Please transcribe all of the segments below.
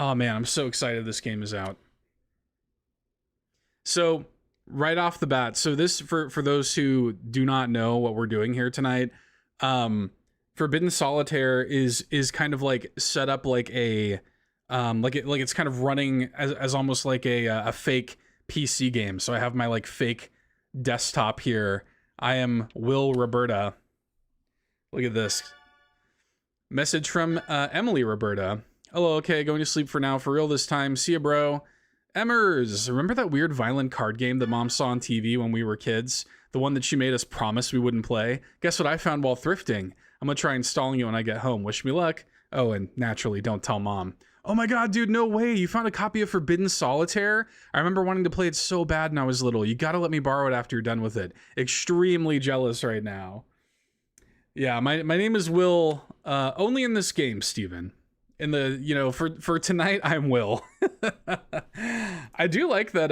Oh man, I'm so excited this game is out. So right off the bat, so this for those who do not know what we're doing here tonight, Forbidden Solitaire is kind of like set up like a like it's kind of running as almost like a fake PC game. So I have my like fake desktop here. I am Will Roberta. Look at this. Message from Emily Roberta. Hello, okay, going to sleep for now, for real this time. See ya, bro. Emmers, remember that weird violent card game that Mom saw on TV when we were kids? The one that she made us promise we wouldn't play? Guess what I found while thrifting? I'm gonna try installing it when I get home. Wish me luck. Oh, and naturally, don't tell Mom. Oh my god, dude, no way. You found a copy of Forbidden Solitaire? I remember wanting to play it so bad when I was little. You gotta let me borrow it after you're done with it. Extremely jealous right now. Yeah, my name is Will, only in this game, Steven. In the, you know, for tonight, I'm Will. I do like that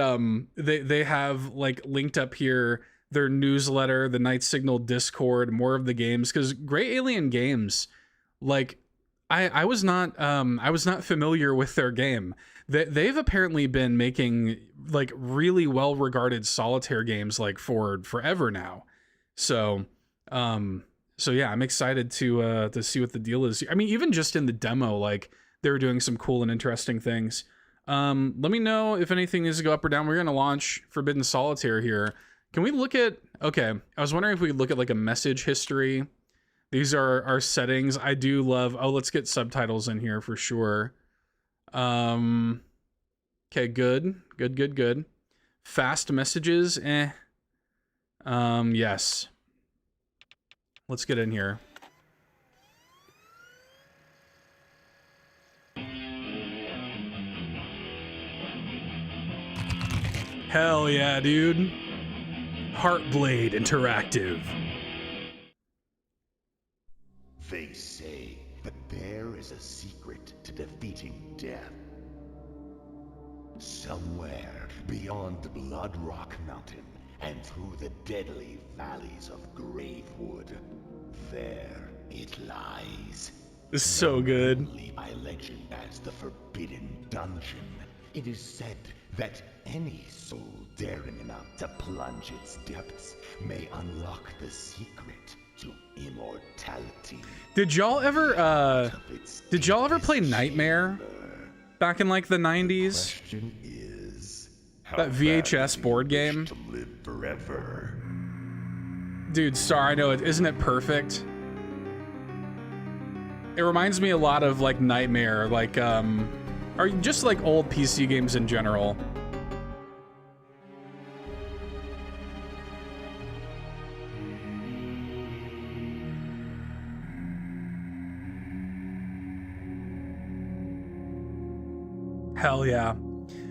they have like linked up here their newsletter, the Night Signal Discord, more of the games, because Grey Alien Games, like I was not familiar with their game. They've apparently been making like really well regarded solitaire games like for forever now. So so yeah, I'm excited to see what the deal is. I mean, even just in the demo, like they were doing some cool and interesting things. Let me know if anything needs to go up or down. We're gonna launch Forbidden Solitaire here. Can we look at? Okay, I was wondering if we could look at like a message history. These are our settings. I do love. Oh, let's get subtitles in here for sure. Okay, good. Fast messages. Yes. Let's get in here. Hell yeah, dude. Heartblade Interactive. They say that there is a secret to defeating death. Somewhere beyond Bloodrock Mountain and through the deadly valleys of Gravewood, there it lies. This is so good. Only by legend as the Forbidden Dungeon. It is said that any soul daring enough to plunge its depths may unlock the secret to immortality. Did y'all ever play Nightmare back in like the 90s? Question is, That VHS board game? to live forever? Dude, Star, I know it. Isn't it perfect? It reminds me a lot of like Nightmare, like or just like old PC games in general. Hell yeah.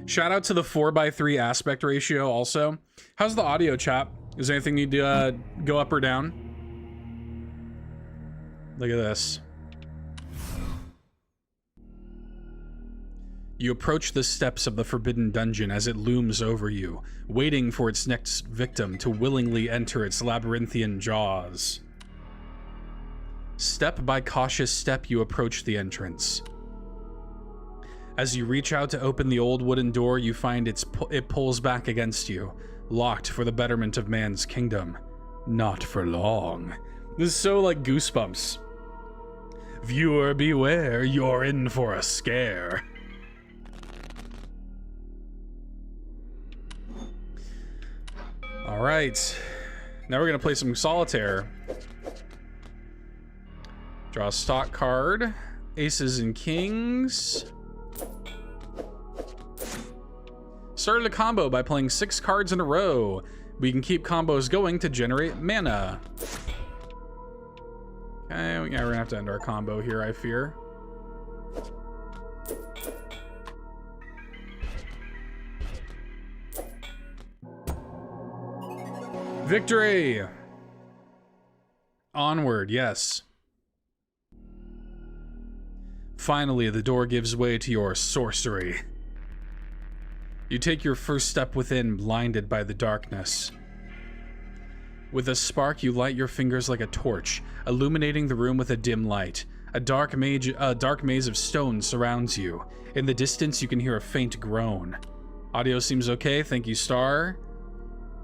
Shout out to the 4:3 aspect ratio also. How's the audio, chat? Is there anything need to go up or down? Look at this. You approach the steps of the Forbidden Dungeon as it looms over you, waiting for its next victim to willingly enter its labyrinthian jaws. Step by cautious step, you approach the entrance. As you reach out to open the old wooden door, you find it pulls back against you, locked for the betterment of man's kingdom. Not for long. This is so like Goosebumps. Viewer beware, you're in for a scare. All right, now we're gonna play some solitaire. Draw a stock card, aces and kings. Started a combo by playing 6 cards in a row. We can keep combos going to generate mana. Okay, we're gonna have to end our combo here, I fear. Victory! Onward, yes. Finally, the door gives way to your sorcery. You take your first step within, blinded by the darkness. With a spark, you light your fingers like a torch, illuminating the room with a dim light. A dark maze of stone surrounds you. In the distance, you can hear a faint groan. Audio seems okay, thank you, Star.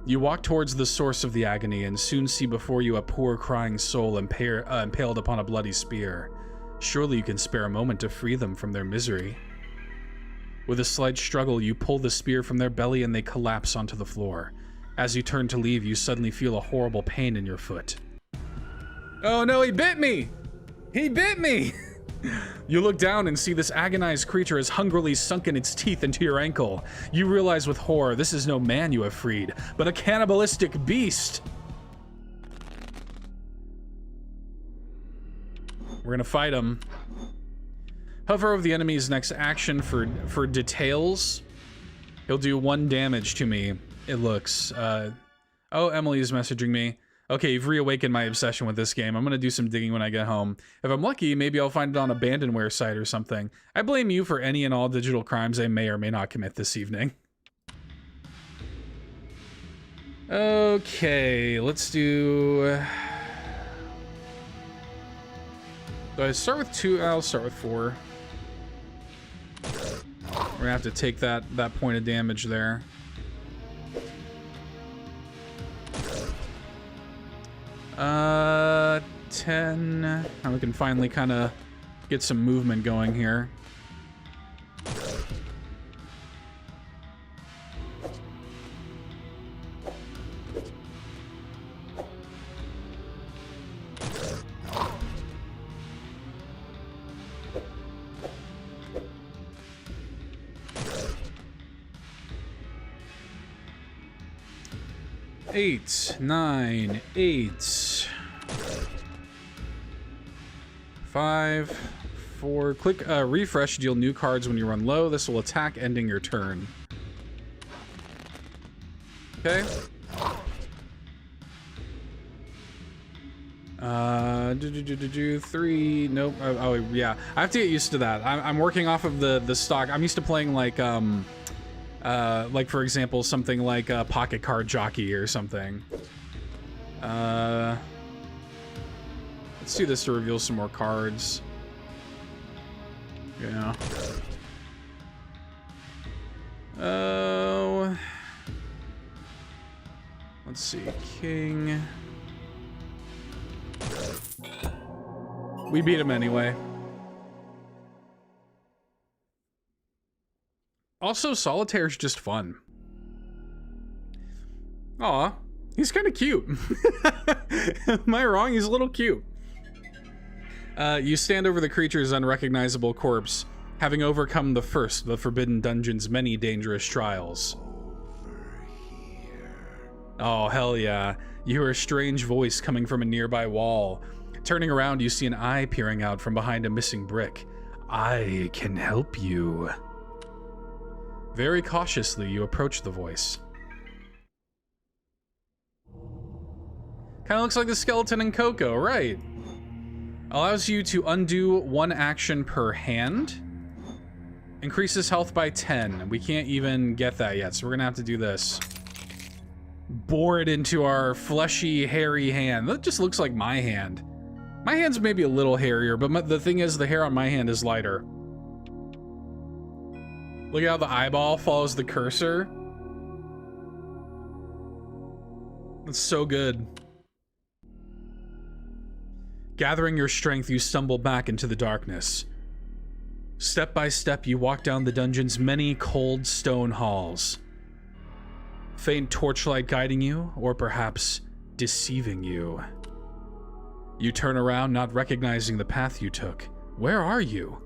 You walk towards the source of the agony and soon see before you a poor crying soul impaled upon a bloody spear. Surely you can spare a moment to free them from their misery. With a slight struggle, you pull the spear from their belly and they collapse onto the floor. As you turn to leave, you suddenly feel a horrible pain in your foot. Oh no, he bit me! He bit me! You look down and see this agonized creature has hungrily sunken its teeth into your ankle. You realize with horror, this is no man you have freed, but a cannibalistic beast! We're gonna fight him. Hover over the enemy's next action for details. He'll do 1 damage to me, it looks. Oh, Emily's messaging me. Okay, you've reawakened my obsession with this game. I'm gonna do some digging when I get home. If I'm lucky, maybe I'll find it on an abandonware site or something. I blame you for any and all digital crimes I may or may not commit this evening. Okay, let's do... Do I start with 2? I'll start with 4. We're gonna have to take that point of damage there. Uh, 10. Now we can finally kind of get some movement going here. Eight, 9, 8, 5, 4. Click refresh to deal new cards when you run low. This will attack, ending your turn. Okay. 3. Nope. Oh, yeah. I have to get used to that. I'm working off of the stock. I'm used to playing like for example, something like a Pocket Card Jockey or something. Let's do this to reveal some more cards. Yeah. Oh. Let's see. King. We beat him anyway. Also, Solitaire's just fun. Aw, he's kind of cute. Am I wrong? He's a little cute. You stand over the creature's unrecognizable corpse, having overcome the Forbidden Dungeon's many dangerous trials. Oh, hell yeah. You hear a strange voice coming from a nearby wall. Turning around, you see an eye peering out from behind a missing brick. I can help you. Very cautiously, you approach the voice. Kind of looks like the skeleton in Coco, right? Allows you to undo 1 action per hand. Increases health by 10. We can't even get that yet, so we're gonna have to do this. Bore it into our fleshy, hairy hand. That just looks like my hand. My hand's maybe a little hairier, but the thing is, the hair on my hand is lighter. Look at how the eyeball follows the cursor. That's so good. Gathering your strength, you stumble back into the darkness. Step by step, you walk down the dungeon's many cold stone halls. Faint torchlight guiding you, or perhaps deceiving you. You turn around, not recognizing the path you took. Where are you?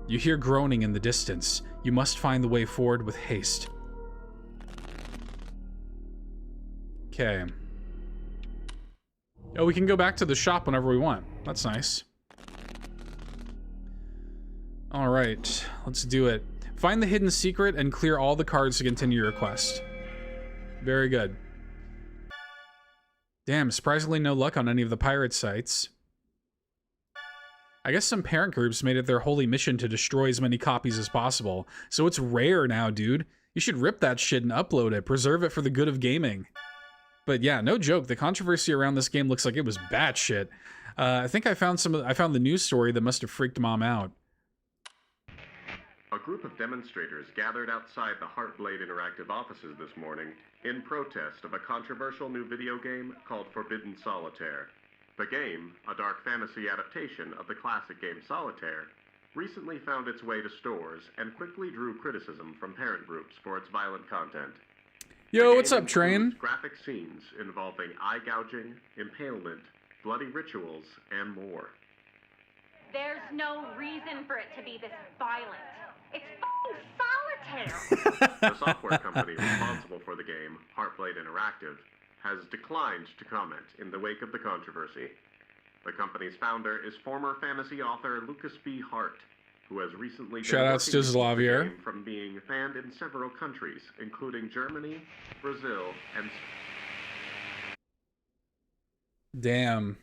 You hear groaning in the distance. You must find the way forward with haste. Okay. Oh, we can go back to the shop whenever we want. That's nice. All right, let's do it. Find the hidden secret and clear all the cards to continue your quest. Very good. Damn, surprisingly no luck on any of the pirate sites. I guess some parent groups made it their holy mission to destroy as many copies as possible. So it's rare now, dude. You should rip that shit and upload it. Preserve it for the good of gaming. But yeah, no joke. The controversy around this game looks like it was batshit. I think I found the news story that must have freaked Mom out. A group of demonstrators gathered outside the Heartblade Interactive offices this morning in protest of a controversial new video game called Forbidden Solitaire. The game, a dark fantasy adaptation of the classic game Solitaire, recently found its way to stores and quickly drew criticism from parent groups for its violent content. Yo, what's up, Train? Graphic scenes involving eye gouging, impalement, bloody rituals, and more. There's no reason for it to be this violent. It's fucking Solitaire! The software company responsible for the game, Heartblade Interactive, has declined to comment in the wake of the controversy. The company's founder is former fantasy author Lucas B. Hart, who has recently shoutouts to Slavier from being banned in several countries, including Germany, Brazil, and... Damn.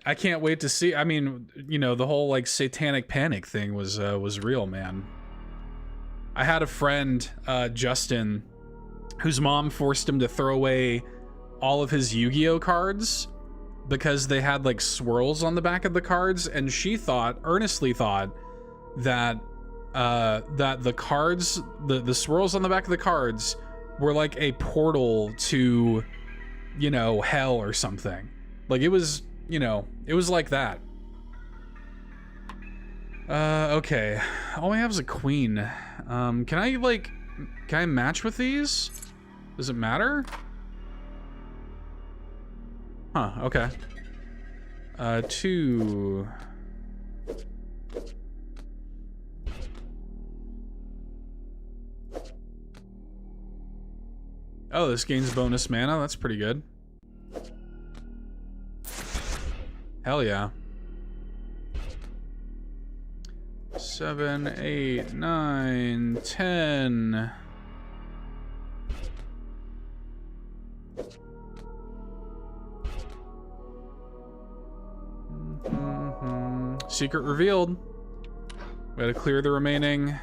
I can't wait to see. I mean, you know, the whole like satanic panic thing was real, man. I had a friend, Justin, whose mom forced him to throw away all of his Yu-Gi-Oh cards because they had like swirls on the back of the cards, and she earnestly thought that that the cards, the swirls on the back of the cards were like a portal to, you know, hell or something. Like it was, you know, it was like that. Okay. All I have is a queen. Can I match with these? Does it matter? Huh, okay. 2. Oh, this gains bonus mana. That's pretty good. Hell yeah. 7, 8, 9, 10. Secret revealed. We gotta clear the remaining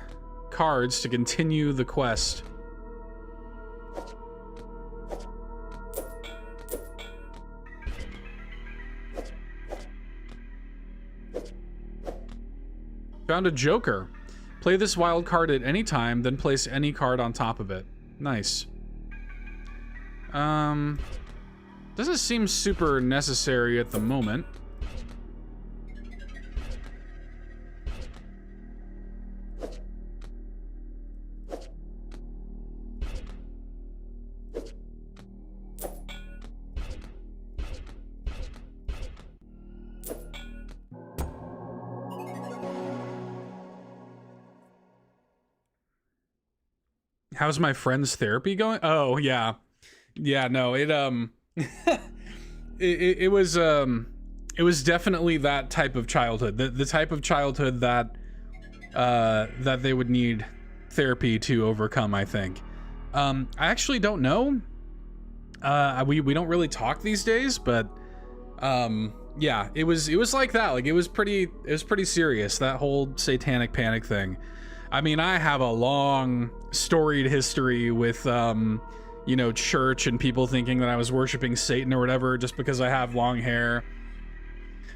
cards to continue the quest. Found a Joker. Play this wild card at any time, then place any card on top of it. Nice. Doesn't seem super necessary at the moment. How's my friend's therapy going? Oh, yeah. Yeah, no, it was definitely that type of childhood. The type of childhood that that they would need therapy to overcome, I think. I actually don't know. We don't really talk these days, but yeah, it was like that. Like it was pretty serious, that whole satanic panic thing. I mean, I have a long storied history with, you know, church and people thinking that I was worshiping Satan or whatever just because I have long hair.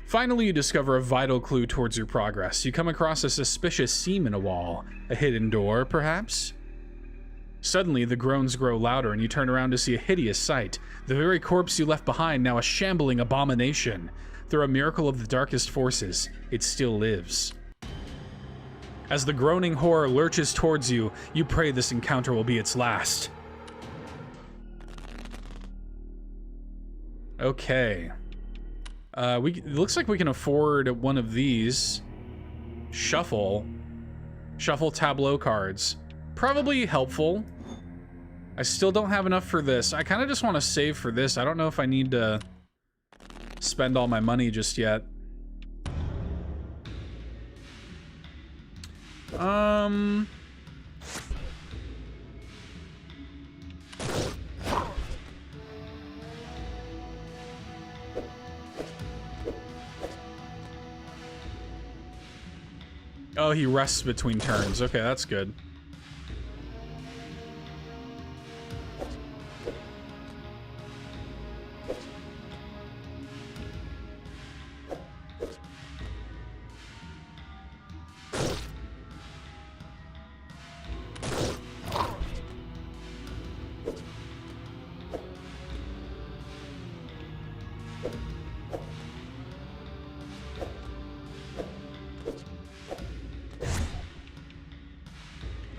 Finally, you discover a vital clue towards your progress. You come across a suspicious seam in a wall. A hidden door, perhaps? Suddenly, the groans grow louder and you turn around to see a hideous sight. The very corpse you left behind, now a shambling abomination. Through a miracle of the darkest forces, it still lives. As the groaning horror lurches towards you, you pray this encounter will be its last. Okay. It looks like we can afford one of these. Shuffle tableau cards. Probably helpful. I still don't have enough for this. I kind of just want to save for this. I don't know if I need to spend all my money just yet. Oh, he rests between turns. Okay, that's good.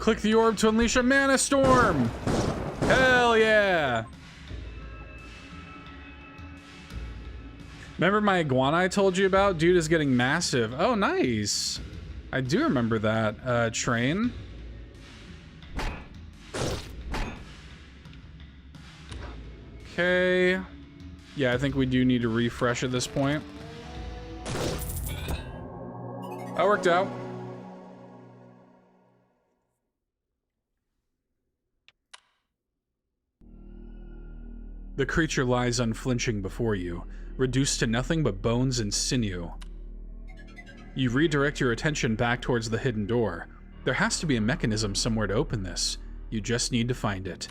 Click the orb to unleash a mana storm. Hell yeah. Remember my iguana I told you about? Dude is getting massive. Oh, nice. I do remember that. Train. Okay. Yeah, I think we do need to refresh at this point. That worked out. The creature lies unflinching before you, reduced to nothing but bones and sinew. You redirect your attention back towards the hidden door. There has to be a mechanism somewhere to open this. You just need to find it.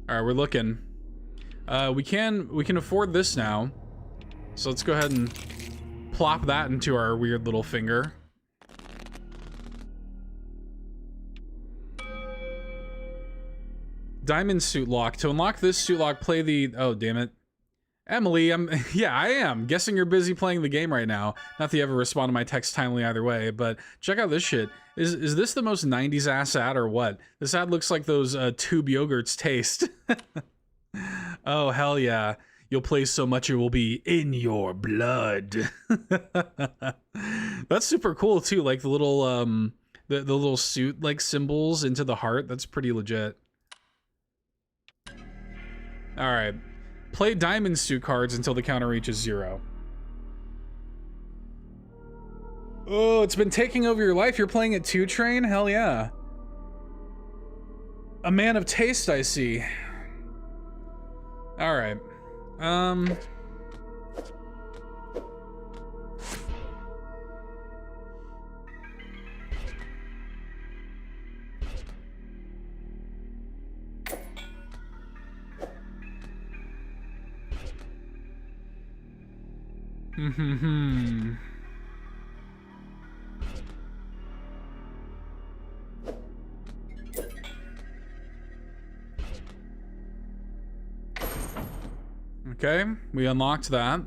Alright, we're looking. We can afford this now. So let's go ahead and plop that into our weird little finger. Diamond suit lock. To unlock this suit lock, play the... Oh, damn it. Emily, yeah, I am. Guessing you're busy playing the game right now. Not that you ever respond to my text timely either way, but check out this shit. Is this the most 90s ass ad or what? This ad looks like those tube yogurts taste. Oh, hell yeah. You'll play so much it will be in your blood. That's super cool too, like the little the little suit like symbols into the heart. That's pretty legit. All right. Play diamond suit cards until the counter reaches 0. Oh, it's been taking over your life. You're playing it too, Train? Hell yeah. A man of taste, I see. All right. Okay, we unlocked that.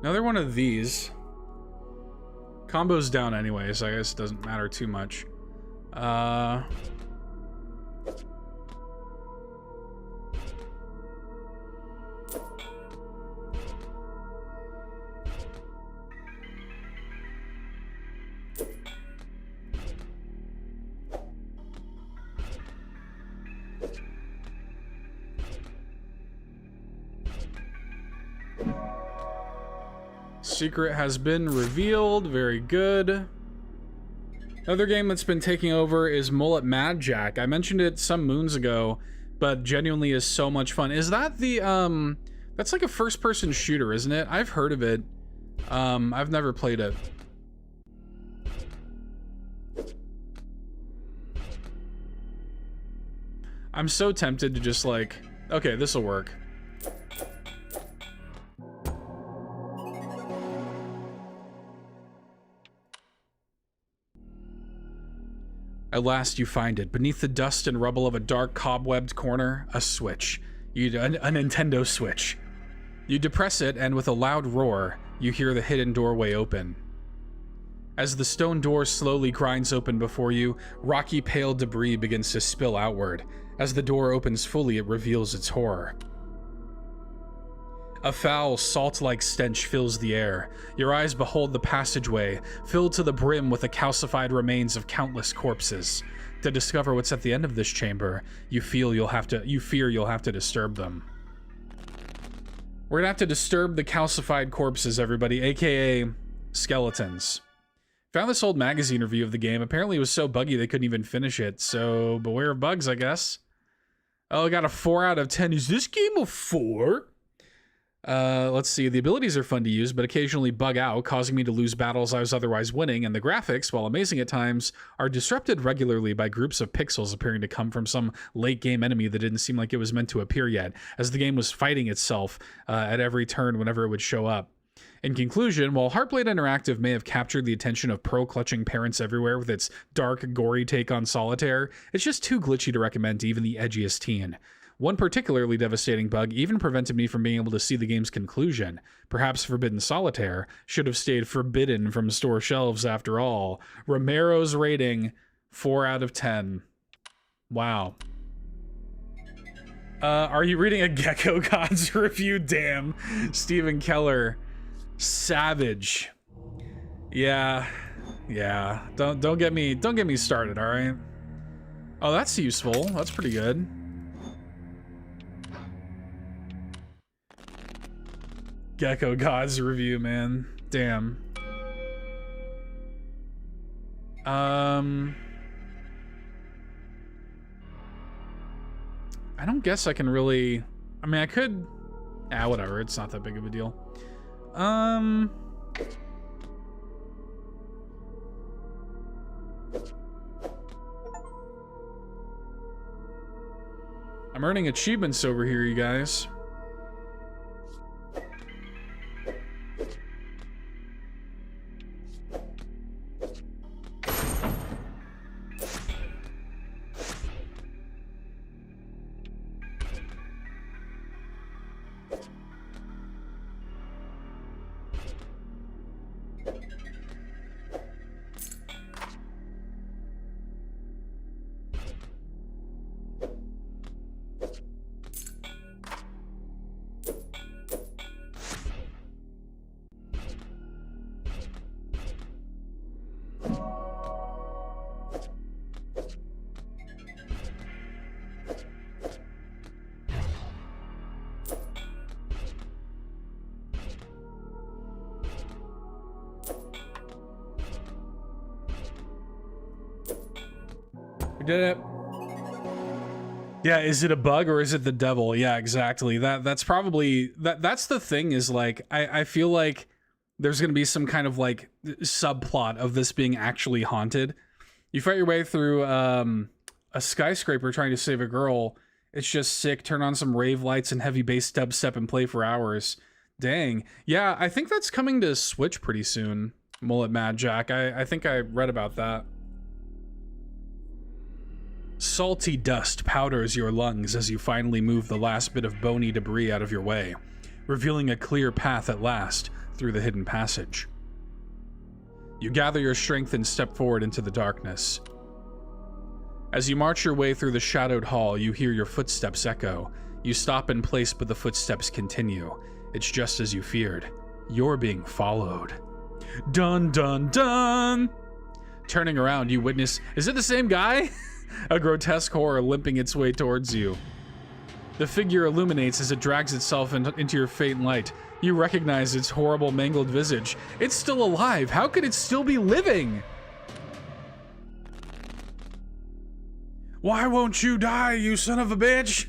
Another one of these. Combo's down anyway, so I guess it doesn't matter too much. Secret has been revealed. Very good. Another game that's been taking over is Mullet Mad Jack. I mentioned it some moons ago, but genuinely is so much fun. Is that the that's like a first-person shooter, isn't it? I've heard of it. I've never played it. I'm so tempted to just like, okay, this'll work. At last you find it. Beneath the dust and rubble of a dark cobwebbed corner, a switch. A Nintendo Switch. You depress it, and with a loud roar, you hear the hidden doorway open. As the stone door slowly grinds open before you, rocky pale debris begins to spill outward. As the door opens fully, it reveals its horror. A foul, salt-like stench fills the air. Your eyes behold the passageway, filled to the brim with the calcified remains of countless corpses. To discover what's at the end of this chamber, you fear you'll have to disturb them. We're gonna have to disturb the calcified corpses, everybody, aka skeletons. Found this old magazine review of the game. Apparently it was so buggy they couldn't even finish it, so beware of bugs, I guess. Oh, I got a 4 out of 10. Is this game a 4? Let's see. The abilities are fun to use, but occasionally bug out, causing me to lose battles I was otherwise winning, and the graphics, while amazing at times, are disrupted regularly by groups of pixels appearing to come from some late-game enemy that didn't seem like it was meant to appear yet, as the game was fighting itself at every turn whenever it would show up. In conclusion, while Heartblade Interactive may have captured the attention of pro-clutching parents everywhere with its dark, gory take on Solitaire, it's just too glitchy to recommend to even the edgiest teen. One particularly devastating bug even prevented me from being able to see the game's conclusion. Perhaps Forbidden Solitaire should have stayed forbidden from store shelves after all. Romero's rating, 4 out of 10. Wow. Are you reading a Gecko Gods review? Damn. Stephen Keller. Savage. Yeah. Don't get me started, all right? Oh, that's useful. That's pretty good. Gecko Gods review, man. Damn. I don't guess I can really... I mean, I could... whatever. It's not that big of a deal. I'm earning achievements over here, you guys. We did it. Yeah, is it a bug or is it the devil? Yeah, exactly. That's probably that's the thing is like I feel like there's gonna be some kind of like subplot of this being actually haunted. You fight your way through a skyscraper trying to save a girl. It's just sick. Turn on some rave lights and heavy bass dubstep and play for hours. Dang. Yeah, I think that's coming to Switch pretty soon. Mullet Mad Jack. I think I read about that. Salty dust powders your lungs as you finally move the last bit of bony debris out of your way, revealing a clear path at last through the hidden passage. You gather your strength and step forward into the darkness. As you march your way through the shadowed hall, you hear your footsteps echo. You stop in place, but the footsteps continue. It's just as you feared. You're being followed. Dun dun dun! Turning around, you witness... Is it the same guy? A grotesque horror limping its way towards you. The figure illuminates as it drags itself into your faint light. You recognize its horrible, mangled visage. It's still alive. How could it still be living? Why won't you die, you son of a bitch?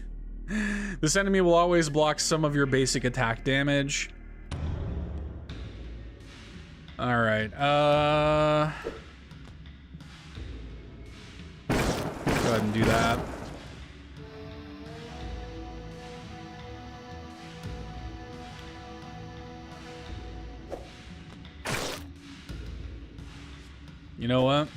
This enemy will always block some of your basic attack damage. All right. Go ahead and do that. You know what?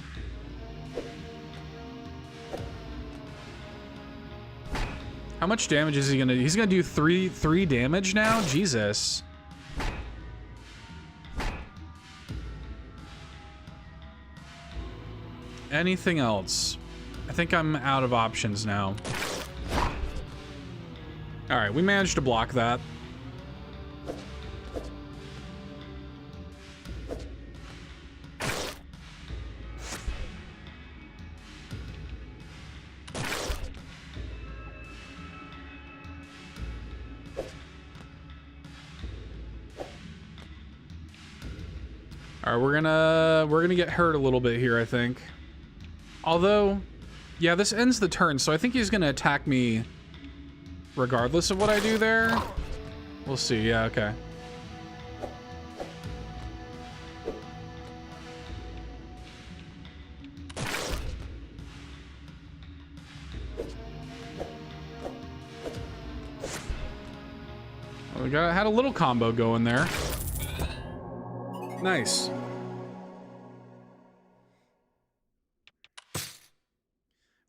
How much damage is he gonna do? He's gonna do three damage now? Jesus. Anything else? I think I'm out of options now. All right, we managed to block that. All right, we're gonna get hurt a little bit here, I think. Although, yeah, this ends the turn, so I think he's gonna attack me regardless of what I do there. We'll see. Yeah, okay. Well, we had a little combo going there. Nice.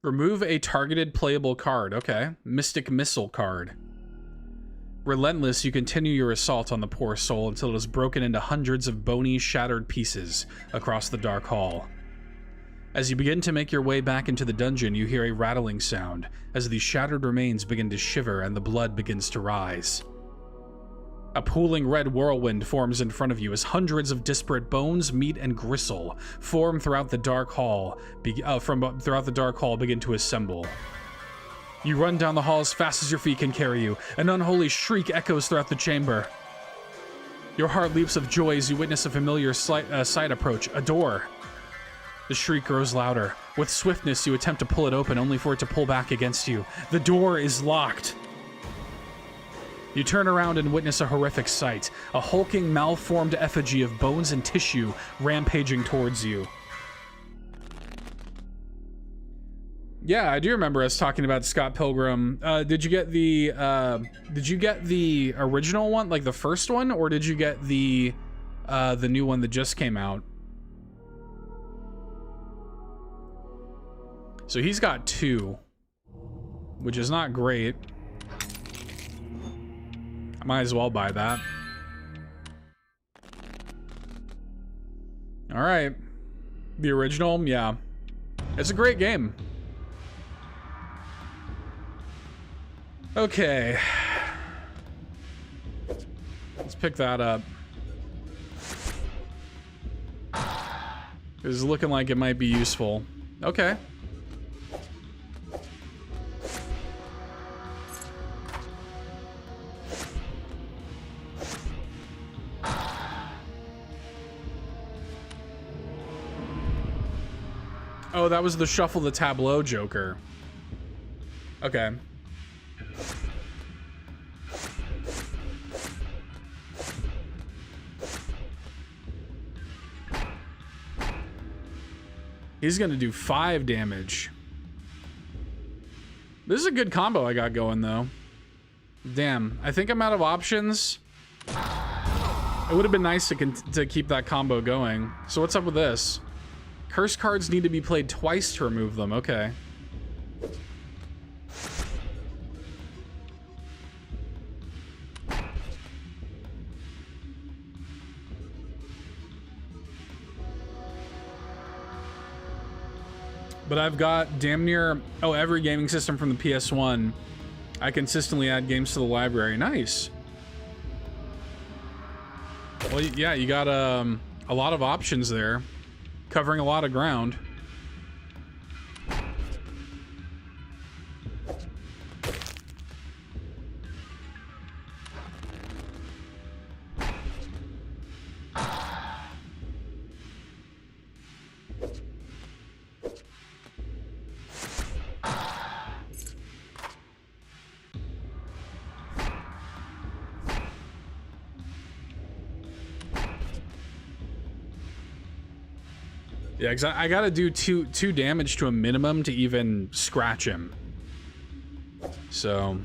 Remove a targeted playable card. Okay. Mystic Missile card. Relentless, you continue your assault on the poor soul until it is broken into hundreds of bony, shattered pieces across the dark hall. As you begin to make your way back into the dungeon, you hear a rattling sound as the shattered remains begin to shiver and the blood begins to rise. A pooling red whirlwind forms in front of you as hundreds of disparate bones, meat, and gristle form throughout the dark hall, begin to assemble. You run down the hall as fast as your feet can carry you. An unholy shriek echoes throughout the chamber. Your heart leaps of joy as you witness a familiar sight approach, a door. The shriek grows louder. With swiftness, you attempt to pull it open, only for it to pull back against you. The door is locked. You turn around and witness a horrific sight. A hulking, malformed effigy of bones and tissue rampaging towards you. Yeah, I do remember us talking about Scott Pilgrim. Did you get the original one, like the first one, or did you get the new one that just came out? So he's got 2, which is not great. I might as well buy that. All right, the original, yeah, it's a great game. Okay, let's pick that up. It's looking like it might be useful. Okay. Oh, that was the shuffle the tableau Joker. Okay. He's gonna do 5 damage. This is a good combo I got going, though. Damn, I think I'm out of options. It would have been nice to keep that combo going. So what's up with this? Curse cards need to be played twice to remove them. Okay. But I've got damn near, every gaming system from the PS1. I consistently add games to the library. Nice. Well, yeah, you got a lot of options there, covering a lot of ground. Yeah, because I gotta do two damage to a minimum to even scratch him. So.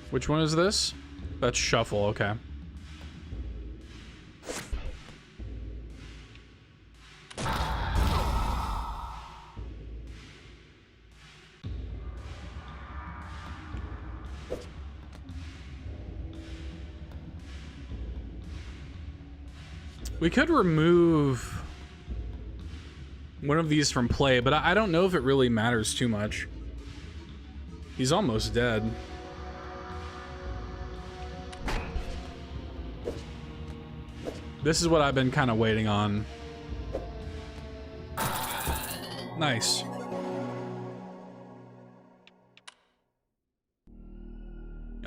Which one is this? That's shuffle, okay. We could remove one of these from play, but I don't know if it really matters too much. He's almost dead. This is what I've been kind of waiting on. Nice.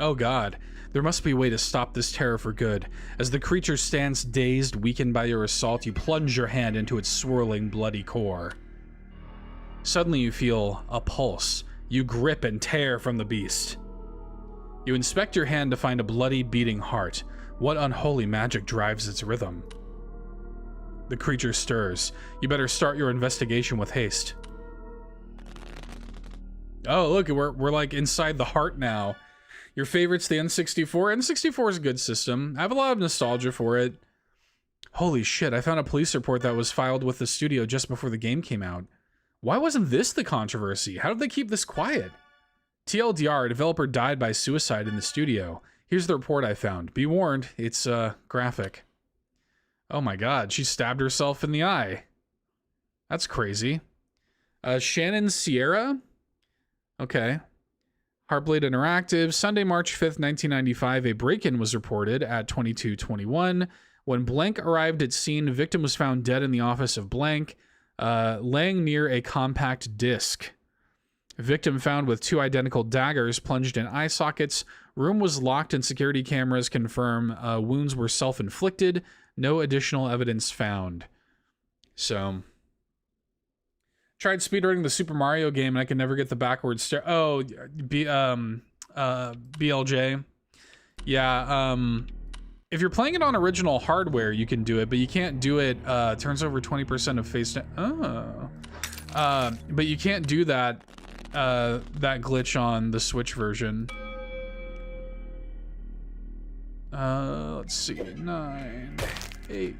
Oh god, there must be a way to stop this terror for good. As the creature stands dazed, weakened by your assault, you plunge your hand into its swirling, bloody core. Suddenly you feel a pulse. You grip and tear from the beast. You inspect your hand to find a bloody, beating heart. What unholy magic drives its rhythm? The creature stirs. You better start your investigation with haste. Oh, look, we're like inside the heart now. Your favorite's the N64. N64 is a good system. I have a lot of nostalgia for it. Holy shit, I found a police report that was filed with the studio just before the game came out. Why wasn't this the controversy? How did they keep this quiet? TLDR, a developer died by suicide in the studio. Here's the report I found. Be warned, it's graphic. Oh my god, she stabbed herself in the eye. That's crazy. Shannon Sierra? Okay. Heartblade Interactive, Sunday, March 5th, 1995, a break-in was reported at 22:21. When Blank arrived at scene, victim was found dead in the office of Blank, laying near a compact disc. Victim found with 2 identical daggers plunged in eye sockets. Room was locked and security cameras confirm wounds were self-inflicted. No additional evidence found. So, tried speedrunning the Super Mario game and I can never get the backwards stare. Oh, BLJ. Yeah, if you're playing it on original hardware, you can do it, but you can't do it, turns over 20% of face time. Oh. But you can't do that, that glitch on the Switch version. Let's see, 9, 8.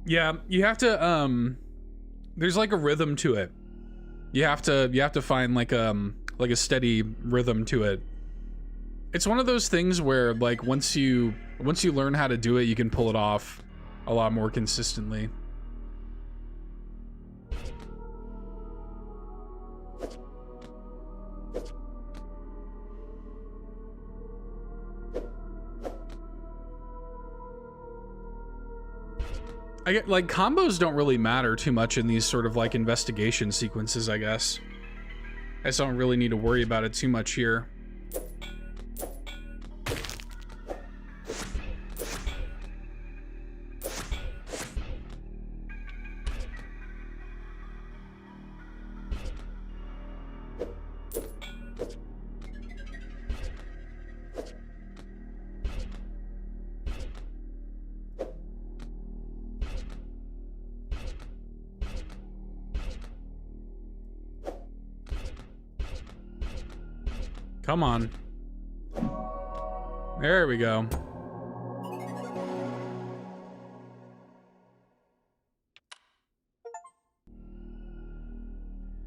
Yeah, you have to there's like a rhythm to it. You have to find like a steady rhythm to it. It's one of those things where like once you learn how to do it, you can pull it off a lot more consistently. I get, like, combos don't really matter too much in these sort of, like, investigation sequences, I guess. I just don't really need to worry about it too much here. Come on. There we go.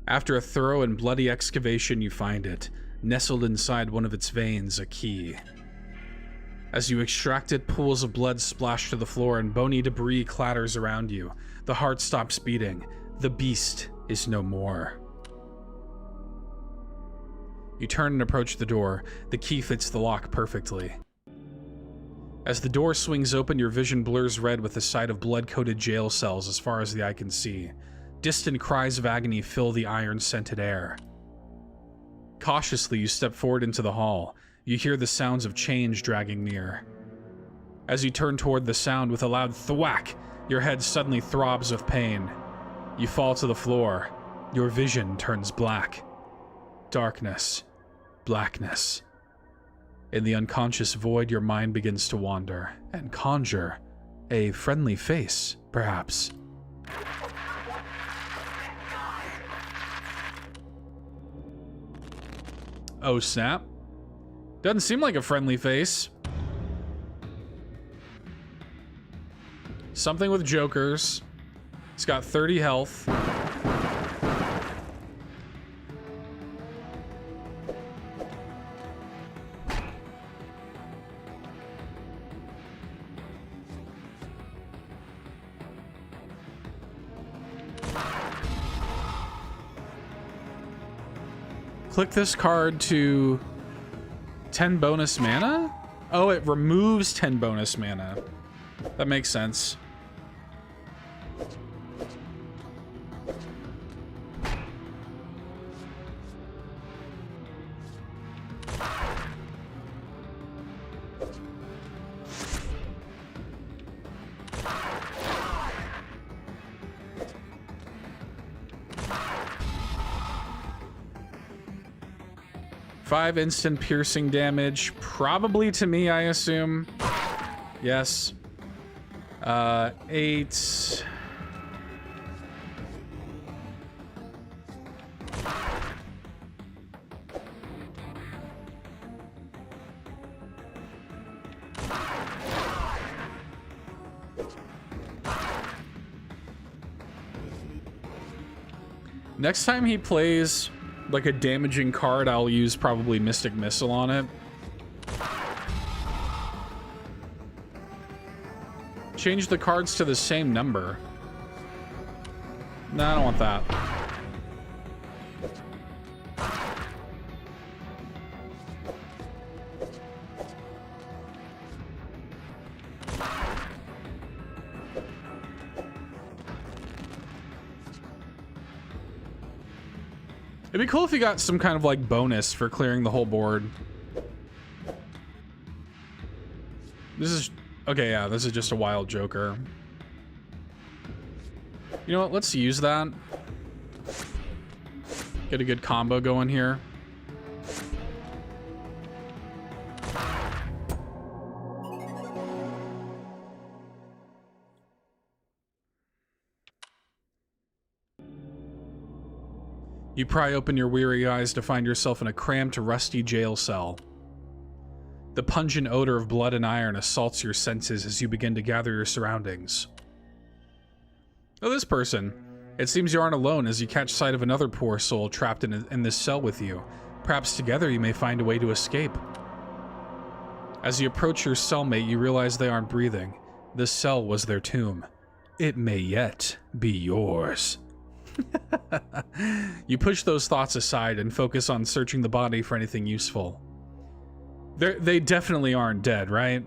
After a thorough and bloody excavation, you find it. Nestled inside one of its veins, a key. As you extract it, pools of blood splash to the floor and bony debris clatters around you. The heart stops beating. The beast is no more. You turn and approach the door. The key fits the lock perfectly. As the door swings open, your vision blurs red with the sight of blood-coated jail cells as far as the eye can see. Distant cries of agony fill the iron-scented air. Cautiously, you step forward into the hall. You hear the sounds of change dragging near. As you turn toward the sound with a loud thwack, your head suddenly throbs with pain. You fall to the floor. Your vision turns black. Darkness. Blackness. In the unconscious void, your mind begins to wander and conjure a friendly face, perhaps. Oh, snap. Doesn't seem like a friendly face. Something with jokers. It's got 30 health. Click this card to 10 bonus mana? Oh, it removes 10 bonus mana. That makes sense. Five instant piercing damage, probably to me, I assume. Yes. 8. Next time he plays like a damaging card, I'll use probably Mystic Missile on it. Change the cards to the same number. No, I don't want that. It'd be cool if you got some kind of like bonus for clearing the whole board. This is okay, yeah, this is just a wild joker. You know what, let's use that. Get a good combo going here. You pry open your weary eyes to find yourself in a cramped, rusty jail cell. The pungent odor of blood and iron assaults your senses as you begin to gather your surroundings. Oh, this person. It seems you aren't alone as you catch sight of another poor soul trapped in this cell with you. Perhaps together you may find a way to escape. As you approach your cellmate, you realize they aren't breathing. This cell was their tomb. It may yet be yours. You push those thoughts aside and focus on searching the body for anything useful. They definitely aren't dead, right?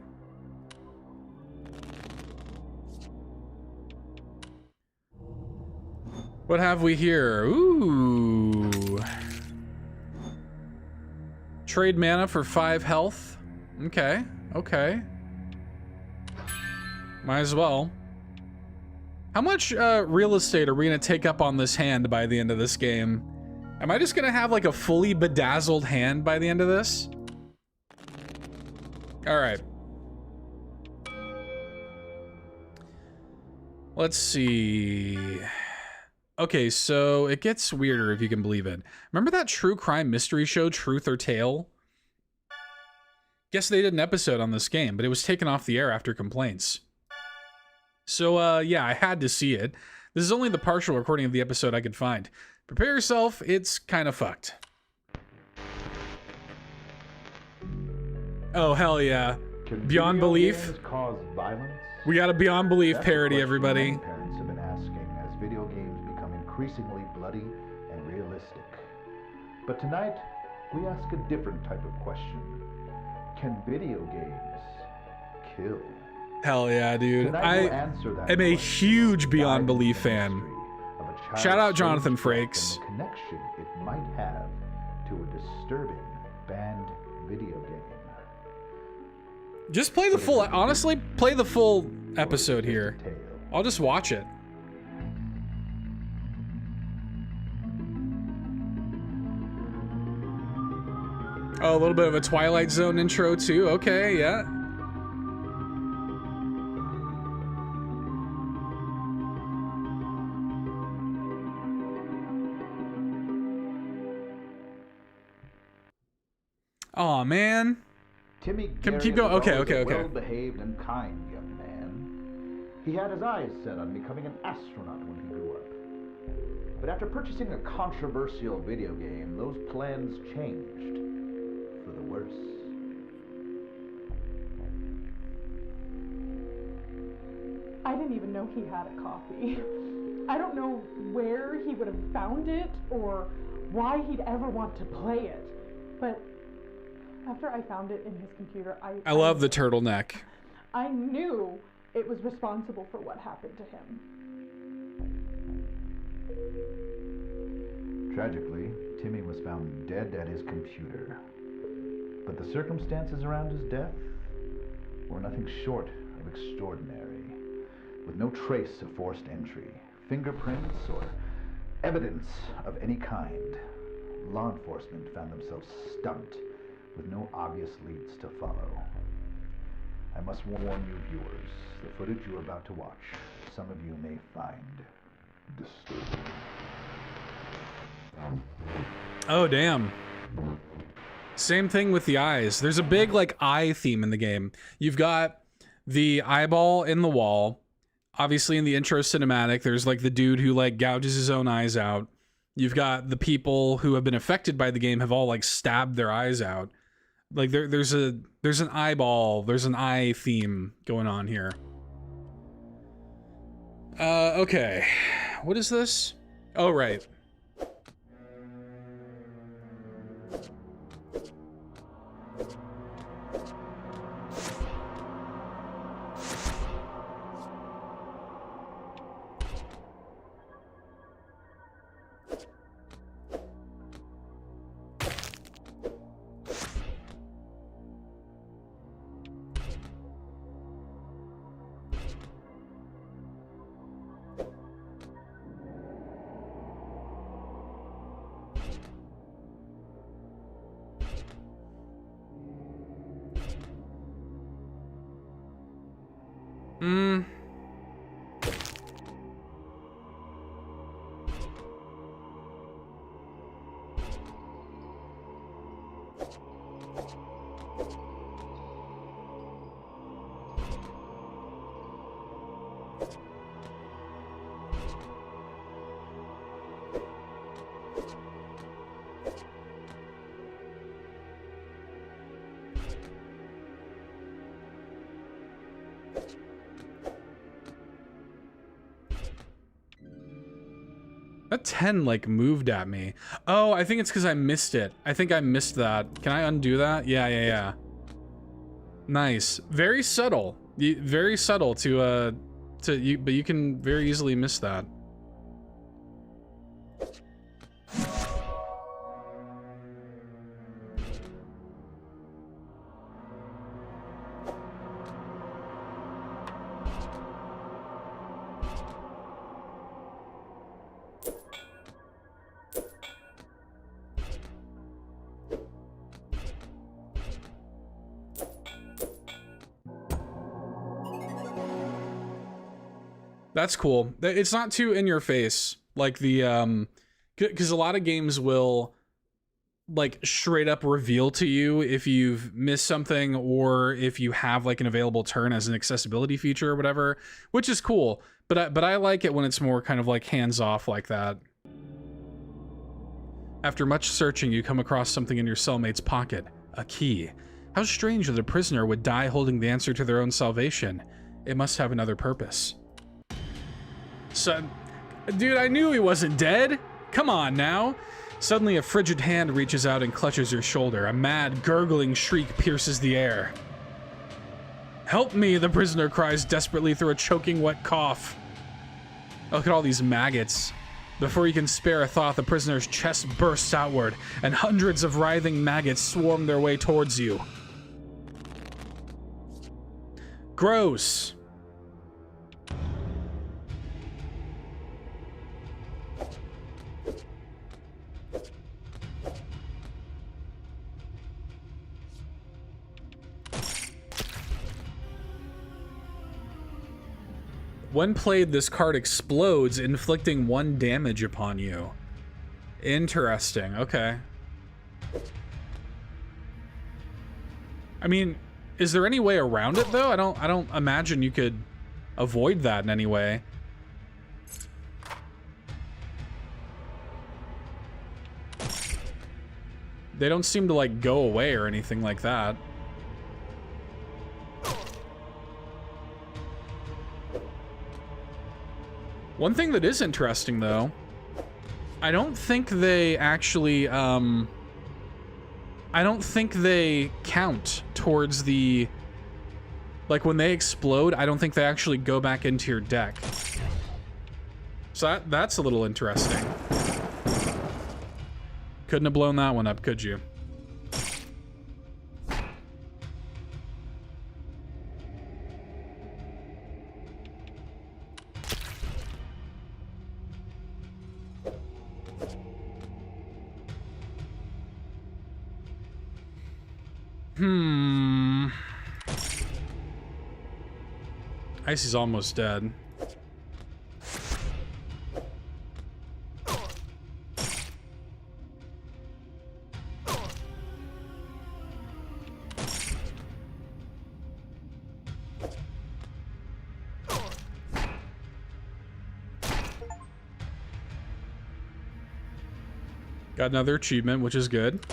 What have we here? Ooh. Trade mana for 5 health. Okay, okay. Might as well. How much real estate are we going to take up on this hand by the end of this game? Am I just going to have like a fully bedazzled hand by the end of this? All right. Let's see. Okay, so it gets weirder if you can believe it. Remember that true crime mystery show, Truth or Tale? Guess they did an episode on this game, but it was taken off the air after complaints. So, yeah, I had to see it. This is only the partial recording of the episode I could find. Prepare yourself, it's kind of fucked. Oh, hell yeah. Beyond Belief. We got a Beyond Belief parody, everybody. Parents have been asking as video games become increasingly bloody and realistic. But tonight, we ask a different type of question. Can video games kill? Hell yeah, dude. I am a huge Beyond Belief fan. Shout out Jonathan Frakes. The connection it might have to a disturbing banned video game. Just play the full, honestly, play the full episode here. I'll just watch it. Oh, a little bit of a Twilight Zone intro too. Okay, yeah. Aw, man. Timmy Keep Gary going. was Okay, always okay, a okay. well-behaved and kind young man. He had his eyes set on becoming an astronaut when he grew up. But after purchasing a controversial video game, those plans changed for the worse. I didn't even know he had a copy. I don't know where he would have found it or why he'd ever want to play it. But after I found it in his computer, I love the turtleneck. I knew it was responsible for what happened to him. Tragically, Timmy was found dead at his computer. But the circumstances around his death were nothing short of extraordinary. With no trace of forced entry, fingerprints, or evidence of any kind, law enforcement found themselves stumped with no obvious leads to follow. I must warn you viewers, the footage you are about to watch, some of you may find disturbing. Oh, damn. Same thing with the eyes. There's a big, like, eye theme in the game. You've got the eyeball in the wall. Obviously, in the intro cinematic, there's, like, the dude who, like, gouges his own eyes out. You've got the people who have been affected by the game have all, like, stabbed their eyes out. Like, there's an eyeball, there's an eye theme going on here. Okay. What is this? Oh, right. That 10 like moved at me. Oh, I think it's because I missed it. I think I missed that. Can I undo that? Yeah. Nice. Very subtle. Very subtle to you, but you can very easily miss that. That's cool. It's not too in your face like the because a lot of games will like straight up reveal to you if you've missed something or if you have like an available turn as an accessibility feature or whatever, which is cool. But I like it when it's more kind of like hands off like that. After much searching, you come across something in your cellmate's pocket, a key. How strange that a prisoner would die holding the answer to their own salvation. It must have another purpose. So, dude, I knew he wasn't dead. Come on now. Suddenly, a frigid hand reaches out and clutches your shoulder. A mad, gurgling shriek pierces the air. Help me, the prisoner cries desperately through a choking, wet cough. Look at all these maggots. Before you can spare a thought, the prisoner's chest bursts outward, and hundreds of writhing maggots swarm their way towards you. Gross. When played, this card explodes, inflicting 1 damage upon you. Interesting, okay. I mean, is there any way around it though? I don't imagine you could avoid that in any way. They don't seem to like go away or anything like that. One thing that is interesting though, I don't think they actually I don't think they count towards the, like when they explode, I don't think they actually go back into your deck. So that's a little interesting. Couldn't have blown that one up, could you? Icy's almost dead. Got another achievement, which is good.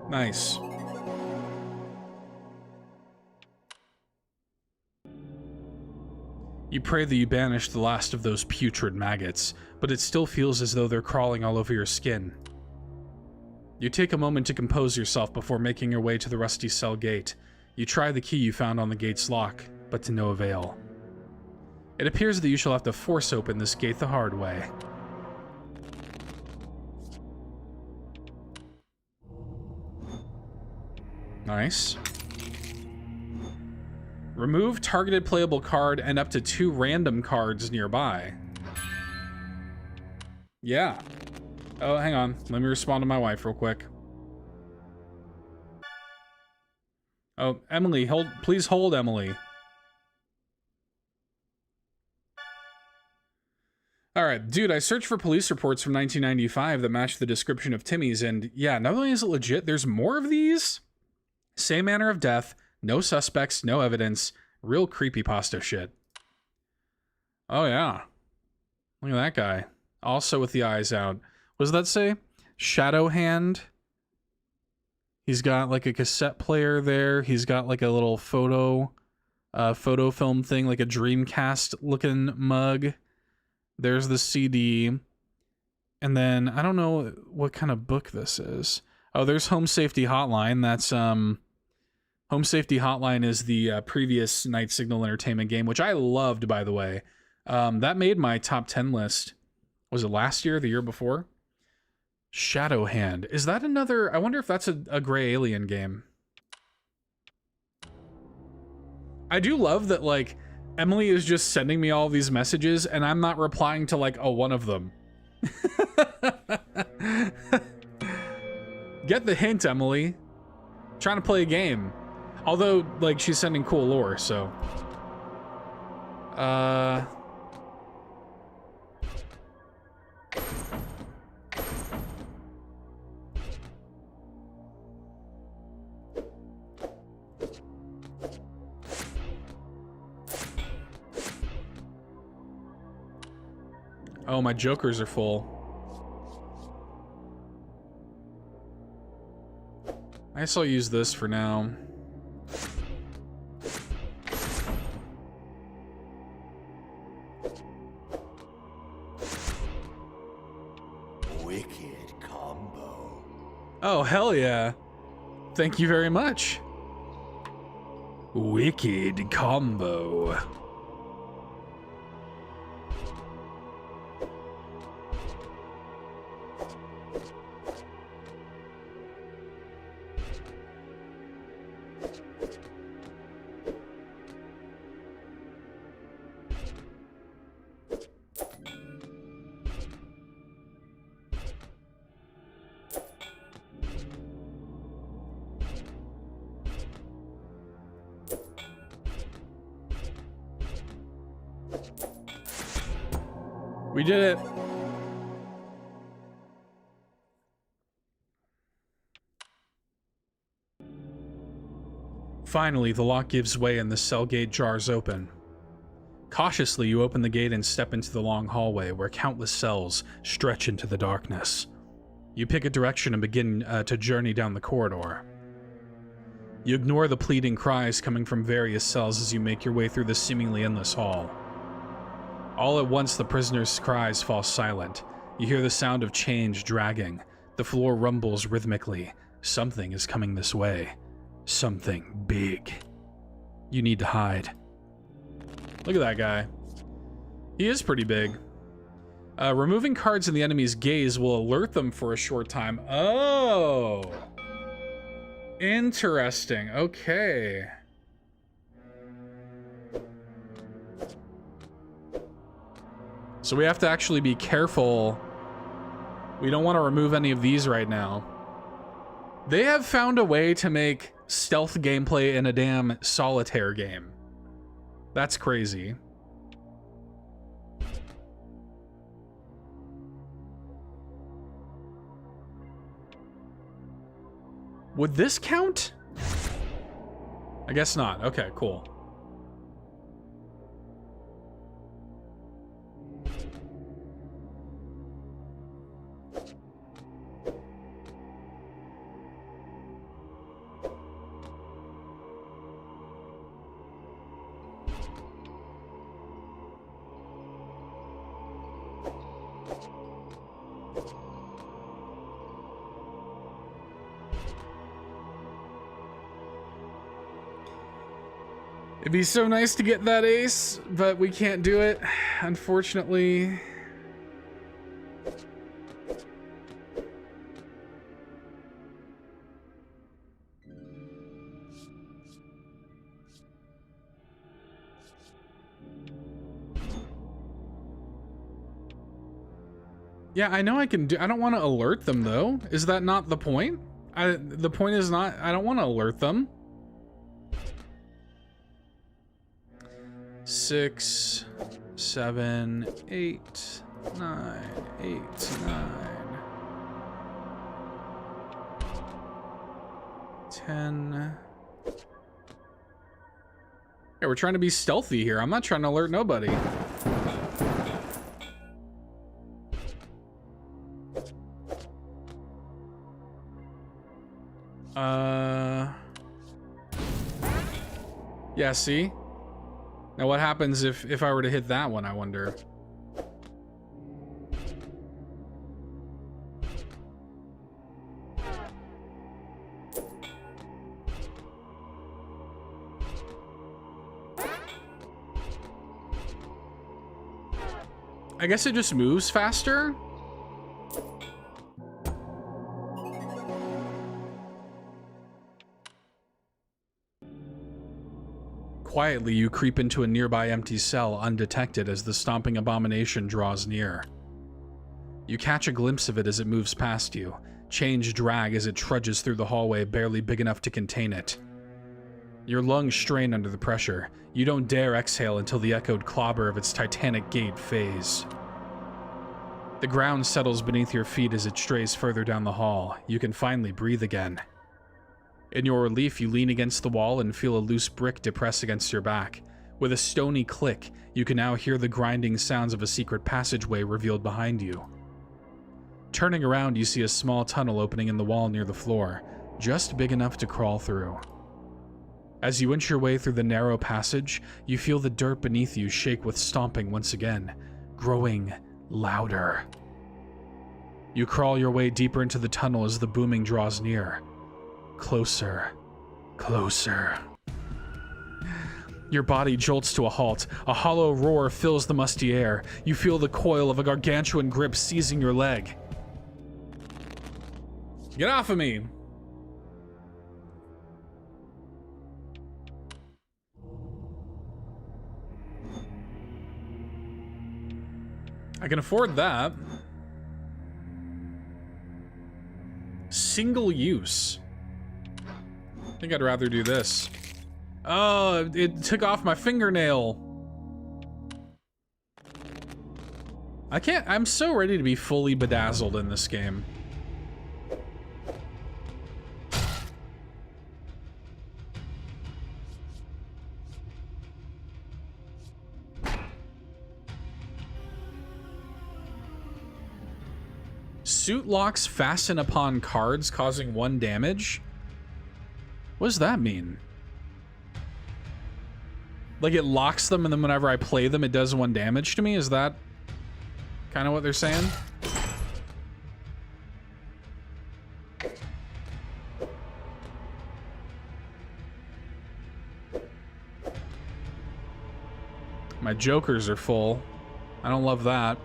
Nice. You pray that you banish the last of those putrid maggots, but it still feels as though they're crawling all over your skin. You take a moment to compose yourself before making your way to the rusty cell gate. You try the key you found on the gate's lock, but to no avail. It appears that you shall have to force open this gate the hard way. Nice. Remove targeted playable card and up to 2 random cards nearby. Yeah. Oh, hang on. Let me respond to my wife real quick. Oh, Emily, hold. Please hold, Emily. Alright, dude, I searched for police reports from 1995 that matched the description of Timmy's, and yeah, not only is it legit, there's more of these. Same manner of death, no suspects, no evidence, real creepypasta shit. Oh yeah. Look at that guy. Also with the eyes out. What does that say? Shadow Hand. He's got like a cassette player there. He's got like a little photo film thing, like a Dreamcast looking mug. There's the CD. And then I don't know what kind of book this is. Oh, there's Home Safety Hotline. That's Home Safety Hotline is the previous Night Signal Entertainment game, which I loved, by the way. That made my top 10 list. Was it last year or the year before? Shadow Hand. Is that another... I wonder if that's a Gray Alien game. I do love that, like, Emily is just sending me all these messages, and I'm not replying to, like, one of them. Get the hint, Emily. Trying to play a game. Although, like, she's sending cool lore, so... Oh, my jokers are full. I guess I'll use this for now. Wicked combo. Oh, hell yeah. Thank you very much. Wicked combo. We did it. Finally, the lock gives way and the cell gate jars open. Cautiously, you open the gate and step into the long hallway where countless cells stretch into the darkness. You pick a direction and begin to journey down the corridor. You ignore the pleading cries coming from various cells as you make your way through the seemingly endless hall. All at once, the prisoner's cries fall silent. You hear the sound of chains dragging. The floor rumbles rhythmically. Something is coming this way. Something big. You need to hide. Look at that guy. He is pretty big. Removing cards in the enemy's gaze will alert them for a short time. Oh! Interesting. Okay. So we have to actually be careful. We don't want to remove any of these right now. They have found a way to make stealth gameplay in a damn solitaire game. That's crazy. Would this count? I guess not. Okay, cool. It'd be so nice to get that ace, but we can't do it, unfortunately. Yeah, I know I can do. I don't want to alert them though. Is that not the point? The point is not. I don't want to alert them. 6, 7, 8, 9, 8, 9, 10. Yeah, we're trying to be stealthy here. I'm not trying to alert nobody. Yeah, see? Now what happens if I were to hit that one, I wonder? I guess it just moves faster? Quietly, you creep into a nearby empty cell undetected as the stomping abomination draws near. You catch a glimpse of it as it moves past you. Chains drag as it trudges through the hallway, barely big enough to contain it. Your lungs strain under the pressure. You don't dare exhale until the echoed clobber of its titanic gate phase. The ground settles beneath your feet as it strays further down the hall. You can finally breathe again. In your relief, you lean against the wall and feel a loose brick depress against your back. With a stony click, you can now hear the grinding sounds of a secret passageway revealed behind you. Turning around, you see a small tunnel opening in the wall near the floor, just big enough to crawl through. As you inch your way through the narrow passage, you feel the dirt beneath you shake with stomping once again, growing louder. You crawl your way deeper into the tunnel as the booming draws near. Closer, closer. Your body jolts to a halt. A hollow roar fills the musty air. You feel the coil of a gargantuan grip seizing your leg. Get off of me! I can afford that. Single use. I think I'd rather do this. Oh, it took off my fingernail. I'm so ready to be fully bedazzled in this game. Suit locks fasten upon cards, causing 1 damage? What does that mean? Like it locks them and then whenever I play them it does 1 damage to me? Is that kind of what they're saying? My jokers are full. I don't love that.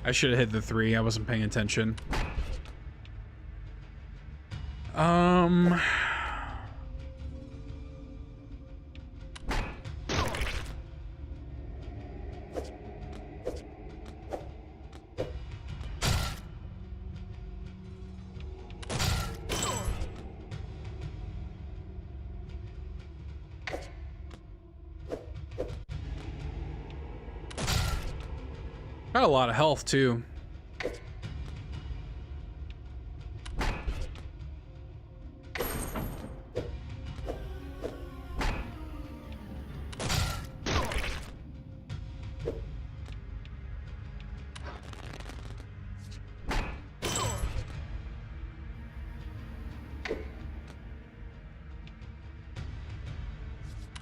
I should have hit the 3. I wasn't paying attention. Got a lot of health too.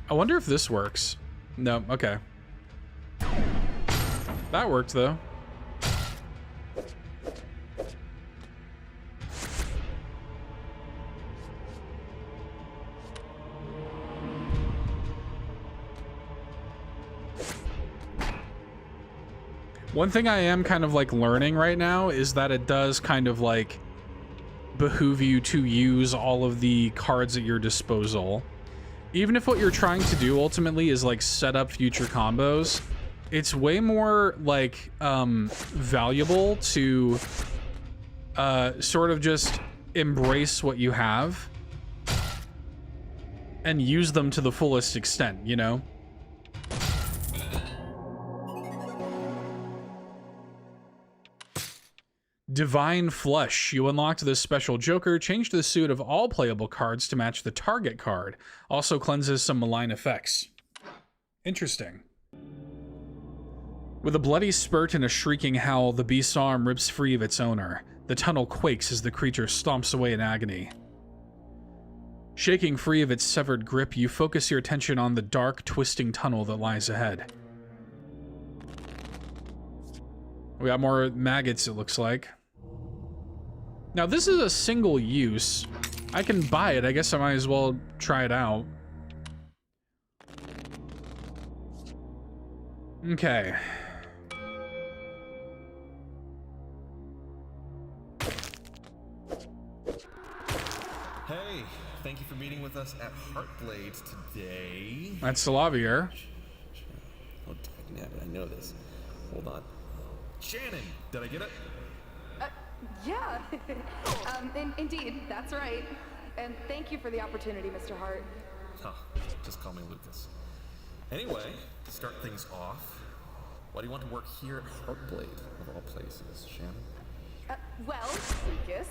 I wonder if this works. No, okay. That worked though. One thing I am kind of like learning right now is that it does kind of like behoove you to use all of the cards at your disposal. Even if what you're trying to do ultimately is like set up future combos, it's way more like valuable to sort of just embrace what you have and use them to the fullest extent, you know? Divine Flush. You unlocked this special Joker. Change the suit of all playable cards to match the target card. Also cleanses some malign effects. Interesting. With a bloody spurt and a shrieking howl, the beast's arm rips free of its owner. The tunnel quakes as the creature stomps away in agony. Shaking free of its severed grip, you focus your attention on the dark, twisting tunnel that lies ahead. We got more maggots, it looks like. Now, this is a single use. I can buy it. I guess I might as well try it out. Okay. Hey, thank you for meeting with us at Heartblade today. That's Solitaire. Oh, dang, I know this. Hold on. Shannon, did I get it? Yeah. Indeed, that's right. And thank you for the opportunity, Mr. Hart. Huh, just call me Lucas. Anyway, to start things off, why do you want to work here at Heartblade, of all places, Shannon? Well, Lucas,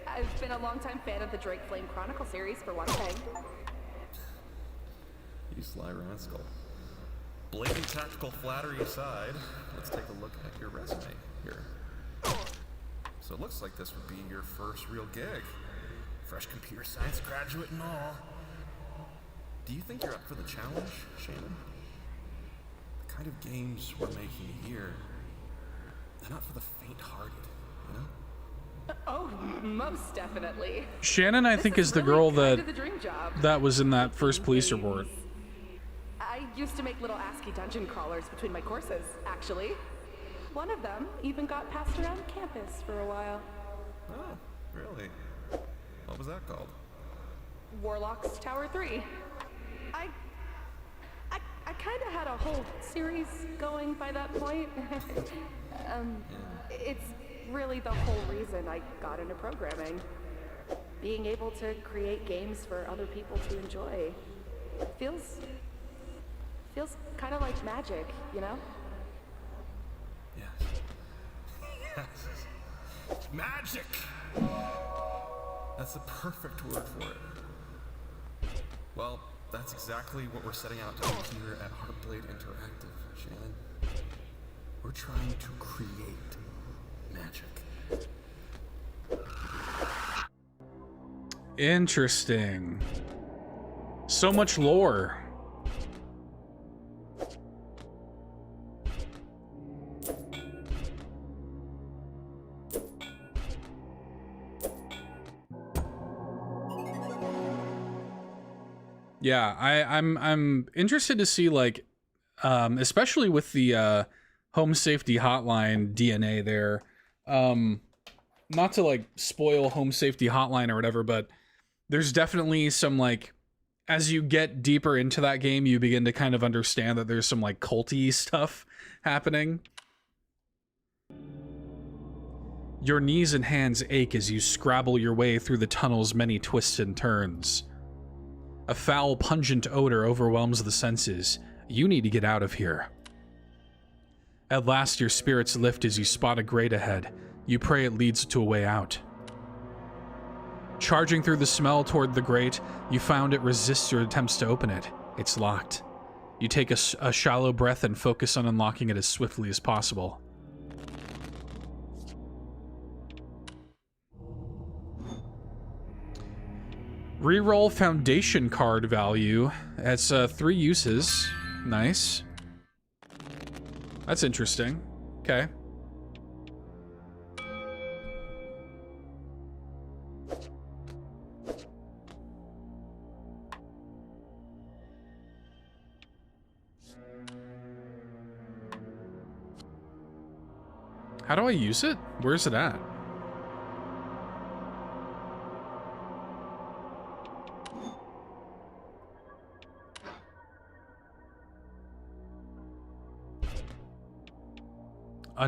I've been a longtime fan of the Drake Flame Chronicle series, for one thing. You sly rascal. Blatant tactical flattery aside, let's take a look at your resume here. So it looks like this would be your first real gig. Fresh computer science graduate and all. Do you think you're up for the challenge, Shannon? The kind of games we're making here, they're not for the faint-hearted, you know? Oh, most definitely. Shannon, I think, is the girl that was in that first police report. I used to make little ASCII dungeon crawlers between my courses, actually. One of them even got passed around campus for a while. Oh, really? What was that called? Warlock's Tower 3. I kind of had a whole series going by that point. It's really the whole reason I got into programming. Being able to create games for other people to enjoy. Feels kind of like magic, you know? Yes. Yes. Magic! That's the perfect word for it. Well, that's exactly what we're setting out to do here at Heartblade Interactive, Shannon. We're trying to create magic. Interesting. So much lore. Yeah, I'm interested to see, like, especially with the home safety hotline DNA there. Not to like spoil home safety hotline or whatever, but there's definitely some, like, as you get deeper into that game, you begin to kind of understand that there's some like culty stuff happening. Your knees and hands ache as you scrabble your way through the tunnel's many twists and turns. A foul, pungent odor overwhelms the senses. You need to get out of here. At last, your spirits lift as you spot a grate ahead. You pray it leads to a way out. Charging through the smell toward the grate, you found it resists your attempts to open it. It's locked. You take a shallow breath and focus on unlocking it as swiftly as possible. Reroll foundation card value. That's 3 uses. Nice. That's interesting. Okay. How do I use it? Where's it at?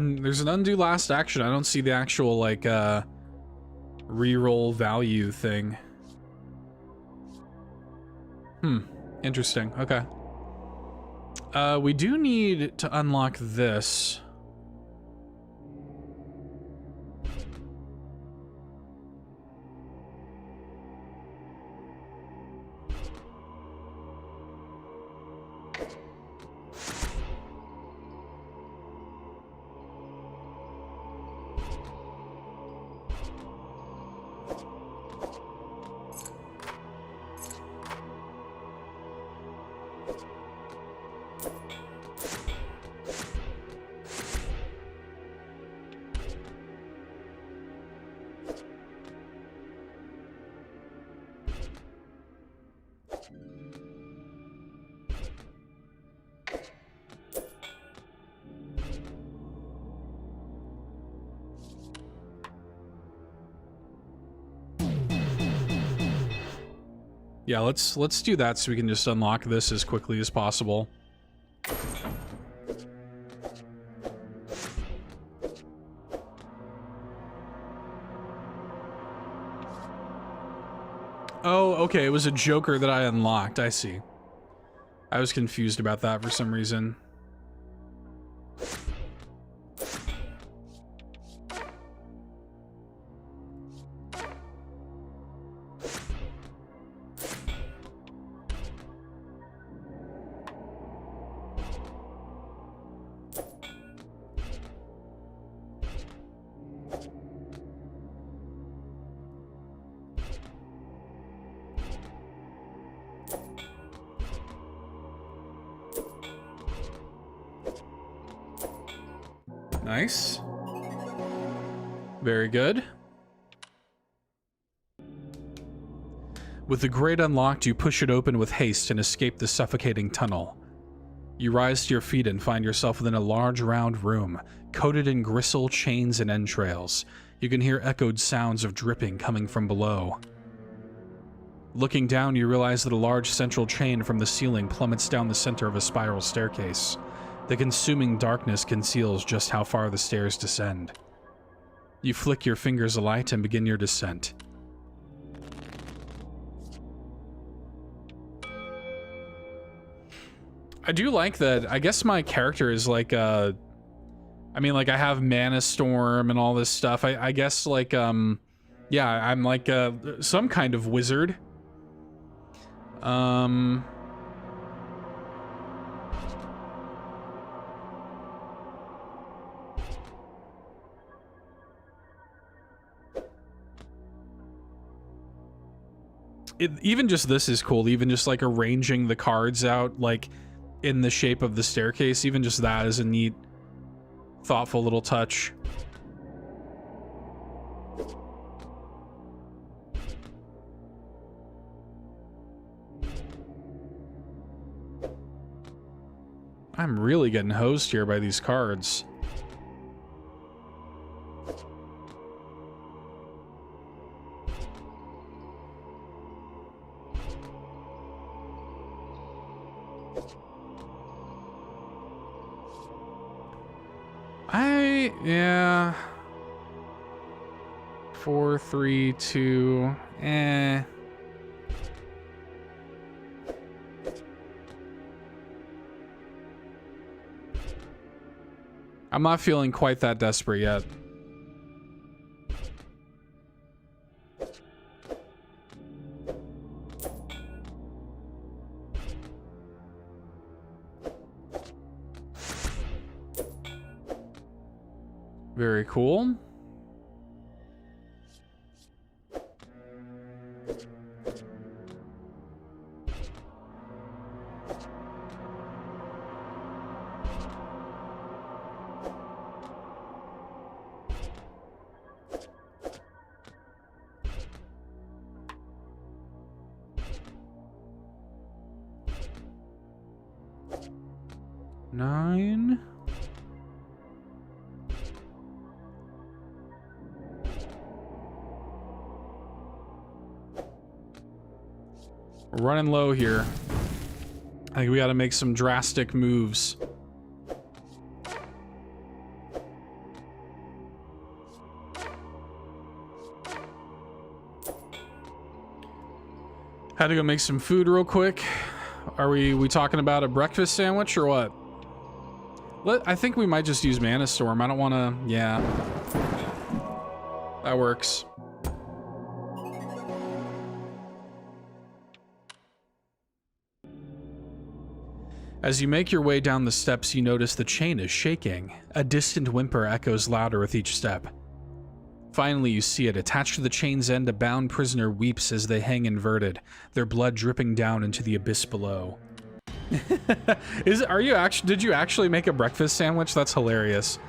There's an undo last action. I don't see the actual, like, reroll value thing. Interesting. Okay. We do need to unlock this. Yeah, let's do that so we can just unlock this as quickly as possible. Oh, okay, it was a Joker that I unlocked. I see. I was confused about that for some reason. Nice. Very good. With the grate unlocked, you push it open with haste and escape the suffocating tunnel. You rise to your feet and find yourself within a large round room, coated in gristle, chains, and entrails. You can hear echoed sounds of dripping coming from below. Looking down, you realize that a large central chain from the ceiling plummets down the center of a spiral staircase. The consuming darkness conceals just how far the stairs descend. You flick your fingers alight and begin your descent. I do like that. I guess my character is like, I mean, like, I have Mana Storm and all this stuff. I guess, like, yeah, I'm like some kind of wizard. Even just this is cool. Even just like arranging the cards out like in the shape of the staircase. Even just that is a neat, thoughtful little touch. I'm really getting hosed here by these cards. Yeah. 4, 3, 2, eh. I'm not feeling quite that desperate yet. Very cool. Nine. We're running low here. I think we got to make some drastic moves. Had to go make some food real quick. Are we talking about a breakfast sandwich or what? I think we might just use Mana Storm. I don't want to... Yeah. That works. As you make your way down the steps, you notice the chain is shaking. A distant whimper echoes louder with each step. Finally, you see it. Attached to the chain's end, a bound prisoner weeps as they hang inverted, their blood dripping down into the abyss below. Did you actually make a breakfast sandwich? That's hilarious.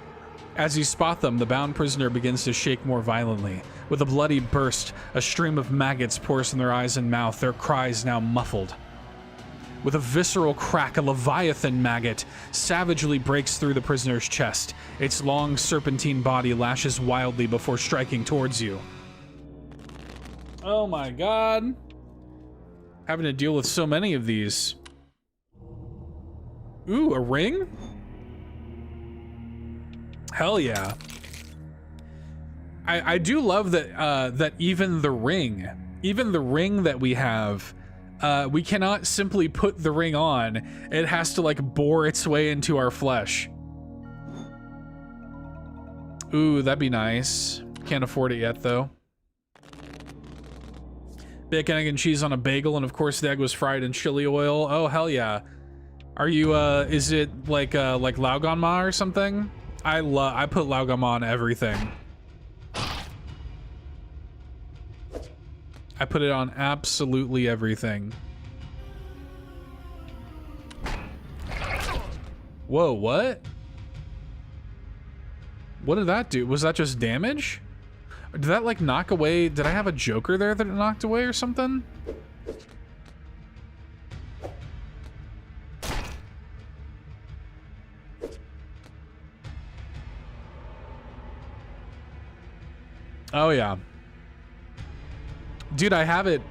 As you spot them, the bound prisoner begins to shake more violently. With a bloody burst, a stream of maggots pours from their eyes and mouth, their cries now muffled. With a visceral crack, a leviathan maggot savagely breaks through the prisoner's chest. Its long serpentine body lashes wildly before striking towards you. Oh my god. Having to deal with so many of these. Ooh, a ring? Hell yeah. I do love that that even the ring that we have, we cannot simply put the ring on. It has to like bore its way into our flesh. Ooh, that'd be nice. Can't afford it yet though. Bacon, egg, and cheese on a bagel, and of course the egg was fried in chili oil. Oh hell yeah. Are you is it like lauganma or something? I put lauganma on everything. I put it on absolutely everything. Whoa, what? What did that do? Was that just damage? Did that like knock away? Did I have a Joker there that it knocked away or something? Oh yeah. Dude, I have it.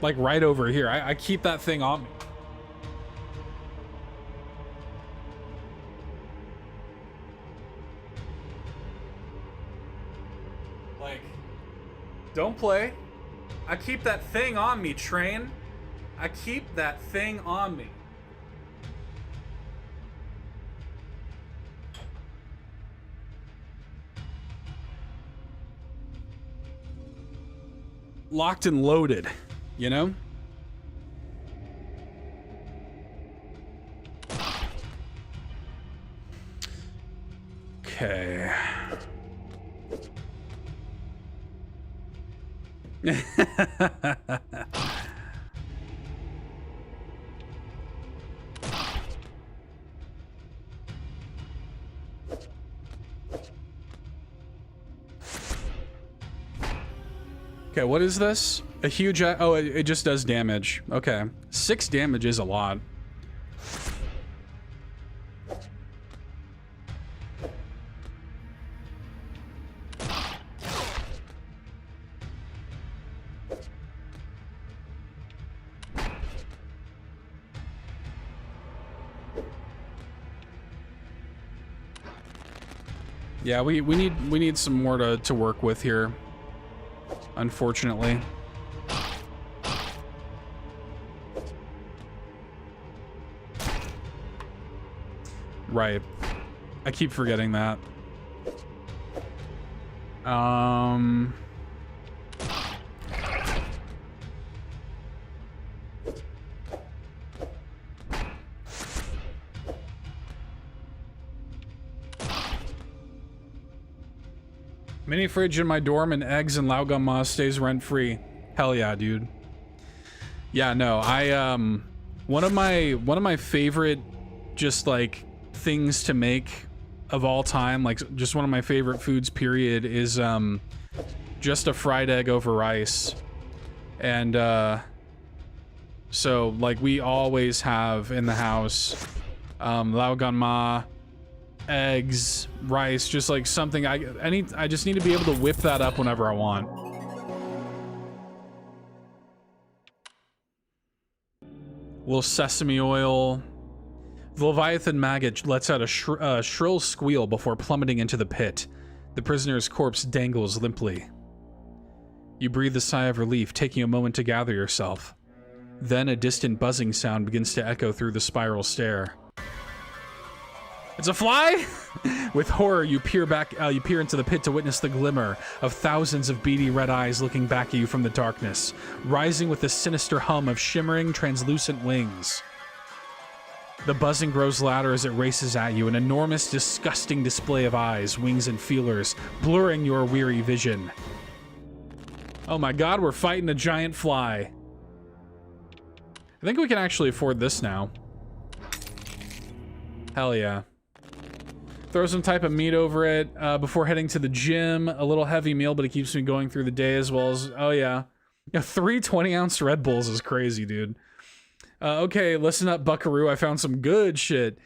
Like right over here. I keep that thing on me. Like, don't play. I keep that thing on me, train. I keep that thing on me. Locked and loaded, you know? Okay. Okay, what is this? A huge... Oh, it just does damage. Okay. 6 damage is a lot. Yeah, we need some more to work with here. Unfortunately. Right. I keep forgetting that. Mini fridge in my dorm and eggs and Laogama stays rent free. Hell yeah, dude. Yeah, no, I one of my favorite just like things to make of all time, like just one of my favorite foods period, is just a fried egg over rice. And so like we always have in the house Laogama, eggs, rice, just like something I just need to be able to whip that up whenever I want. Little sesame oil. The Leviathan maggot lets out a shrill squeal before plummeting into the pit. The prisoner's corpse dangles limply. You breathe a sigh of relief, taking a moment to gather yourself. Then a distant buzzing sound begins to echo through the spiral stair. It's a fly? With horror, you peer into the pit to witness the glimmer of thousands of beady red eyes looking back at you from the darkness, rising with a sinister hum of shimmering, translucent wings. The buzzing grows louder as it races at you, an enormous, disgusting display of eyes, wings, and feelers, blurring your weary vision. Oh my god, we're fighting a giant fly. I think we can actually afford this now. Hell yeah. Throw some type of meat over it before heading to the gym. A little heavy meal, but it keeps me going through the day as well as... Oh, yeah. 3 20-ounce Red Bulls is crazy, dude. Okay, listen up, buckaroo. I found some good shit.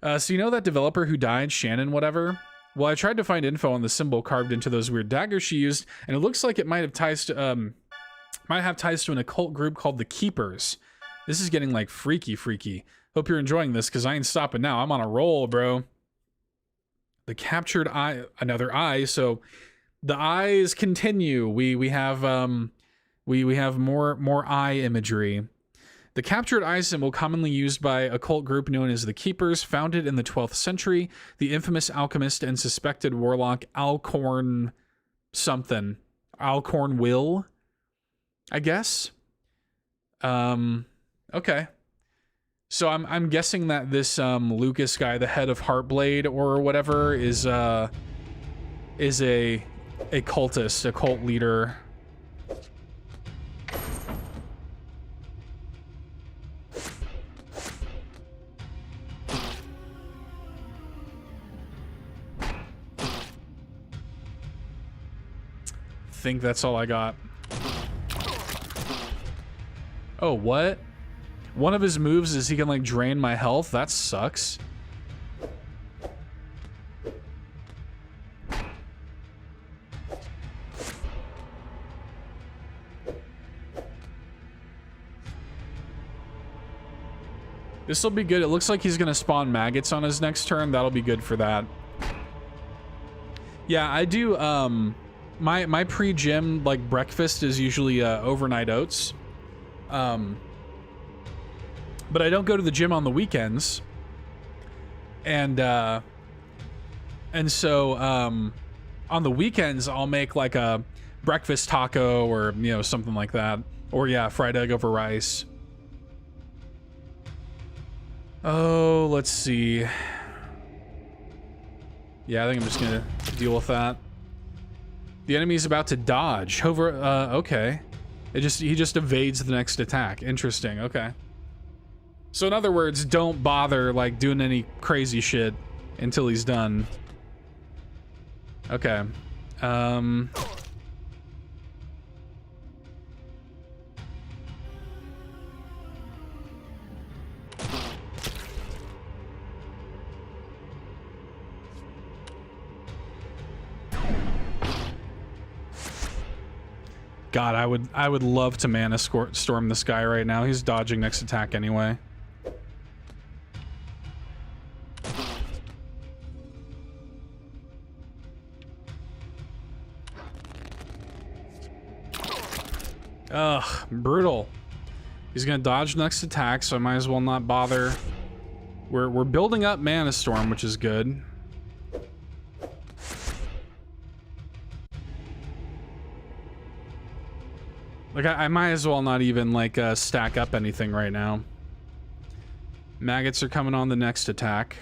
So you know that developer who died, Shannon whatever? Well, I tried to find info on the symbol carved into those weird daggers she used, and it looks like it might have ties to an occult group called the Keepers. This is getting, like, freaky. Hope you're enjoying this, because I ain't stopping now. I'm on a roll, bro. The captured eye, another eye. So the eyes continue. We have more eye imagery. The captured eye symbol, commonly used by a cult group known as the Keepers, founded in the 12th century. The infamous alchemist and suspected warlock Alcorn Will, I guess. Okay. So I'm guessing that this Lucas guy, the head of Heartblade or whatever, is a cultist, a cult leader. I think that's all I got. Oh, what? One of his moves is he can, like, drain my health? That sucks. This will be good. It looks like he's gonna spawn maggots on his next turn. That'll be good for that. Yeah, I do, my pre-gym, like, breakfast is usually, overnight oats. But I don't go to the gym on the weekends. And so, on the weekends, I'll make, like, a breakfast taco or, you know, something like that. Or, yeah, fried egg over rice. Oh, let's see. Yeah, I think I'm just gonna deal with that. The enemy's about to dodge. Hover, okay. He just evades the next attack. Interesting, okay. So in other words, don't bother, like, doing any crazy shit until he's done. Okay. God, I would love to mana storm this guy right now. He's dodging next attack anyway. Ugh, brutal. He's gonna dodge next attack, so I might as well not bother. We're building up mana storm, which is good. Like, I might as well not even, like, stack up anything right now. Maggots are coming on the next attack.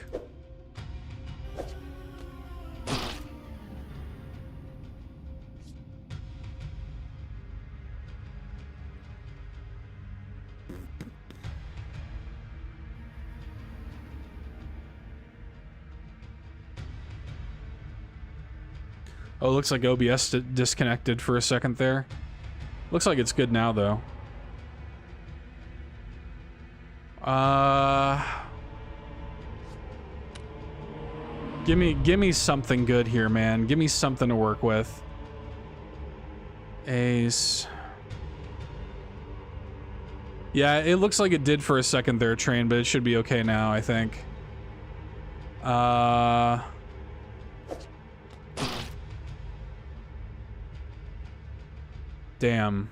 Oh, looks like OBS disconnected for a second there. Looks like it's good now, though. Give me something good here, man. Give me something to work with. Ace. Yeah, it looks like it did for a second there, Train, but it should be okay now, I think. Damn.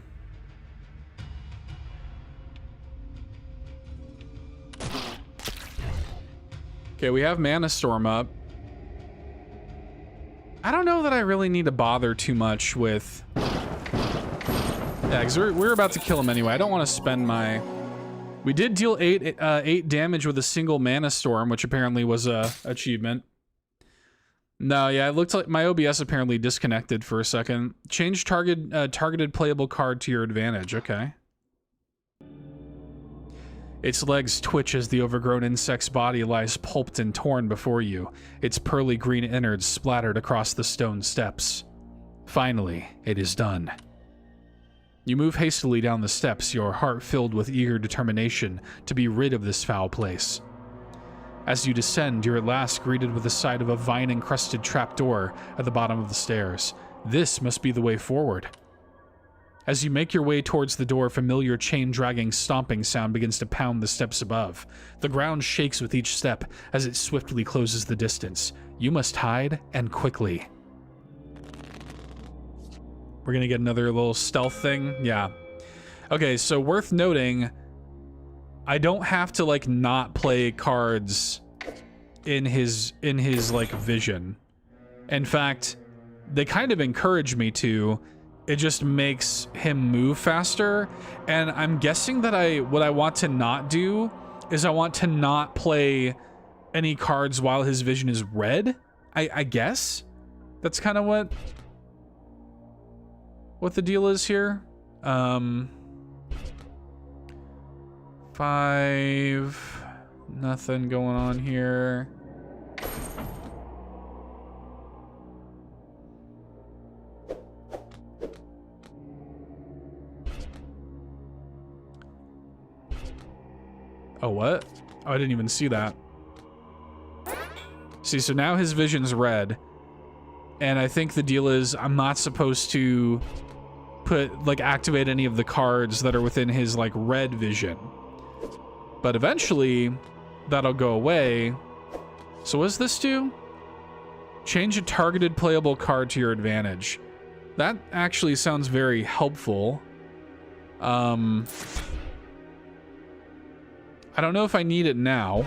Okay, we have Mana Storm up. I don't know that I really need to bother too much with... Yeah, because we're about to kill him anyway. I don't want to spend my... We did deal 8 damage with a single Mana Storm, which apparently was a achievement. No, yeah, it looked like my OBS apparently disconnected for a second. Change targeted playable card to your advantage. Okay. Its legs twitch as the overgrown insect's body lies pulped and torn before you, its pearly green innards splattered across the stone steps. Finally, it is done. You move hastily down the steps, your heart filled with eager determination to be rid of this foul place. As you descend, you're at last greeted with the sight of a vine-encrusted trapdoor at the bottom of the stairs. This must be the way forward. As you make your way towards the door, familiar chain-dragging stomping sound begins to pound the steps above. The ground shakes with each step as it swiftly closes the distance. You must hide, and quickly. We're gonna get another little stealth thing? Yeah. Okay, so worth noting... I don't have to, like, not play cards in his like, vision. In fact, they kind of encourage me to. It just makes him move faster. And I'm guessing that what I want to not do is I want to not play any cards while his vision is red. I guess? That's kind of what the deal is here. 5, nothing going on here. Oh, what? Oh, I didn't even see that. See, so now his vision's red. And I think the deal is I'm not supposed to activate any of the cards that are within his, like, red vision. But eventually, that'll go away. So what does this do? Change a targeted playable card to your advantage. That actually sounds very helpful. I don't know if I need it now.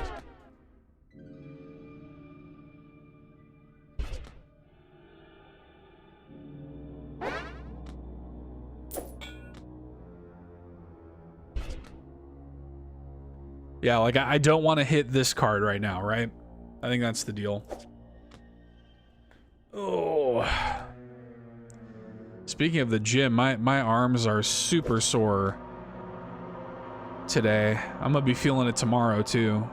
Yeah, like I don't want to hit this card right now, right? I think that's the deal. Oh. Speaking of the gym, my arms are super sore today. I'm gonna be feeling it tomorrow too.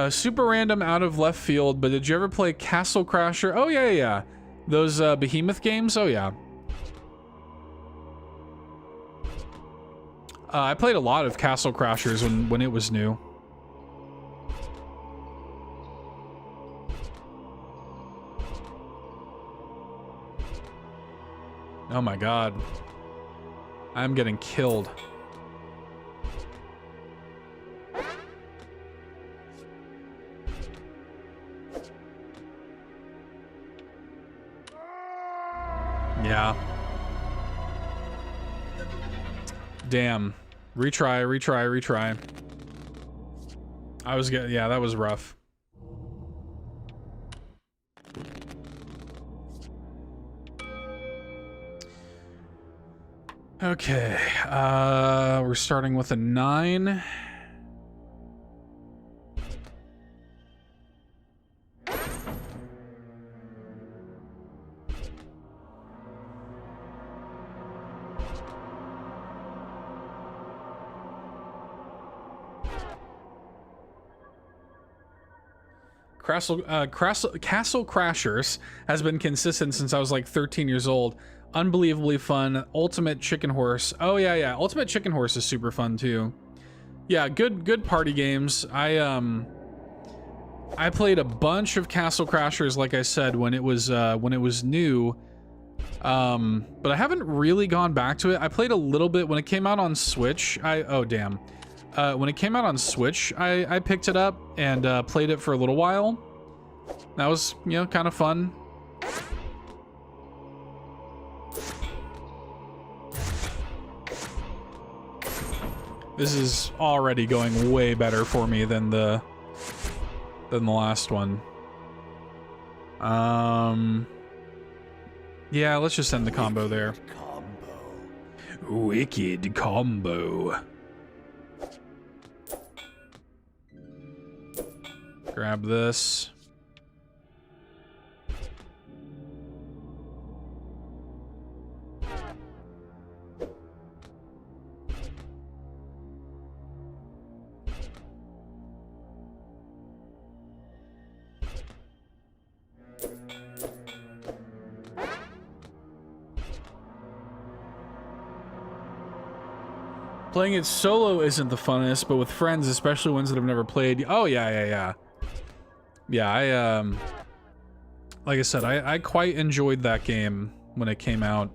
Super random out of left field, but did you ever play Castle Crasher? Oh, yeah, yeah. Those Behemoth games? Oh, yeah. I played a lot of Castle Crashers when it was new. Oh my god. I'm getting killed. Yeah. Damn. Retry. I was getting, yeah, that was rough. Okay, we're starting with a 9. Castle Crashers has been consistent since I was like 13 years old. Unbelievably fun. Ultimate Chicken Horse. Oh yeah, yeah. Ultimate Chicken Horse is super fun too. Yeah, good party games. I played a bunch of Castle Crashers, like I said, when it was new. But I haven't really gone back to it. I played a little bit when it came out on Switch. When it came out on Switch, I picked it up and played it for a little while. That was, you know, kind of fun. This is already going way better for me than the last one. Yeah, let's just end the combo there. Wicked combo. Grab this. Playing it solo isn't the funnest, but with friends, especially ones that have never played. Oh yeah. Yeah, like I said, I quite enjoyed that game when it came out.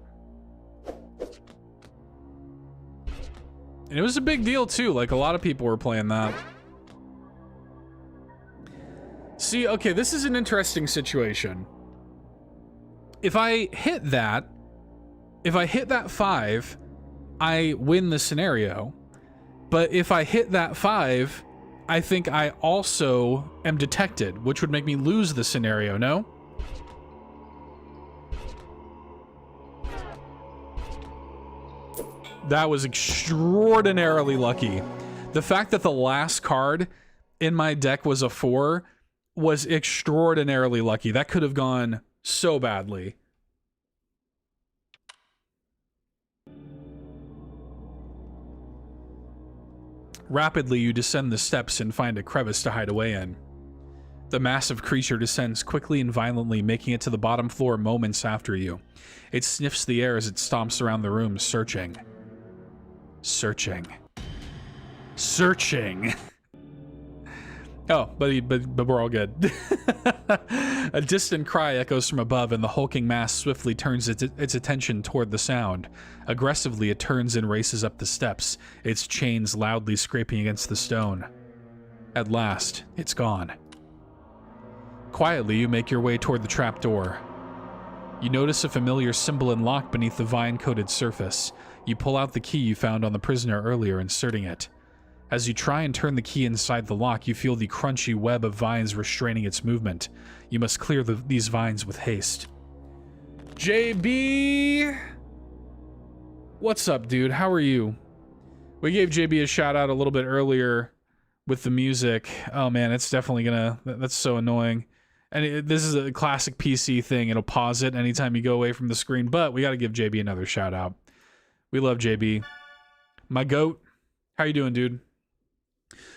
And it was a big deal too, like a lot of people were playing that. See, okay, this is an interesting situation. If I hit that 5, I win the scenario. But if I hit that 5, I think I also am detected, which would make me lose the scenario, no? That was extraordinarily lucky. The fact that the last card in my deck was a 4 was extraordinarily lucky. That could have gone so badly. Rapidly, you descend the steps and find a crevice to hide away in. The massive creature descends quickly and violently, making it to the bottom floor moments after you. It sniffs the air as it stomps around the room, searching. Searching. Searching. Oh, but we're all good. A distant cry echoes from above, and the hulking mass swiftly turns its attention toward the sound. Aggressively, it turns and races up the steps, its chains loudly scraping against the stone. At last, it's gone. Quietly, you make your way toward the trapdoor. You notice a familiar symbol and lock beneath the vine-coated surface. You pull out the key you found on the prisoner earlier, inserting it. As you try and turn the key inside the lock, you feel the crunchy web of vines restraining its movement. You must clear these vines with haste. JB! What's up, dude? How are you? We gave JB a shout out a little bit earlier with the music. Oh man, it's definitely that's so annoying. And this is a classic PC thing. It'll pause it anytime you go away from the screen, but we got to give JB another shout out. We love JB. My goat. How you doing, dude?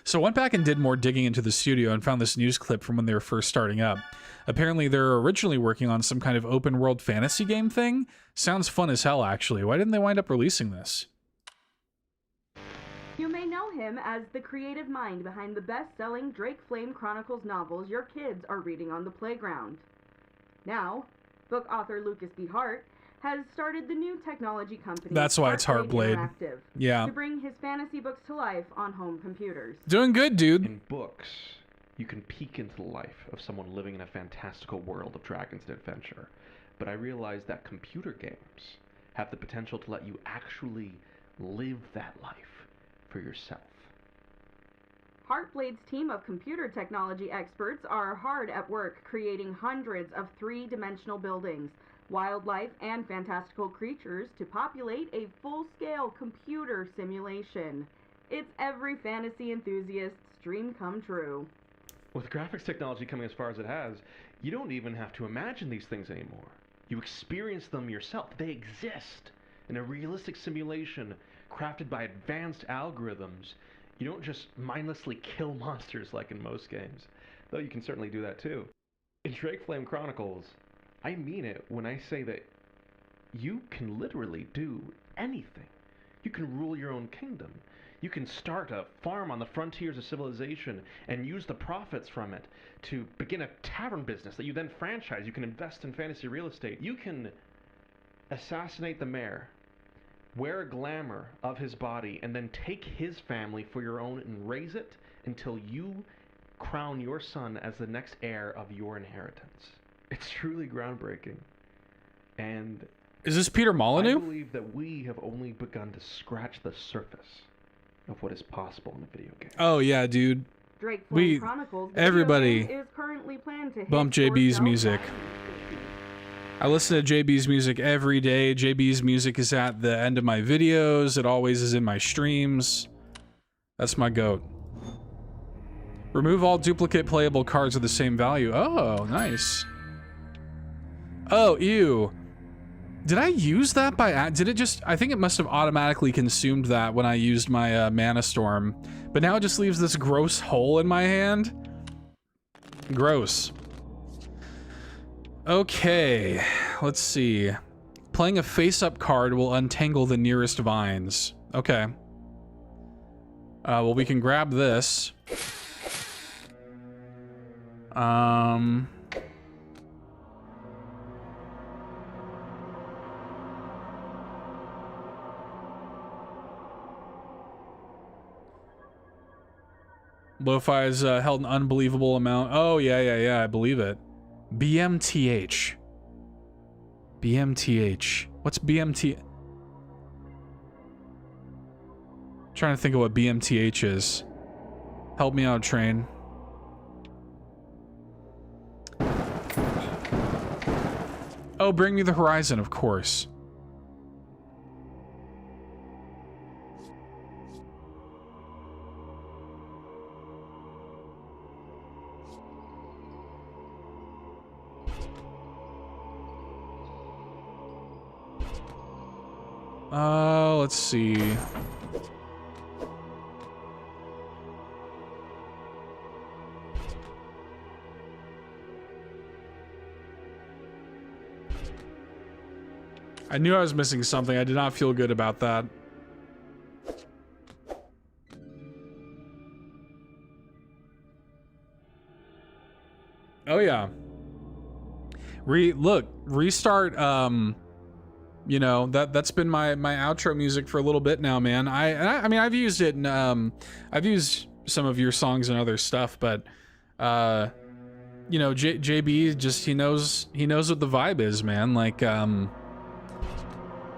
So I went back and did more digging into the studio and found this news clip from when they were first starting up. Apparently they're originally working on some kind of open world fantasy game thing. Sounds fun as hell, actually. Why didn't they wind up releasing this? You may know him as the creative mind behind the best-selling Drake Flame Chronicles novels your kids are reading on the playground. Now, book author Lucas B. Hart has started the new technology company. That's why it's Heartblade. Interactive, yeah. To bring his fantasy books to life on home computers. Doing good, dude. In books, you can peek into the life of someone living in a fantastical world of dragons and adventure. But I realized that computer games have the potential to let you actually live that life for yourself. Heartblade's team of computer technology experts are hard at work creating hundreds of three-dimensional buildings, wildlife, and fantastical creatures to populate a full-scale computer simulation. It's every fantasy enthusiast's dream come true. With graphics technology coming as far as it has, you don't even have to imagine these things anymore. You experience them yourself. They exist in a realistic simulation crafted by advanced algorithms. You don't just mindlessly kill monsters like in most games, though you can certainly do that too. In Drake Flame Chronicles, I mean it when I say that you can literally do anything. You can rule your own kingdom. You can start a farm on the frontiers of civilization and use the profits from it to begin a tavern business that you then franchise. You can invest in fantasy real estate. You can assassinate the mayor, wear a glamour of his body, and then take his family for your own and raise it until you crown your son as the next heir of your inheritance. It's truly groundbreaking. And is this Peter Molyneux? I believe that we have only begun to scratch the surface of what is possible in a video game. Oh yeah, dude. Drake Flame Chronicles everybody is currently planned to bump JB's music. I listen to JB's music every day. JB's music is at the end of my videos. It always is in my streams. That's my goat. Remove all duplicate playable cards of the same value. Oh, nice. Oh, ew. Did I use that by... Did it just... I think it must have automatically consumed that when I used my Mana Storm. But now it just leaves this gross hole in my hand. Gross. Okay. Let's see. Playing a face-up card will untangle the nearest vines. Okay. Well, we can grab this. Lo-Fi's held an unbelievable amount. Oh, yeah, I believe it. BMTH. BMTH. What's BMT? Trying to think of what BMTH is. Help me out, train. Oh, Bring Me the Horizon, of course. Let's see. I knew I was missing something. I did not feel good about that. Oh yeah. Restart, you know, that's been my outro music for a little bit now, man. I mean, I've used it in, I've used some of your songs and other stuff, but you know, JB just he knows what the vibe is, man. Like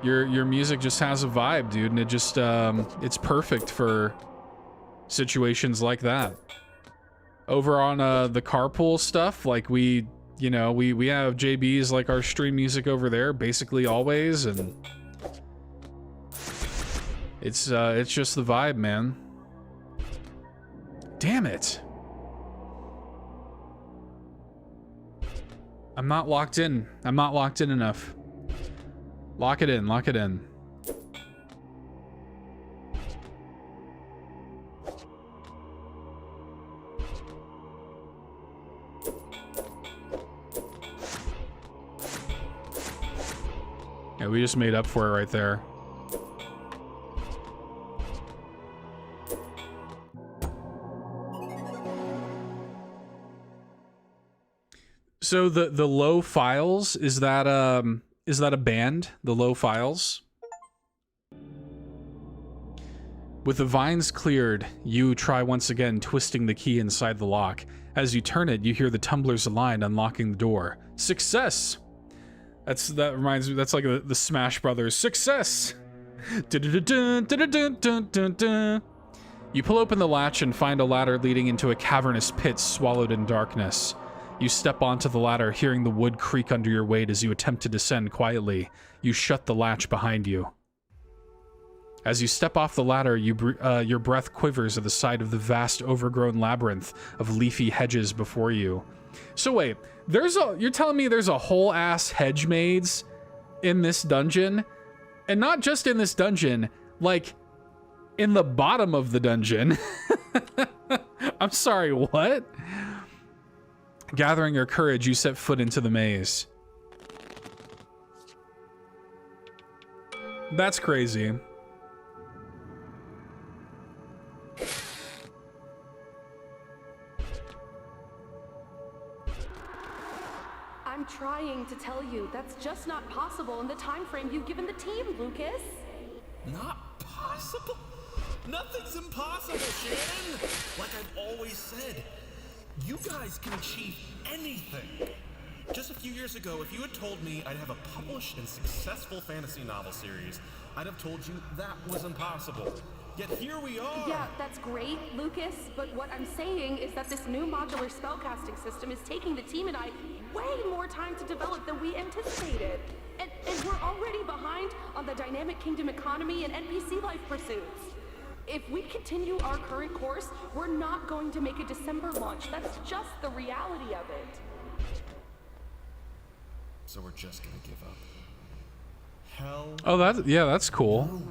your music just has a vibe, dude, and it just it's perfect for situations like that. Over on the carpool stuff, like we have JB's like our stream music over there basically always, and it's just the vibe, man. Damn it. I'm not locked in. I'm not locked in enough. Lock it in, lock it in. Yeah, we just made up for it right there. So the low files, is that a band? The low files? With the vines cleared, you try once again twisting the key inside the lock. As you turn it, you hear the tumblers align, unlocking the door. Success! That reminds me, that's like the Smash Brothers. Success! You pull open the latch and find a ladder leading into a cavernous pit swallowed in darkness. You step onto the ladder, hearing the wood creak under your weight as you attempt to descend quietly. You shut the latch behind you. As you step off the ladder, your breath quivers at the sight of the vast, overgrown labyrinth of leafy hedges before you. So wait, you're telling me there's a whole ass hedge maze in this dungeon? And not just in this dungeon, like in the bottom of the dungeon. I'm sorry, what? Gathering your courage, you set foot into the maze. That's crazy. I'm trying to tell you, that's just not possible in the time frame you've given the team, Lucas. Not possible? Nothing's impossible, Shannon! Like I've always said, you guys can achieve anything. Just a few years ago, if you had told me I'd have a published and successful fantasy novel series, I'd have told you that was impossible. Yet here we are! Yeah, that's great, Lucas, but what I'm saying is that this new modular spellcasting system is taking the team and I way more time to develop than we anticipated. And we're already behind on the Dynamic Kingdom economy and NPC life pursuits. If we continue our current course, we're not going to make a December launch. That's just the reality of it. So we're just gonna give up. Hell. Oh, that's cool.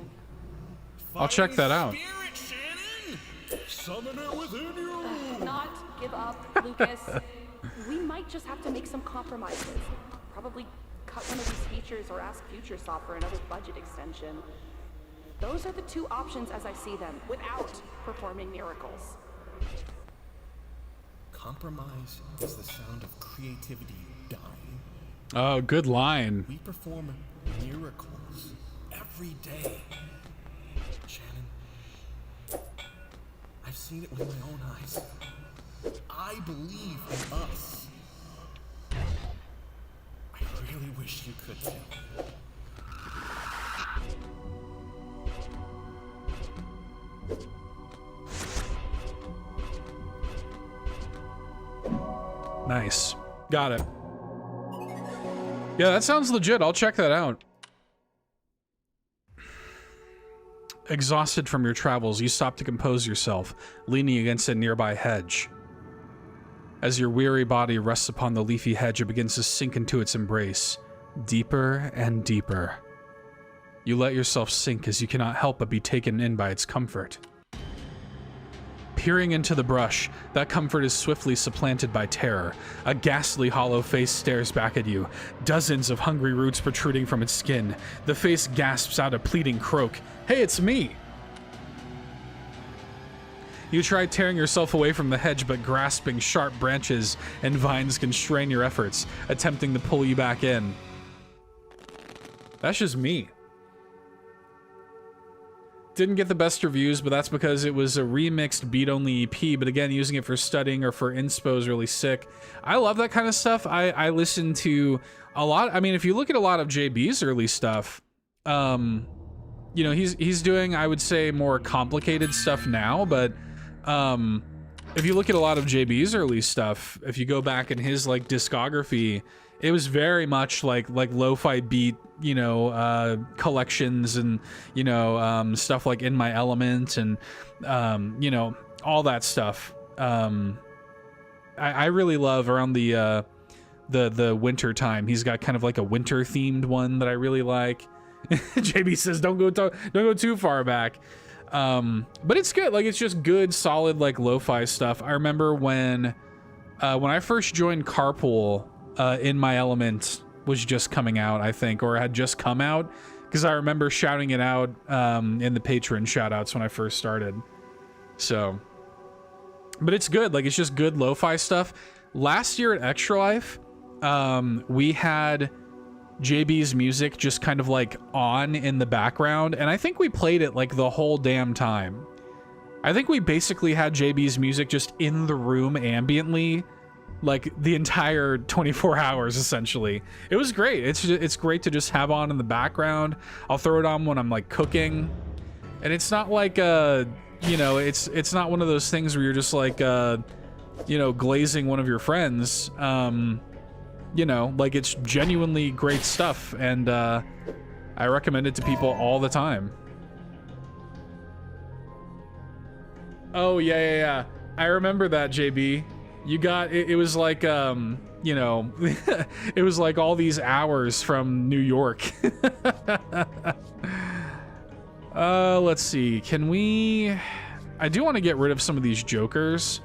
I'll check that out. Spirit, Shannon! Summon it within you! Not give up, Lucas. We might just have to make some compromises. Probably cut one of these features or ask Futuresoft for another budget extension. Those are the two options as I see them, without performing miracles. Compromise is the sound of creativity dying. Oh, good line. We perform miracles every day. Shannon, I've seen it with my own eyes. I believe in us. I really wish you could too. Nice. Got it. Yeah, that sounds legit. I'll check that out. Exhausted from your travels, you stop to compose yourself, leaning against a nearby hedge. As your weary body rests upon the leafy hedge, it begins to sink into its embrace, deeper and deeper. You let yourself sink as you cannot help but be taken in by its comfort. Peering into the brush, that comfort is swiftly supplanted by terror. A ghastly hollow face stares back at you, dozens of hungry roots protruding from its skin. The face gasps out a pleading croak. Hey, it's me! You try tearing yourself away from the hedge, but grasping sharp branches and vines constrain your efforts, attempting to pull you back in. That's just me. Didn't get the best reviews, but that's because it was a remixed beat-only EP, but again, using it for studying or for inspo is really sick. I love that kind of stuff. I listen to a lot. I mean, if you look at a lot of JB's early stuff, you know, he's doing, I would say, more complicated stuff now, but if you look at a lot of JB's early stuff, if you go back in his, like, discography, it was very much like lo-fi beat, you know, collections and, you know, stuff like In My Element and, you know, all that stuff. I really love around the winter time. He's got kind of like a winter themed one that I really like. JB says, don't go too far back. But it's good. Like, it's just good, solid, like lo-fi stuff. I remember when I first joined Carpool, In My Element was just coming out, I think, or had just come out, because I remember shouting it out in the patron shoutouts when I first started. So, but it's good. Like, it's just good lo-fi stuff. Last year at Extra Life, we had JB's music just kind of like on in the background, and I think we played it like the whole damn time. I think we basically had JB's music just in the room ambiently, like the entire 24 hours essentially. It was great. It's great to just have on in the background. I'll throw it on when I'm like cooking, and it's not like you know, it's not one of those things where you're just like you know, glazing one of your friends. You know, like, it's genuinely great stuff, and I recommend it to people all the time. Oh yeah, I remember that, JB. You got it was like you know, it was like all these hours from New York. Let's see. Can we... I do want to get rid of some of these jokers.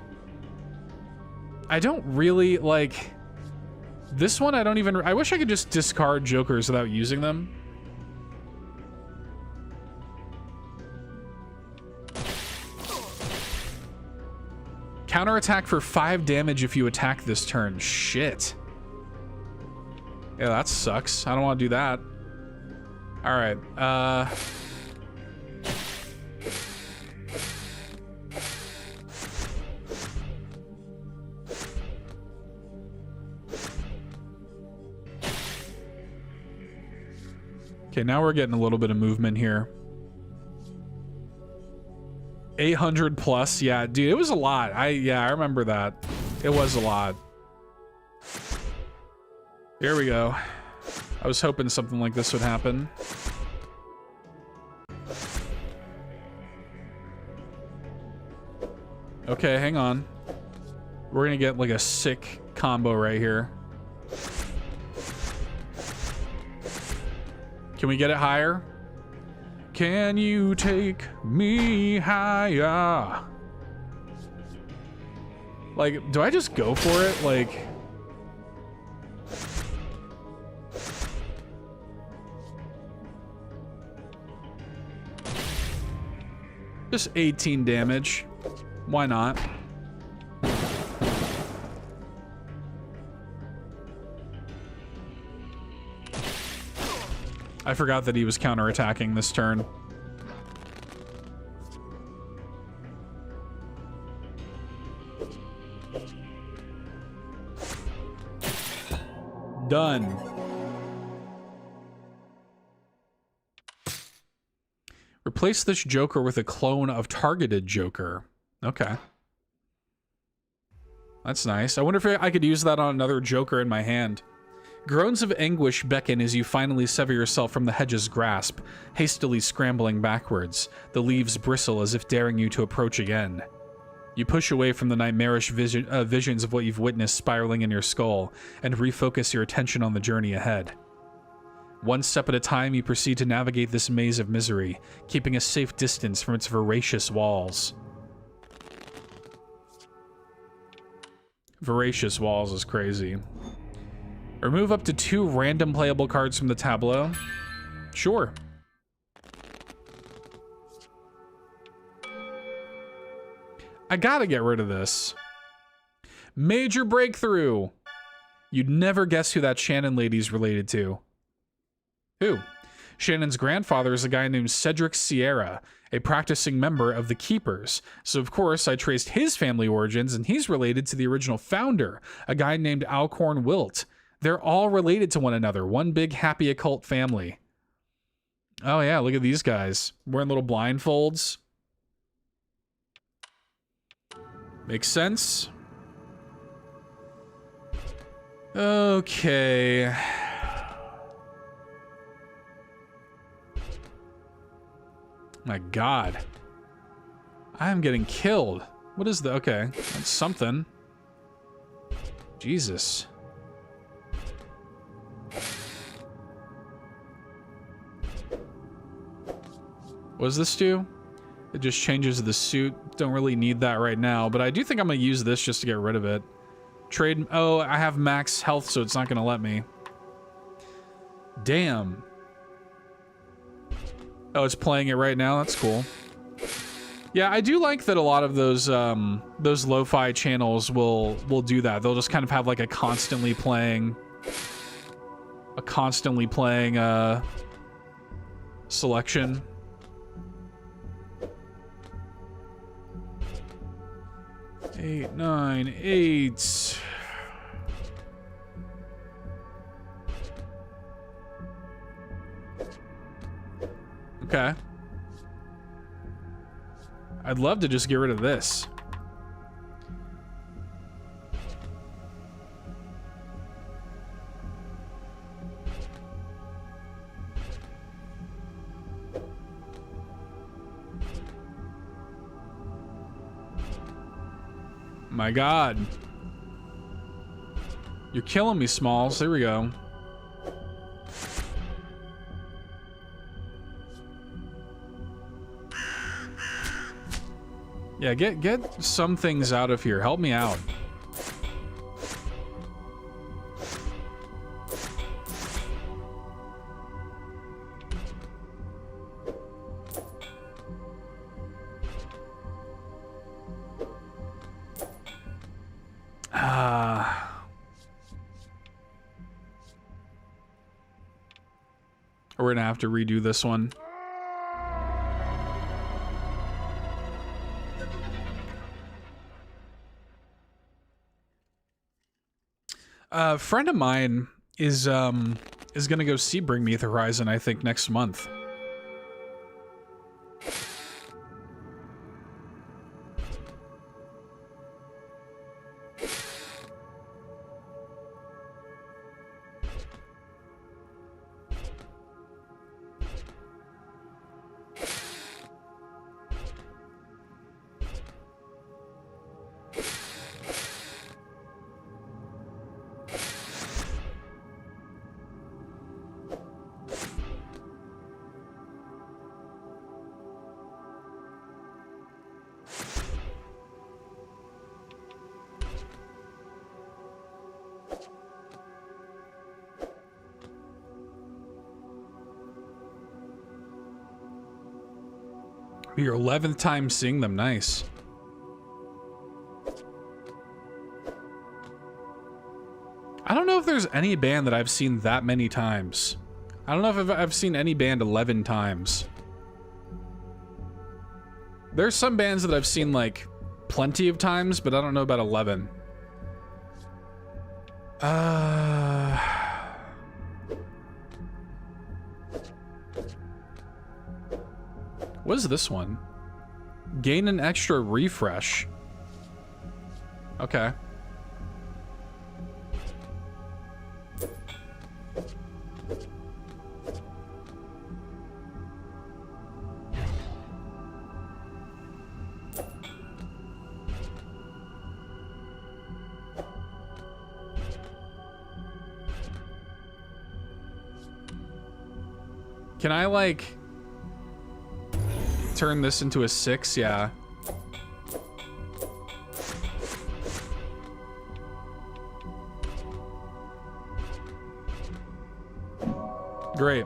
I don't really like this one. I don't even... I wish I could just discard jokers without using them. Counterattack for 5 damage if you attack this turn. Shit. Yeah, that sucks. I don't want to do that. Alright, okay, now we're getting a little bit of movement here. 800 plus, yeah, dude, it was a lot. I remember that. It was a lot. Here we go. I was hoping something like this would happen. Okay, hang on. We're gonna get like a sick combo right here. Can we get it higher? Can you take me higher? Like, do I just go for it? Like... just 18 damage. Why not? I forgot that he was counterattacking this turn. Done. Replace this Joker with a clone of targeted Joker. Okay. That's nice. I wonder if I could use that on another Joker in my hand. Groans of anguish beckon as you finally sever yourself from the hedge's grasp, hastily scrambling backwards. The leaves bristle as if daring you to approach again. You push away from the nightmarish visions of what you've witnessed spiraling in your skull, and refocus your attention on the journey ahead. One step at a time, you proceed to navigate this maze of misery, keeping a safe distance from its voracious walls. Voracious Walls is crazy. Remove up to 2 random playable cards from the tableau. Sure. I gotta get rid of this. Major breakthrough. You'd never guess who that Shannon lady's related to. Who? Shannon's grandfather is a guy named Cedric Sierra, a practicing member of the Keepers. So of course I traced his family origins, and he's related to the original founder, a guy named Alcorn Wilt. They're all related to one another, one big happy occult family. Oh yeah, look at these guys. Wearing little blindfolds. Makes sense. Okay. My God. I am getting killed. What is the... Okay, that's something. Jesus. What does this do? It just changes the suit. Don't really need that right now, but I do think I'm gonna use this just to get rid of it. Trade... Oh, I have max health, so it's not gonna let me. Damn. Oh, it's playing it right now? That's cool. Yeah, I do like that a lot of those lo-fi channels will do that. They'll just kind of have like a constantly playing selection. Eight, 9, 8. Okay. I'd love to just get rid of this. My God. You're killing me, Smalls. There we go. Yeah, get some things out of here. Help me out. We're gonna have to redo this one. A friend of mine is gonna go see Bring Me the Horizon, I think, next month. Your 11th time seeing them. Nice. I don't know if there's any band that I've seen that many times. I don't know if I've seen any band 11 times. There's some bands that I've seen like plenty of times, but I don't know about 11. What is this one? Gain an extra refresh. Okay. Can I like turn this into a 6? Yeah. Great.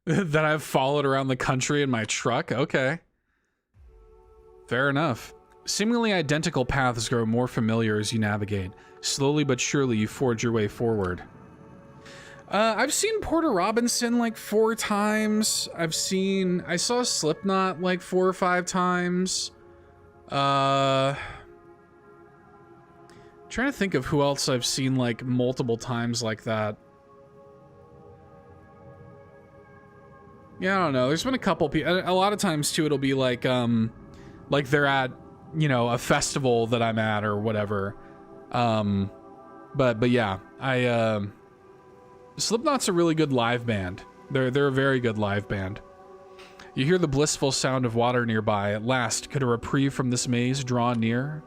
That I've followed around the country in my truck? Okay. Fair enough. Seemingly identical paths grow more familiar as you navigate. Slowly but surely you forge your way forward. I've seen Porter Robinson like 4 times. I saw Slipknot like 4 or 5 times. Trying to think of who else I've seen like multiple times like that. Yeah, I don't know. There's been a couple people. A lot of times too, it'll be like they're at, you know, a festival that I'm at or whatever. But yeah, Slipknot's a really good live band. They're a very good live band. You hear the blissful sound of water nearby. At last, could a reprieve from this maze draw near?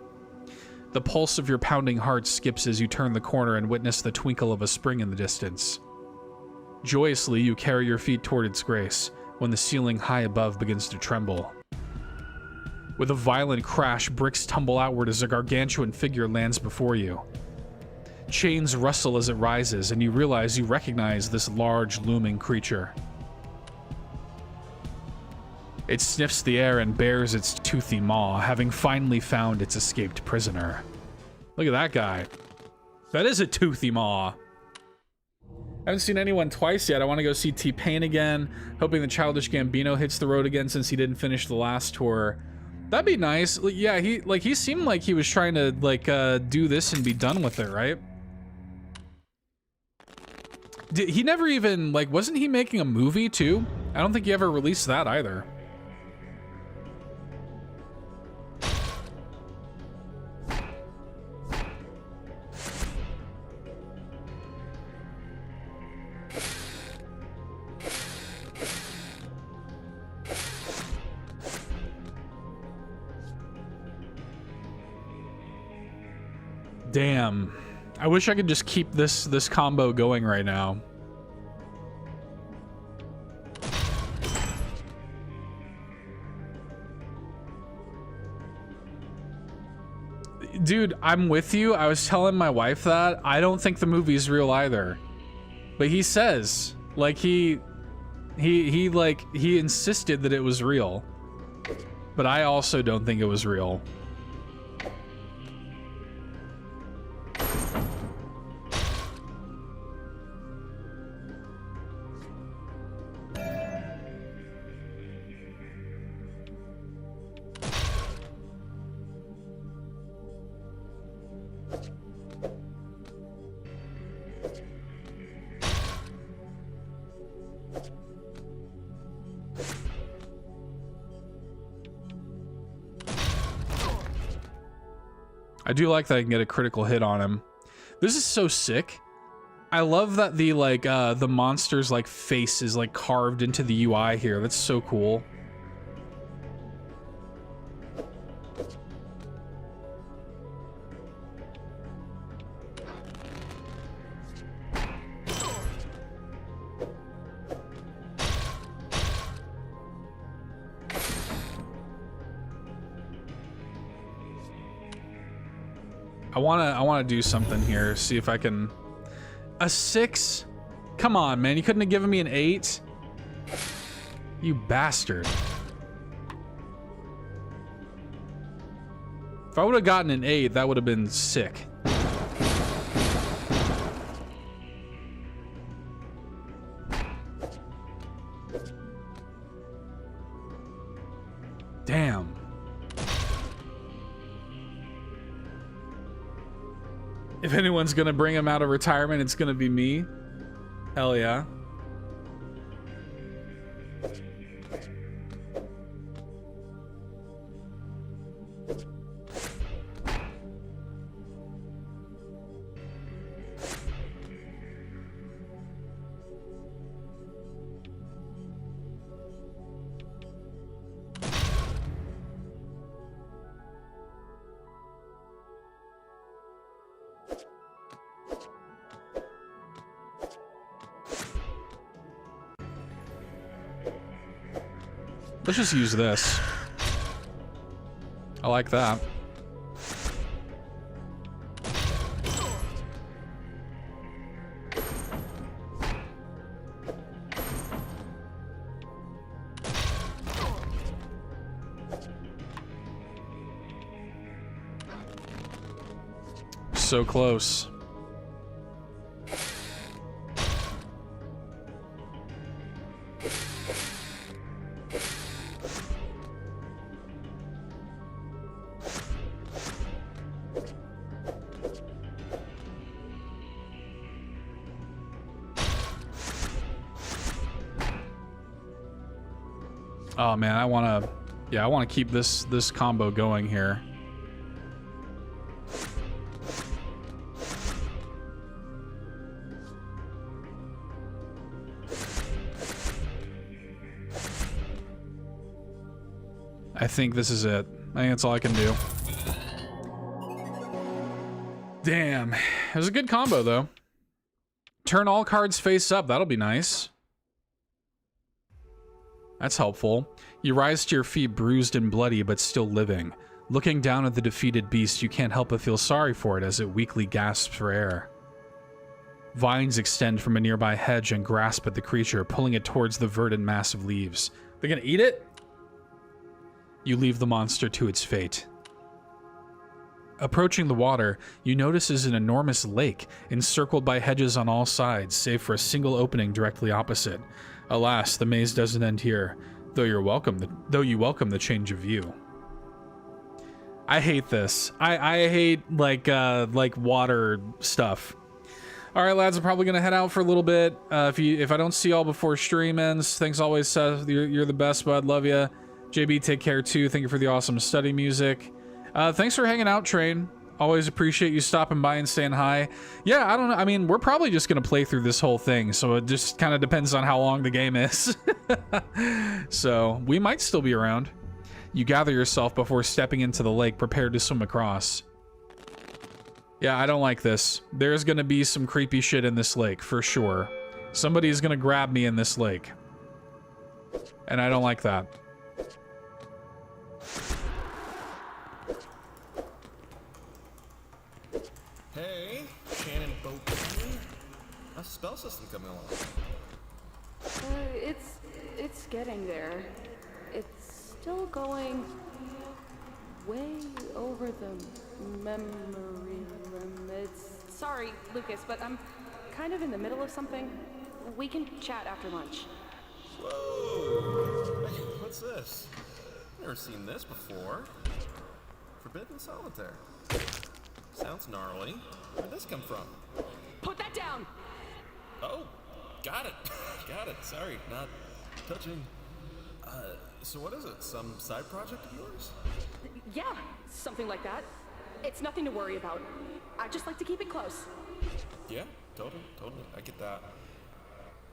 The pulse of your pounding heart skips as you turn the corner and witness the twinkle of a spring in the distance. Joyously, you carry your feet toward its grace when the ceiling high above begins to tremble. With a violent crash, bricks tumble outward as a gargantuan figure lands before you. Chains rustle as it rises, and you realize you recognize this large, looming creature. It sniffs the air and bares its toothy maw, having finally found its escaped prisoner. Look at that guy. That is a toothy maw. I haven't seen anyone twice yet. I want to go see T-Pain again, hoping the Childish Gambino hits the road again since he didn't finish the last tour. That'd be nice. Yeah, he seemed like he was trying to do this and be done with it, right? He never even wasn't he making a movie too? I don't think he ever released that either. Damn. I wish I could just keep this combo going right now. Dude, I'm with you. I was telling my wife that. I don't think the movie's real either. But he says, he insisted that it was real. But I also don't think it was real. I do like that I can get a critical hit on him. This is so sick. I love that the monster's face is carved into the UI here. That's so cool. I wanna do something here. See if I can. A 6? Come on, man. You couldn't have given me an 8? You bastard. If I would have gotten an 8, that would have been sick. Damn. If anyone's gonna bring him out of retirement, it's gonna be me. Hell yeah. Let's just use this. I like that. so close. Oh man, I want to keep this combo going here. I think this is it. I think that's all I can do. Damn. It was a good combo, though. Turn all cards face up. That'll be nice. That's helpful. You rise to your feet bruised and bloody, but still living. Looking down at the defeated beast, you can't help but feel sorry for it as it weakly gasps for air. Vines extend from a nearby hedge and grasp at the creature, pulling it towards the verdant mass of leaves. They're gonna eat it? You leave the monster to its fate. Approaching the water, you notice is an enormous lake, encircled by hedges on all sides, save for a single opening directly opposite. Alas, the maze doesn't end here, though you welcome the change of view. I hate this. I hate like water stuff. All right, lads, I'm probably gonna head out for a little bit. If I don't see y'all before stream ends, thanks always, Seth. You're the best, bud. Love ya. JB, take care too. Thank you for the awesome study music. Thanks for hanging out, Train. Always appreciate you stopping by and saying hi. Yeah, I don't know. I mean, we're probably just going to play through this whole thing, so it just kind of depends on how long the game is. So, we might still be around. You gather yourself before stepping into the lake, prepared to swim across. Yeah, I don't like this. There's going to be some creepy shit in this lake, for sure. Somebody's going to grab me in this lake. And I don't like that. Hey, Shannon Boatman. How's the spell system coming along? It's getting there. It's still going way over the memory limits. Sorry, Lucas, but I'm kind of in the middle of something. We can chat after lunch. Whoa! Hey, what's this? Never seen this before. Forbidden Solitaire. Sounds gnarly. Where'd this come from? Put that down! Oh, got it. Got it. Sorry, not touching. So what is it? Some side project of yours? Yeah, something like that. It's nothing to worry about. I just like to keep it close. Yeah, totally. I get that.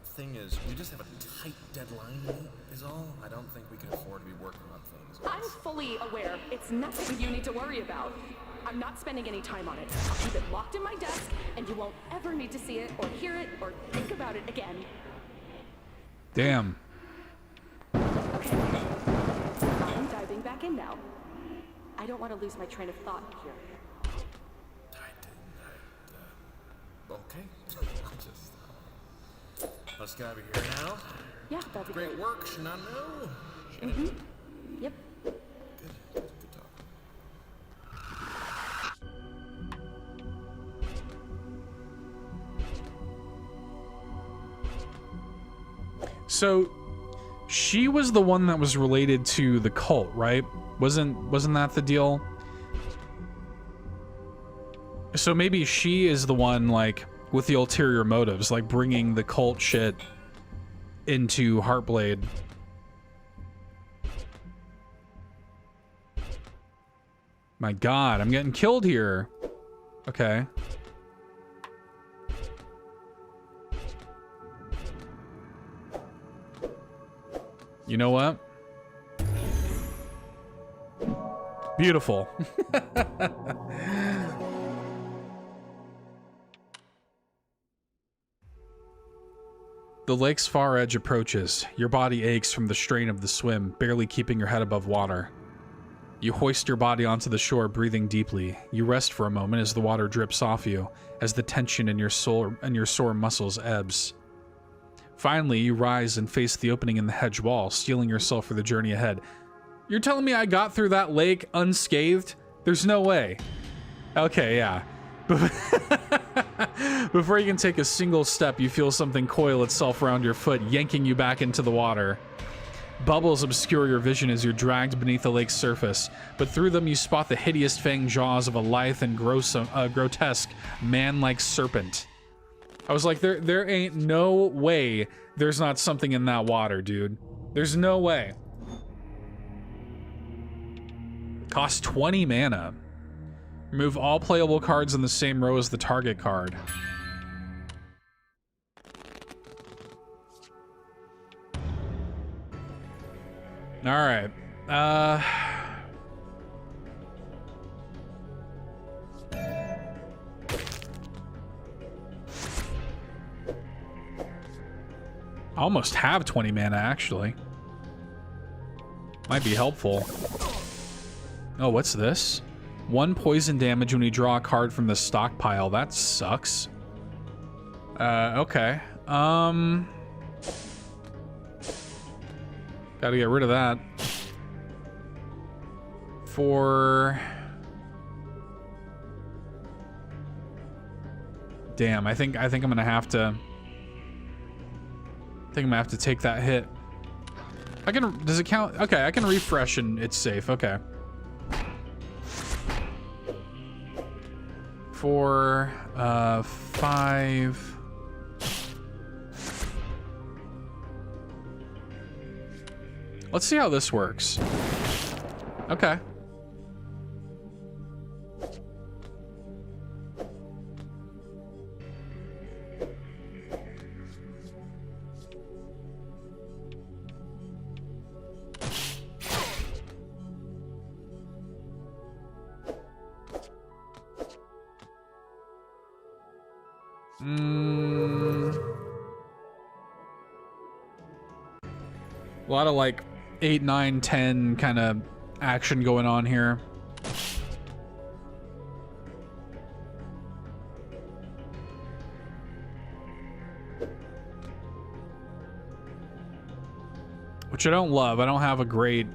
Thing is, we just have a tight deadline to meet, is all. I don't think we can afford to be working on things. I'm fully aware. It's nothing you need to worry about. I'm not spending any time on it. I'll keep it locked in my desk, and you won't ever need to see it, or hear it, or think about it again. Damn. Okay. I'm diving back in now. I don't want to lose my train of thought here. Okay. Let's get over here now. Yeah, that'd be Great work, Shanano. Shannon. Yep. Good talk. So, she was the one that was related to the cult, right? Wasn't that the deal? So maybe she is the one, like, with the ulterior motives, like bringing the cult shit into Heartblade. My God, I'm getting killed here. Okay. You know what? Beautiful. The lake's far edge approaches. Your body aches from the strain of the swim, barely keeping your head above water. You hoist your body onto the shore, breathing deeply. You rest for a moment as the water drips off you, as the tension in your sore muscles ebbs. Finally, you rise and face the opening in the hedge wall, steeling yourself for the journey ahead. You're telling me I got through that lake unscathed? There's no way. Okay, yeah. Before you can take a single step, you feel something coil itself around your foot, yanking you back into the water. Bubbles obscure your vision as you're dragged beneath the lake's surface, but through them you spot the hideous fanged jaws of a lithe and grotesque man-like serpent. I was like, there ain't no way there's not something in that water, dude. There's no way. Cost 20 mana. Remove all playable cards in the same row as the target card. All right. I almost have 20 mana, actually. Might be helpful. Oh, what's this? 1 poison damage when you draw a card from the stockpile. That sucks. Okay. Gotta get rid of that. Damn, I think I'm gonna have to... I think I'm gonna have to take that hit. Does it count? Okay, I can refresh and it's safe, okay. 4, 5... Let's see how this works. Okay. A lot of like 8, 9, 10 kind of action going on here. Which I don't love. I don't have a great...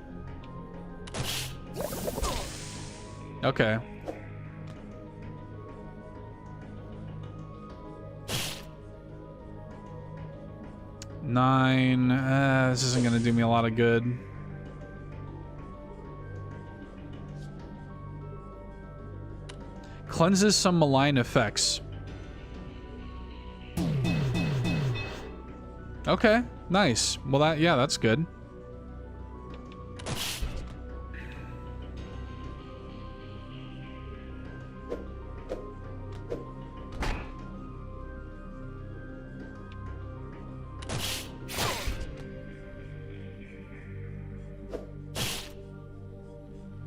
Okay. Nine. This isn't going to do me a lot of good. Cleanses some malign effects. Okay, nice. Well, yeah, that's good.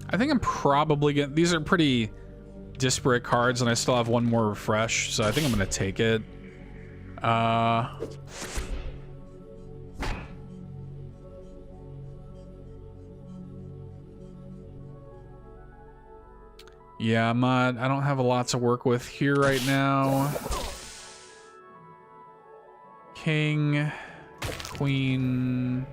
I think I'm probably gonna... These are pretty disparate cards, and I still have one more refresh, so I think I'm gonna take it. Yeah, I don't have a lot to work with here right now. King, Queen...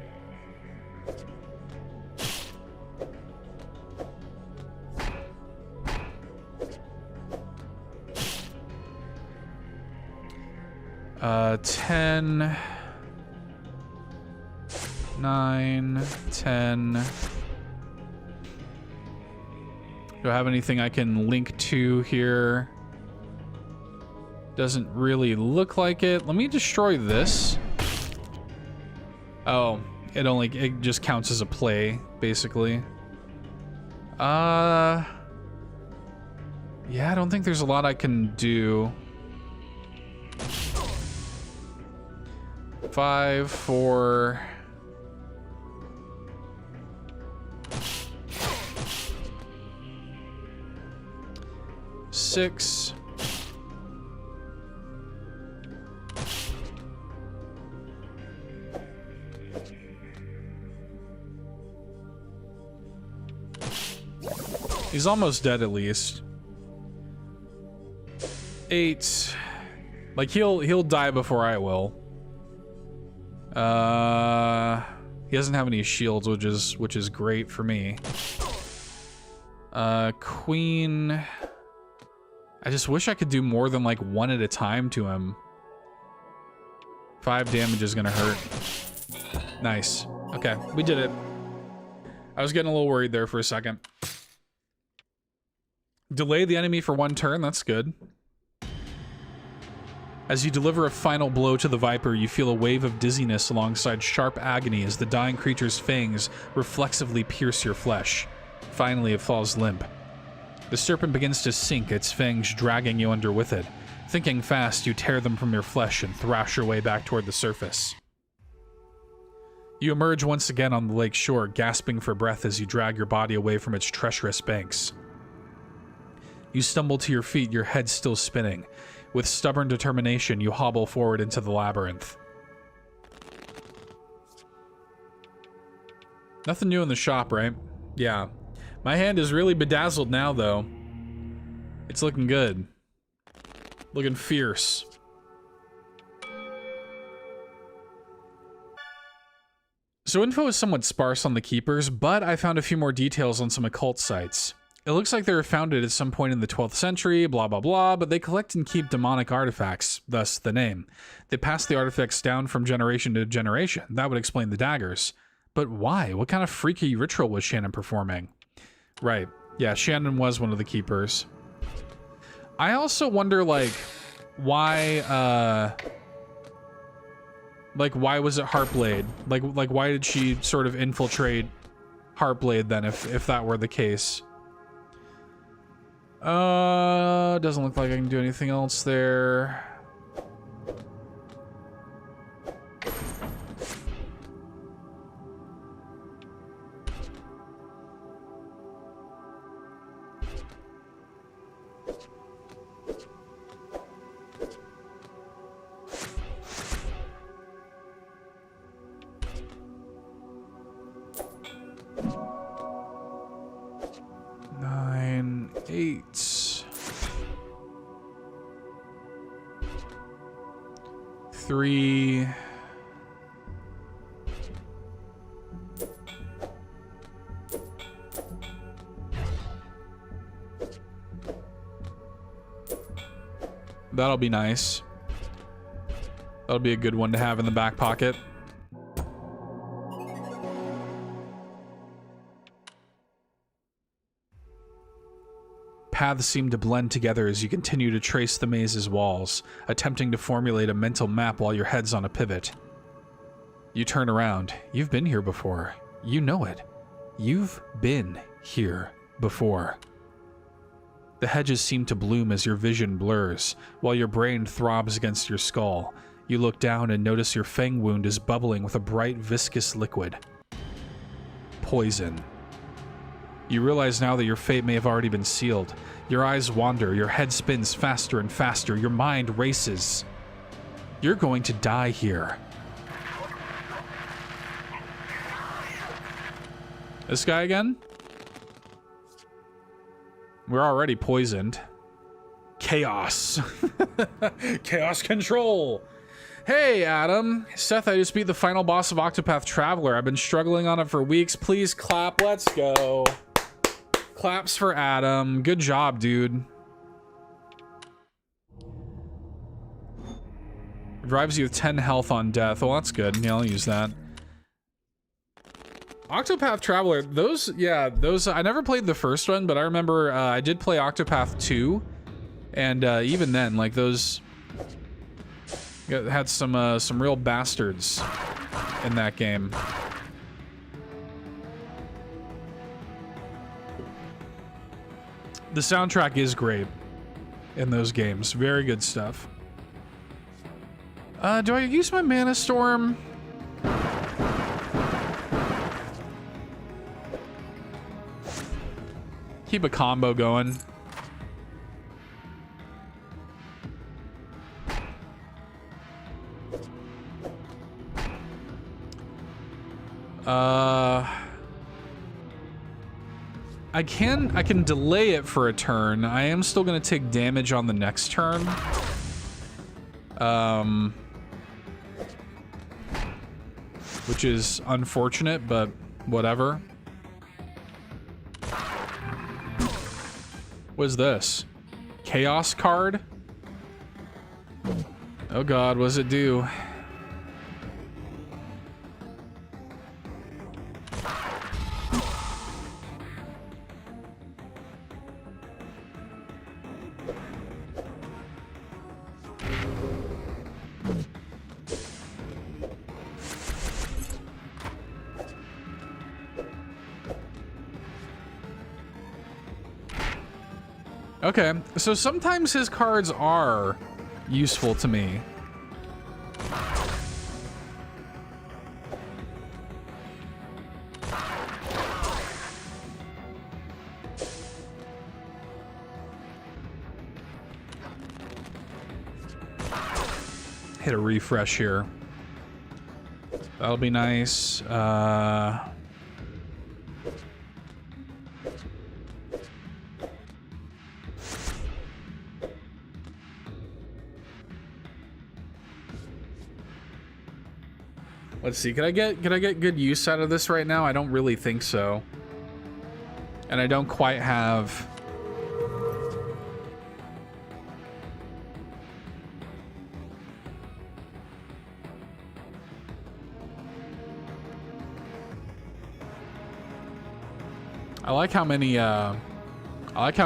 Uh, 10, 9, 10. Do I have anything I can link to here? Doesn't really look like it. Let me destroy this. Oh, it just counts as a play, basically. Yeah, I don't think there's a lot I can do. 5, 4. Six. He's almost dead at least. 8. Like he'll die before I will. He doesn't have any shields, which is great for me. Queen. I just wish I could do more than like 1 at a time to him. 5 damage is gonna hurt. Nice. Okay, we did it. I was getting a little worried there for a second. Delay the enemy for 1 turn, that's good. As you deliver a final blow to the Viper, you feel a wave of dizziness alongside sharp agony as the dying creature's fangs reflexively pierce your flesh. Finally, it falls limp. The serpent begins to sink, its fangs dragging you under with it. Thinking fast, you tear them from your flesh and thrash your way back toward the surface. You emerge once again on the lake shore, gasping for breath as you drag your body away from its treacherous banks. You stumble to your feet, your head still spinning. With stubborn determination, you hobble forward into the labyrinth. Nothing new in the shop, right? Yeah. My hand is really bedazzled now, though. It's looking good. Looking fierce. So info is somewhat sparse on the Keepers, but I found a few more details on some occult sites. It looks like they were founded at some point in the 12th century, blah blah blah, but they collect and keep demonic artifacts, thus the name. They pass the artifacts down from generation to generation. That would explain the daggers. But why? What kind of freaky ritual was Shannon performing? Right. Yeah, Shannon was one of the Keepers. I also wonder, like, why was it Heartblade? Like why did she sort of infiltrate Heartblade then, if that were the case? Doesn't look like I can do anything else there. Three. That'll be nice. That'll be a good one to have in the back pocket. Paths seem to blend together as you continue to trace the maze's walls, attempting to formulate a mental map while your head's on a pivot. You turn around. You've been here before. You know it. You've been here before. The hedges seem to bloom as your vision blurs, while your brain throbs against your skull. You look down and notice your fang wound is bubbling with a bright, viscous liquid. Poison. You realize now that your fate may have already been sealed. Your eyes wander, your head spins faster and faster, your mind races. You're going to die here. This guy again? We're already poisoned. Chaos. Chaos control. Hey, Adam. Seth, I just beat the final boss of Octopath Traveler. I've been struggling on it for weeks. Please clap. Let's go. Claps for Adam. Good job, dude. Revives you with 10 health on death. Well, that's good. Yeah, I'll use that. Octopath Traveler, those, I never played the first one, but I remember I did play Octopath 2, and even then, like, those had some real bastards in that game. The soundtrack is great in those games. Very good stuff. Do I use my Mana Storm? Keep a combo going. I can delay it for a turn. I am still gonna take damage on the next turn. Which is unfortunate, but whatever. What is this? Chaos card. Oh god, what does it do? Okay, so sometimes his cards are useful to me. Hit a refresh here. That'll be nice. Let's see. Can I get good use out of this right now? I don't really think so. And I don't quite have I like how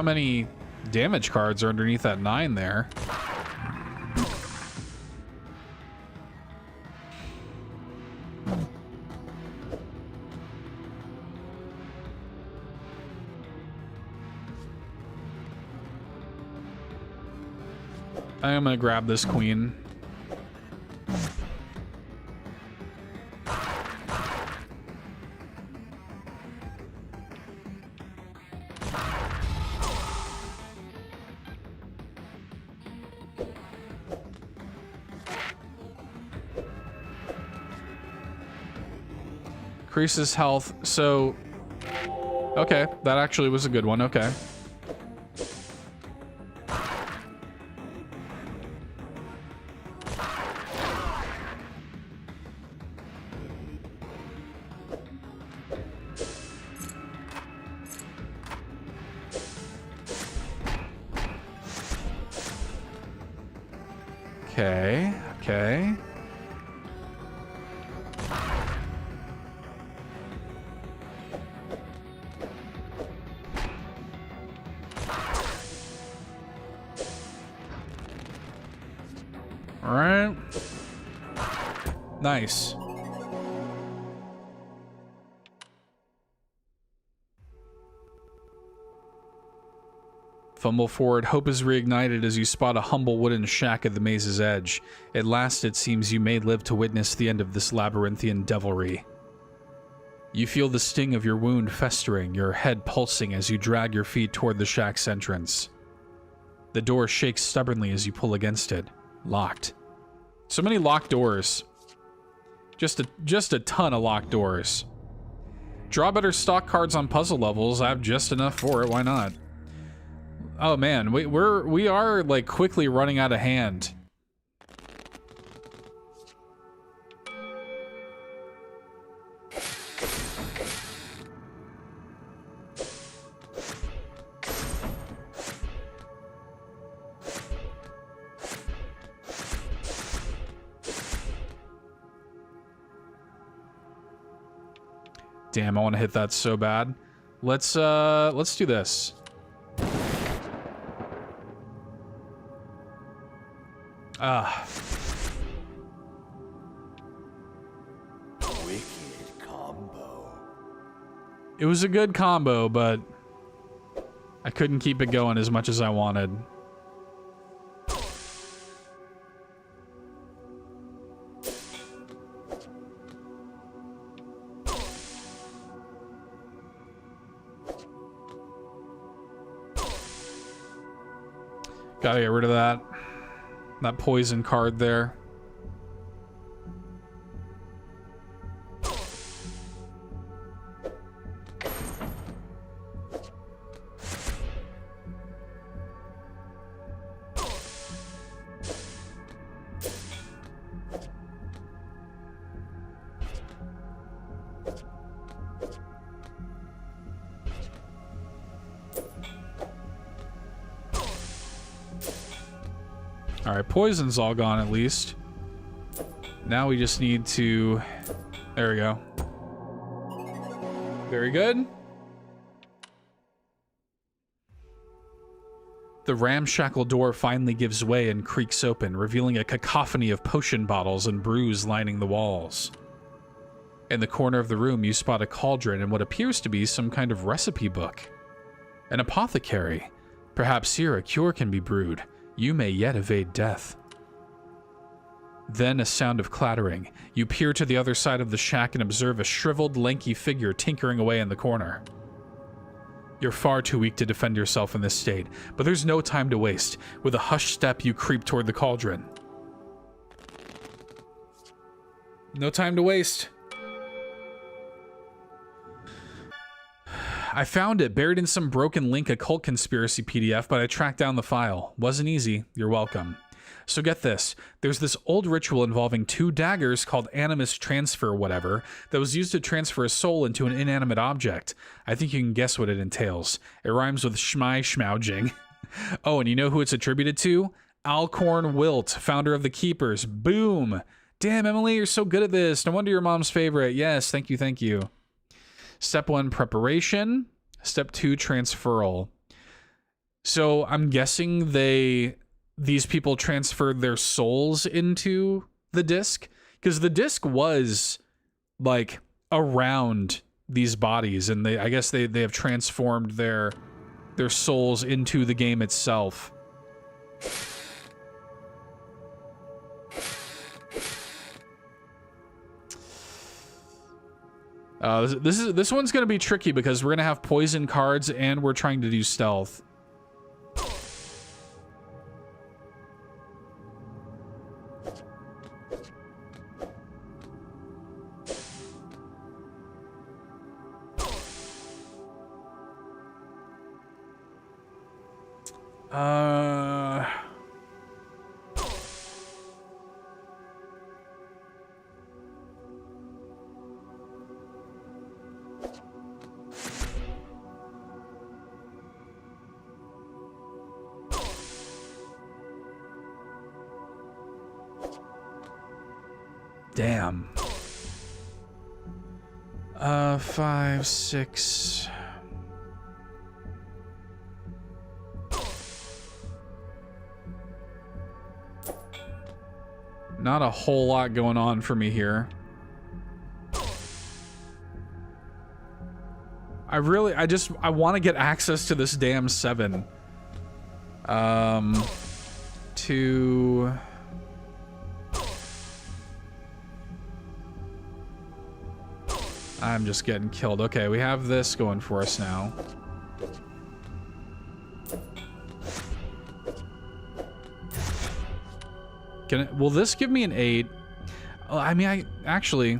many damage cards are underneath that 9 there. I'm gonna grab this queen. Increases health, so... Okay, that actually was a good one, okay. Okay, okay. All right. Nice. Fumble forward. Hope is reignited as you spot a humble wooden shack at the maze's edge. At last, it seems you may live to witness the end of this labyrinthian devilry. You feel the sting of your wound festering, your head pulsing as you drag your feet toward the shack's entrance. The door shakes stubbornly as you pull against it. Locked. So many locked doors. Just a ton of locked doors. Draw better stock cards on puzzle levels. I have just enough for it. Why not? Oh man, we are like quickly running out of hand. Damn, I want to hit that so bad. Let's do this. Wicked combo. It was a good combo, but I couldn't keep it going as much as I wanted. Gotta get rid of that poison card there. Alright, poison's all gone at least. Now we just need to... There we go. Very good. The ramshackle door finally gives way and creaks open, revealing a cacophony of potion bottles and brews lining the walls. In the corner of the room, you spot a cauldron and what appears to be some kind of recipe book. An apothecary. Perhaps here a cure can be brewed. You may yet evade death. Then a sound of clattering. You peer to the other side of the shack and observe a shriveled, lanky figure tinkering away in the corner. You're far too weak to defend yourself in this state, but there's no time to waste. With a hushed step, you creep toward the cauldron. No time to waste. I found it, buried in some broken link occult conspiracy PDF, but I tracked down the file. Wasn't easy. You're welcome. So get this, there's this old ritual involving 2 daggers called animus transfer whatever that was used to transfer a soul into an inanimate object. I think you can guess what it entails. It rhymes with schmai schmouging. Oh, and you know who it's attributed to? Alcorn Wilt, founder of the Keepers. Boom! Damn, Emily, you're so good at this. No wonder you're mom's favorite. Yes, thank you, thank you. Step 1, preparation. Step 2, transferal. So I'm guessing these people transferred their souls into the disc, because the disc was like around these bodies, and I guess they have transformed their souls into the game itself. This one's gonna be tricky because we're gonna have poison cards and we're trying to do stealth. Damn. 5, 6. Not a whole lot going on for me here. I want to get access to this damn 7. I'm just getting killed. Okay, we have this going for us now. Will this give me an 8? I mean, actually,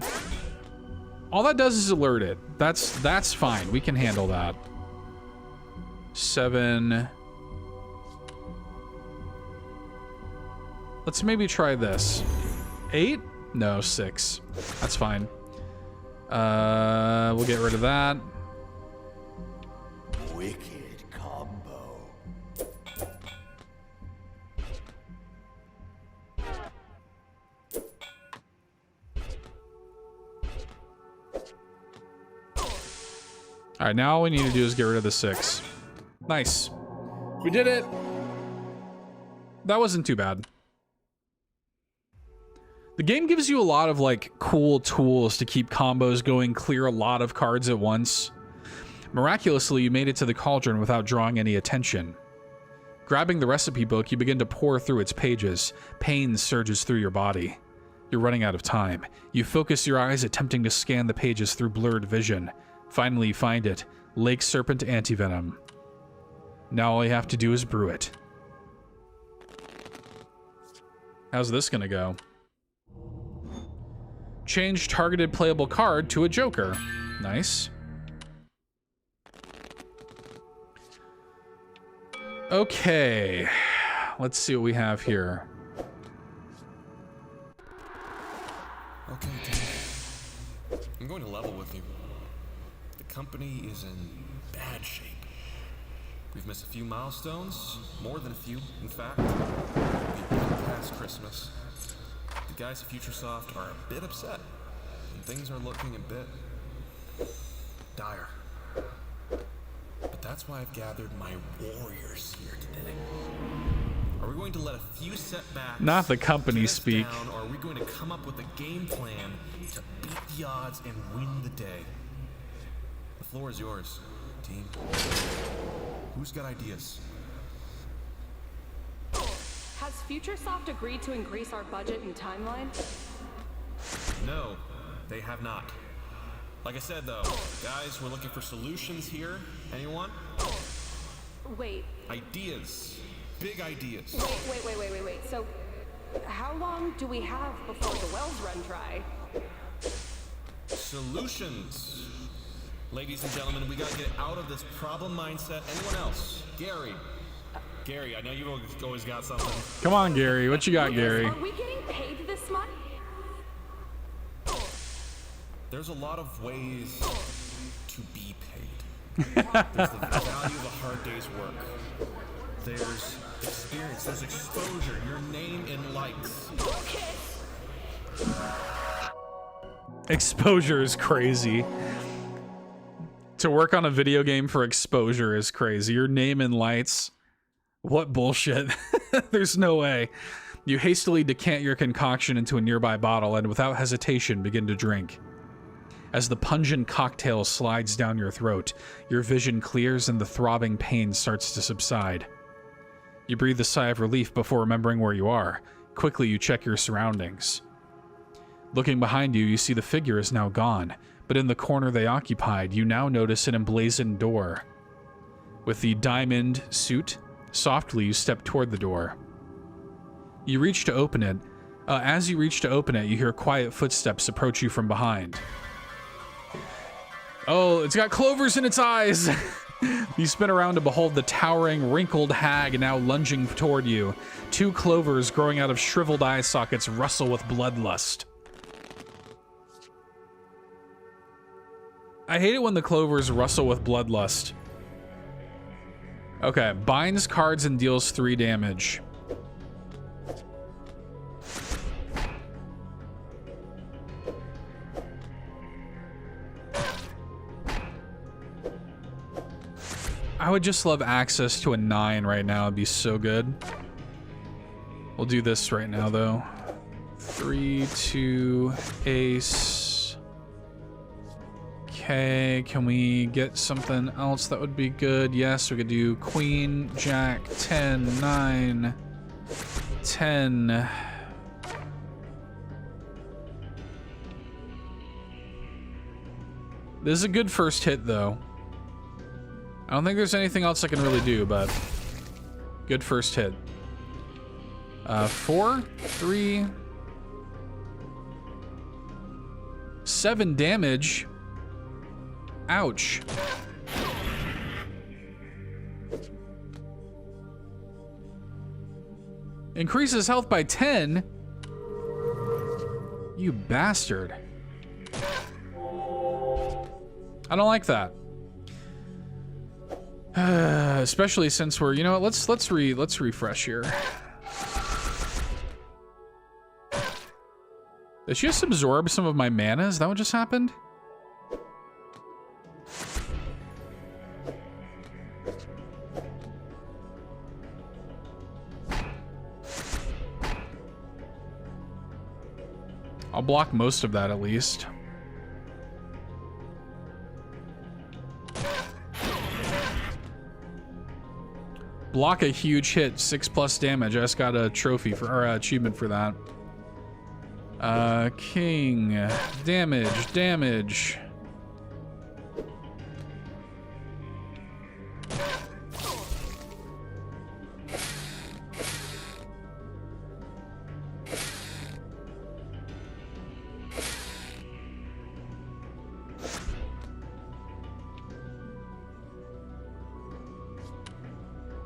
all that does is alert it. That's fine. We can handle that. 7. Let's maybe try this. 8? No, 6. That's fine. We'll get rid of that. Wicked combo. All right, now all we need to do is get rid of the 6. Nice. We did it. That wasn't too bad. The game gives you a lot of like cool tools to keep combos going, clear a lot of cards at once. Miraculously, you made it to the cauldron without drawing any attention. Grabbing the recipe book, you begin to pore through its pages. Pain surges through your body. You're running out of time. You focus your eyes, attempting to scan the pages through blurred vision. Finally, you find it. Lake Serpent Antivenom. Now all you have to do is brew it. How's this gonna go? Change targeted playable card to a joker. Nice. Okay. Let's see what we have here. Okay, Tim. I'm going to level with you. The company is in bad shape. We've missed a few milestones, more than a few, in fact. We've been past Christmas. The guys at Futuresoft are a bit upset, and things are looking a bit dire. But that's why I've gathered my warriors here today. Are we going to let a few setbacks Not the company speak. down, or are we going to come up with a game plan to beat the odds and win the day? The floor is yours, team. Who's got ideas? Has Futuresoft agreed to increase our budget and timeline? No, they have not. Like I said, though, guys, we're looking for solutions here. Anyone? Wait. Ideas. Big ideas. Wait. So, how long do we have before the wells run dry? Solutions. Ladies and gentlemen, we gotta get out of this problem mindset. Anyone else? Gary. Gary, I know you've always got something. Come on, Gary. What you got, Gary? Are we getting paid this month? There's a lot of ways to be paid. There's the value of a hard day's work. There's experience, there's exposure, your name in lights. Exposure is crazy. To work on a video game for exposure is crazy. Your name in lights. What bullshit. There's no way. You hastily decant your concoction into a nearby bottle and without hesitation begin to drink. As the pungent cocktail slides down your throat, your vision clears and the throbbing pain starts to subside. You breathe a sigh of relief before remembering where you are. Quickly, you check your surroundings. Looking behind you, you see the figure is now gone, but in the corner they occupied, you now notice an emblazoned door. With the diamond suit, softly you step toward the door. You reach to open it. As you reach to open it, you hear quiet footsteps approach you from behind. Oh, it's got clovers in its eyes! You spin around to behold the towering, wrinkled hag now lunging toward you. 2 clovers growing out of shriveled eye sockets rustle with bloodlust. I hate it when the clovers rustle with bloodlust. Okay, binds cards and deals 3 damage. I would just love access to a 9 right now. It'd be so good. We'll do this right now, though. 3, 2, ace. Okay, can we get something else that would be good? Yes, we could do queen, jack, 10, 9, 10. This is a good first hit, though. I don't think there's anything else I can really do, but good first hit. 4, 3, 7 damage. Ouch. Increases health by 10? You bastard. I don't like that. Especially since we're, you know what, let's refresh here. Did she just absorb some of my mana? Is that what just happened? I'll block most of that at least. Block a huge hit, 6+ damage. I just got a trophy for, or achievement for that. King, damage.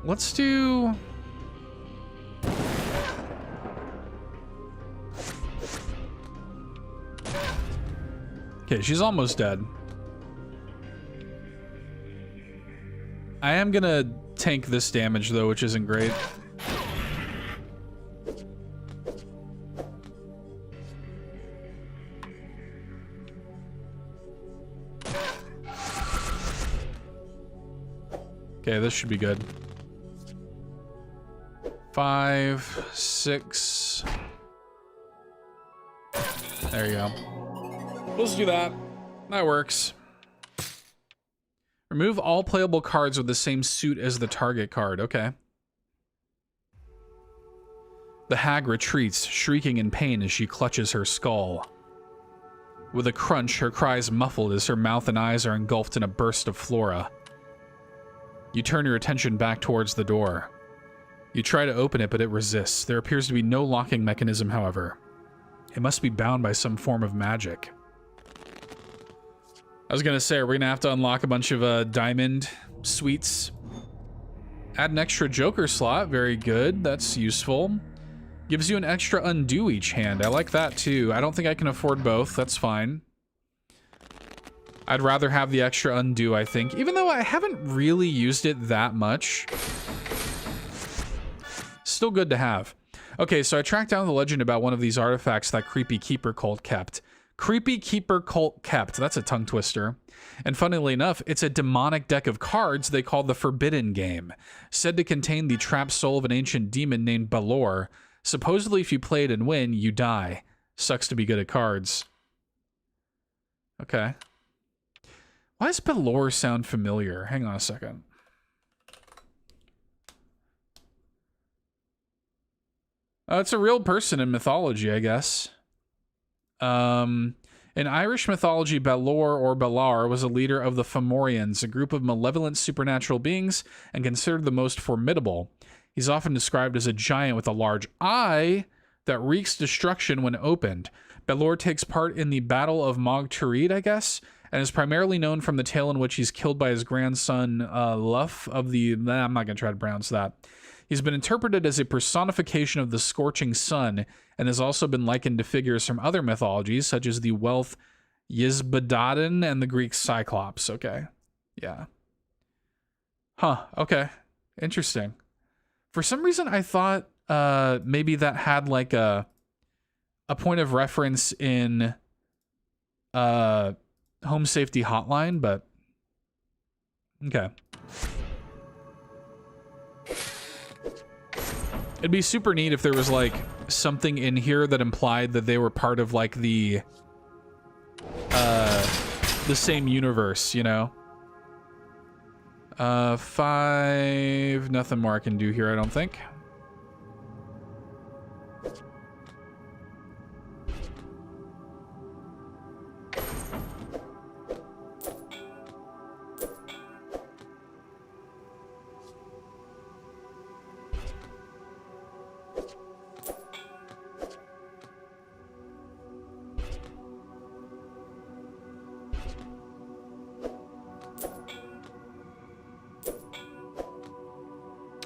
Let's do... Okay, she's almost dead. I am gonna tank this damage though, which isn't great. Okay, this should be good. 5, 6. There you go. Let's do that. That works. Remove all playable cards with the same suit as the target card. Okay. The hag retreats, shrieking in pain as she clutches her skull. With a crunch, her cries muffled as her mouth and eyes are engulfed in a burst of flora. You turn your attention back towards the door. You try to open it, but it resists. There appears to be no locking mechanism, however. It must be bound by some form of magic. I was gonna say, are we gonna have to unlock a bunch of diamond suites? Add an extra joker slot, very good, that's useful. Gives you an extra undo each hand, I like that too. I don't think I can afford both, that's fine. I'd rather have the extra undo, I think, even though I haven't really used it that much. Still good to have. Okay, so I tracked down the legend about one of these artifacts that Creepy Keeper cult kept. Creepy Keeper cult kept. That's a tongue twister. And funnily enough, it's a demonic deck of cards they call the Forbidden Game, said to contain the trapped soul of an ancient demon named Balor. Supposedly, if you play it and win, you die. Sucks to be good at cards. Okay. Why does Balor sound familiar? Hang on a second. It's a real person in mythology, I guess. In Irish mythology, Balor or Balar was a leader of the Fomorians, a group of malevolent supernatural beings and considered the most formidable. He's often described as a giant with a large eye that wreaks destruction when opened. Balor takes part in the Battle of Mag Turid, I guess, and is primarily known from the tale in which he's killed by his grandson, Luff of the... I'm not going to try to pronounce that. He's been interpreted as a personification of the scorching sun, and has also been likened to figures from other mythologies, such as the Welsh Yisbadaden and the Greek Cyclops. Okay. Yeah. Huh. Okay. Interesting. For some reason, I thought maybe that had like a point of reference in Home Safety Hotline, but okay. It'd be super neat if there was like something in here that implied that they were part of like the same universe, you know? 5, nothing more I can do here, I don't think.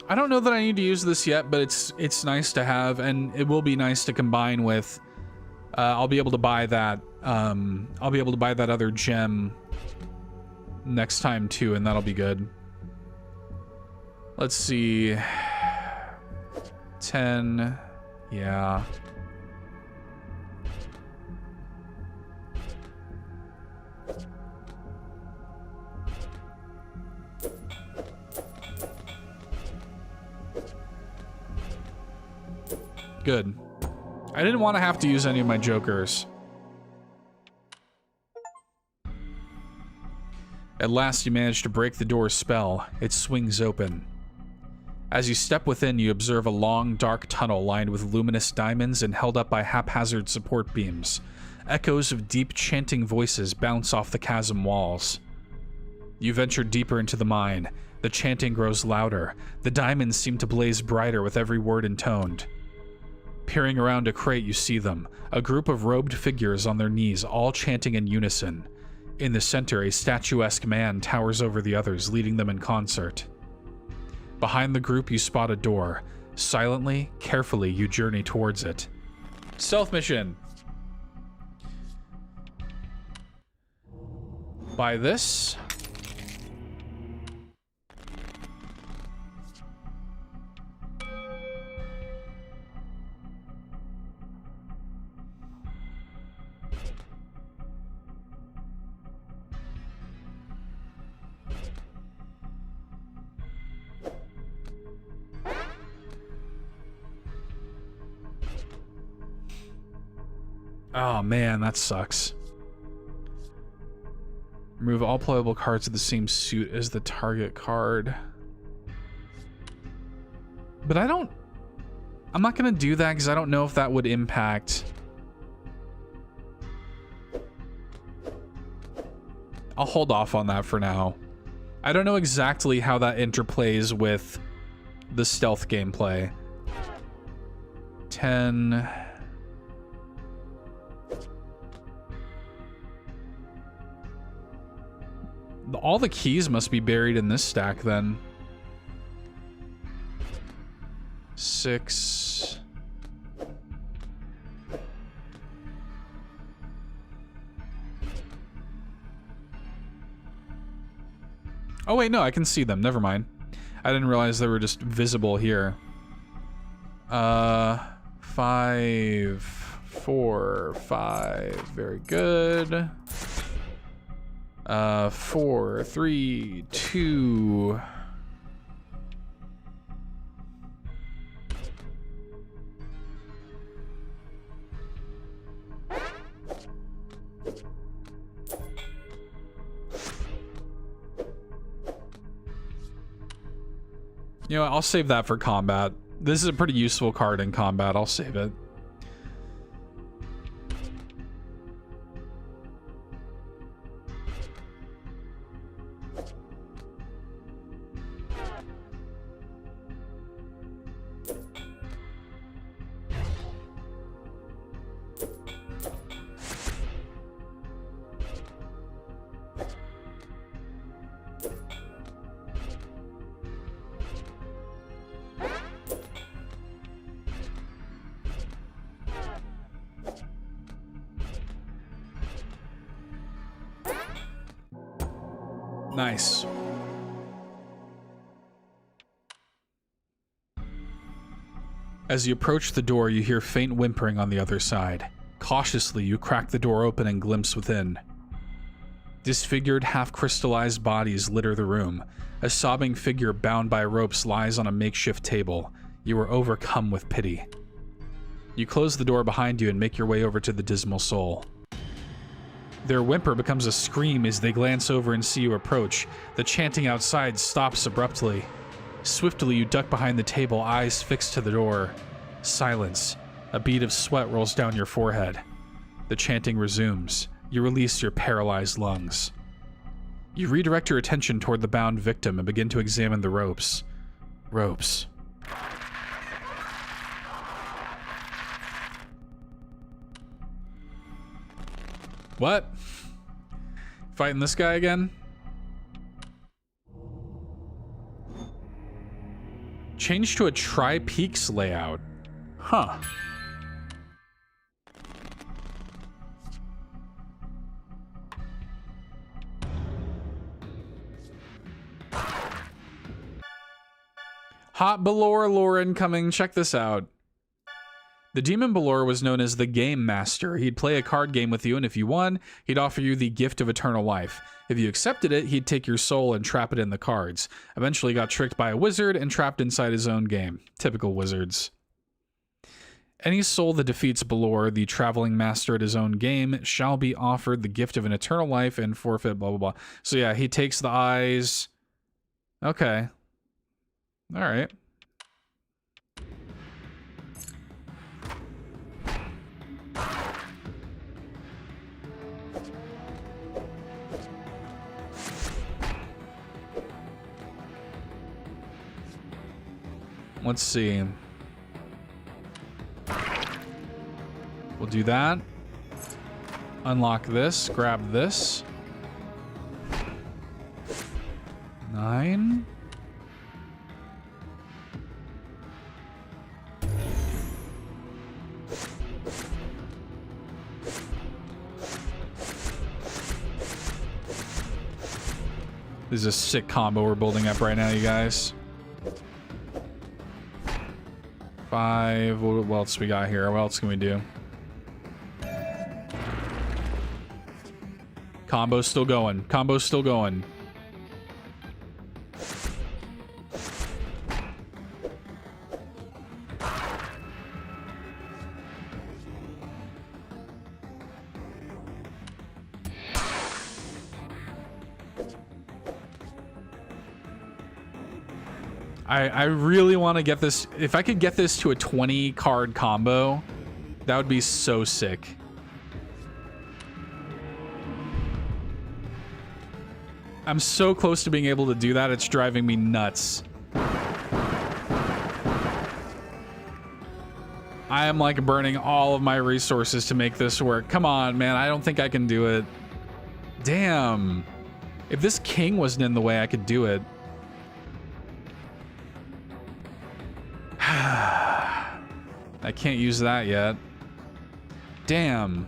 I don't know that I need to use this yet, but it's nice to have, and it will be nice to combine with. I'll be able to buy that. I'll be able to buy that other gem next time too, and that'll be good. Let's see. 10. Yeah. Good. I didn't want to have to use any of my jokers. At last, you manage to break the door's spell. It swings open. As you step within, you observe a long, dark tunnel lined with luminous diamonds and held up by haphazard support beams. Echoes of deep chanting voices bounce off the chasm walls. You venture deeper into the mine. The chanting grows louder. The diamonds seem to blaze brighter with every word intoned. Peering around a crate, you see them. A group of robed figures on their knees, all chanting in unison. In the center, a statuesque man towers over the others, leading them in concert. Behind the group, you spot a door. Silently, carefully, you journey towards it. Stealth mission. Buy this. Oh man, that sucks. Remove all playable cards of the same suit as the target card. But I'm not gonna do that because I don't know if that would impact. I'll hold off on that for now. I don't know exactly how that interplays with the stealth gameplay. 10. All the keys must be buried in this stack then. 6. Oh wait, no, I can see them. Never mind. I didn't realize they were just visible here. 5, 4, 5. Very good. 4, 3, 2. You know what, I'll save that for combat. This is a pretty useful card in combat. I'll save it. Nice. As you approach the door, you hear faint whimpering on the other side. Cautiously, you crack the door open and glimpse within. Disfigured, half-crystallized bodies litter the room. A sobbing figure bound by ropes lies on a makeshift table. You are overcome with pity. You close the door behind you and make your way over to the dismal soul. Their whimper becomes a scream as they glance over and see you approach. The chanting outside stops abruptly. Swiftly, you duck behind the table, eyes fixed to the door. Silence. A bead of sweat rolls down your forehead. The chanting resumes. You release your paralyzed lungs. You redirect your attention toward the bound victim and begin to examine the ropes. Ropes. What? Fighting this guy again? Change to a tri-peaks layout. Huh. Hot Balor lore incoming. Check this out. The Demon Balor was known as the Game Master. He'd play a card game with you, and if you won, he'd offer you the gift of eternal life. If you accepted it, he'd take your soul and trap it in the cards. Eventually got tricked by a wizard and trapped inside his own game. Typical wizards. Any soul that defeats Balor, the traveling master at his own game, shall be offered the gift of an eternal life and forfeit blah blah blah. So yeah, he takes the eyes. Okay. All right. Let's see. We'll do that. Unlock this. Grab this. 9. This is a sick combo we're building up right now, you guys. 5. What else we got here? What else can we do? Combo's still going. Combo's still going. I really want to get this. If I could get this to a 20 card combo, that would be so sick. I'm so close to being able to do that, it's driving me nuts. I am like burning all of my resources to make this work. Come on, man. I don't think I can do it. Damn. If this king wasn't in the way, I could do it. I can't use that yet. Damn.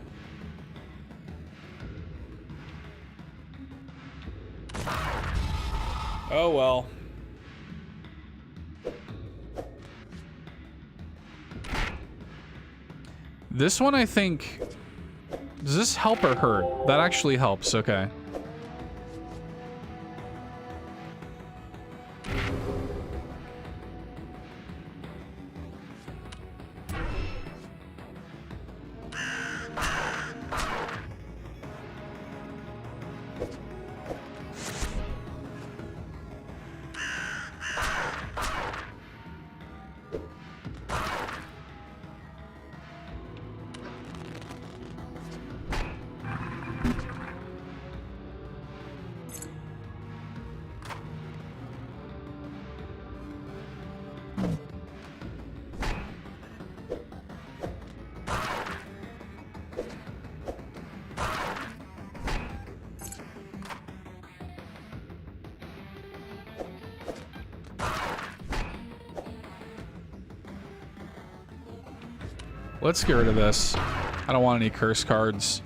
Oh well. This one, I think... Does this help or hurt? That actually helps, okay. Let's get rid of this. I don't want any curse cards.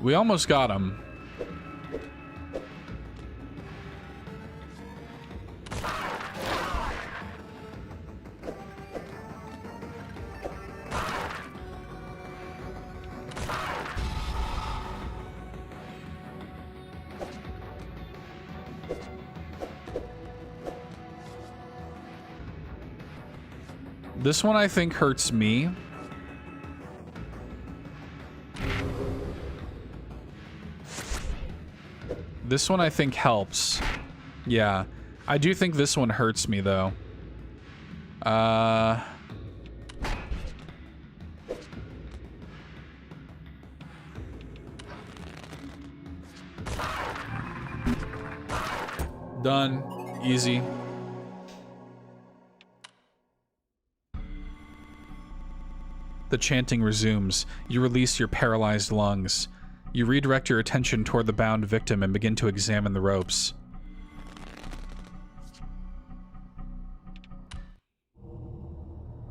We almost got him. This one I think hurts me. This one I think helps. Yeah. I do think this one hurts me though. Done. Easy. The chanting resumes. You release your paralyzed lungs. You redirect your attention toward the bound victim and begin to examine the ropes.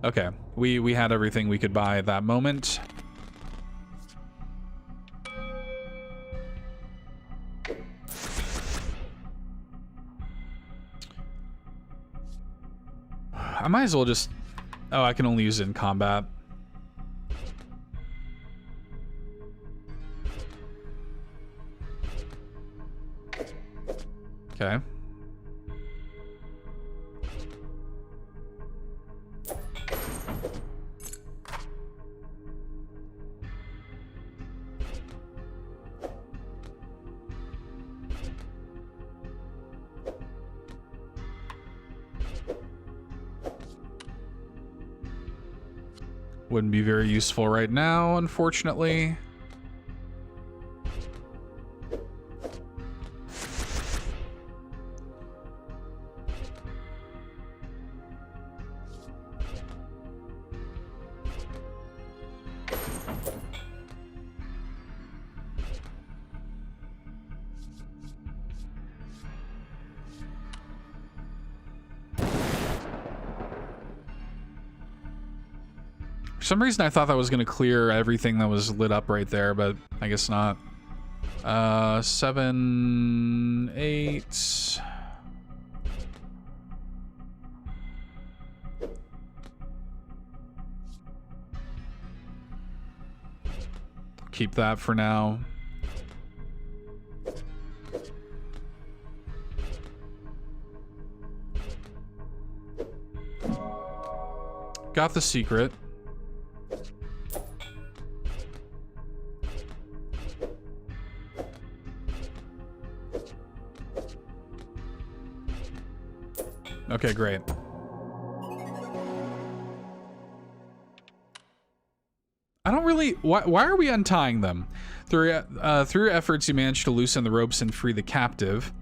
Okay, we had everything we could buy at that moment. I might as well just... Oh, I can only use it in combat. Okay. Wouldn't be very useful right now, unfortunately. For some reason I thought that was going to clear everything that was lit up right there, but I guess not. 7, 8... Keep that for now. Got the secret. Okay, great. I don't really... Why are we untying them? Through your efforts, you manage to loosen the ropes and free the captive.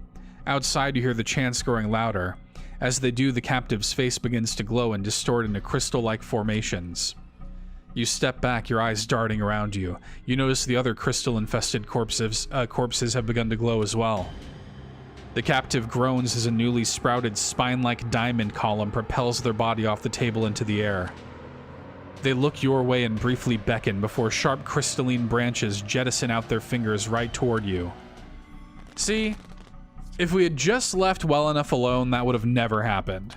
Outside, you hear the chants growing louder. As they do, the captive's face begins to glow and distort into crystal-like formations. You step back, your eyes darting around you. You notice the other crystal-infested corpses have begun to glow as well. The captive groans as a newly sprouted spine-like diamond column propels their body off the table into the air. They look your way and briefly beckon before sharp crystalline branches jettison out their fingers right toward you. See? If we had just left well enough alone, that would have never happened.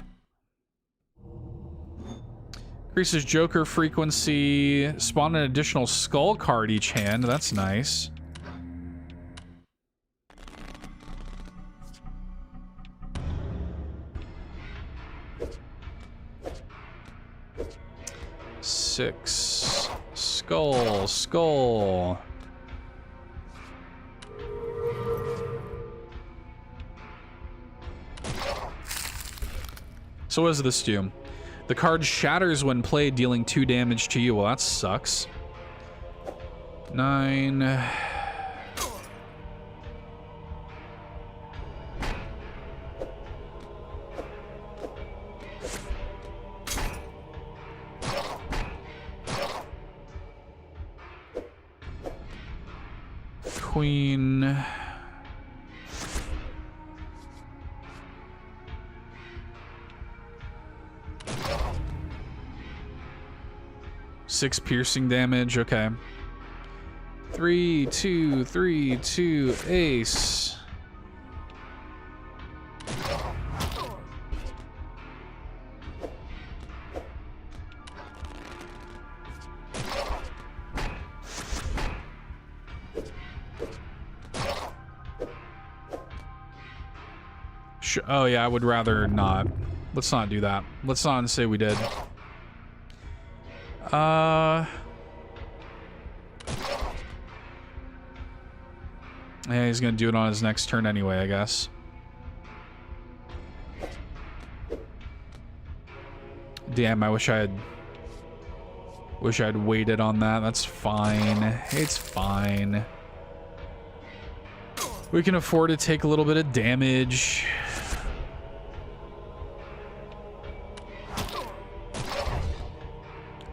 Increases Joker frequency. Spawn an additional skull card each hand. That's nice. Six. Skull. So what does this do? The card shatters when played, dealing 2 damage to you. Well, that sucks. 9. Queen. Six piercing damage, okay. 3, 2, 3, 2, ace. Oh yeah, I would rather not. Let's not do that. Let's not say we did. Yeah, he's gonna do it on his next turn anyway, I guess. Damn, I wish I had waited on that. That's fine. It's fine. We can afford to take a little bit of damage.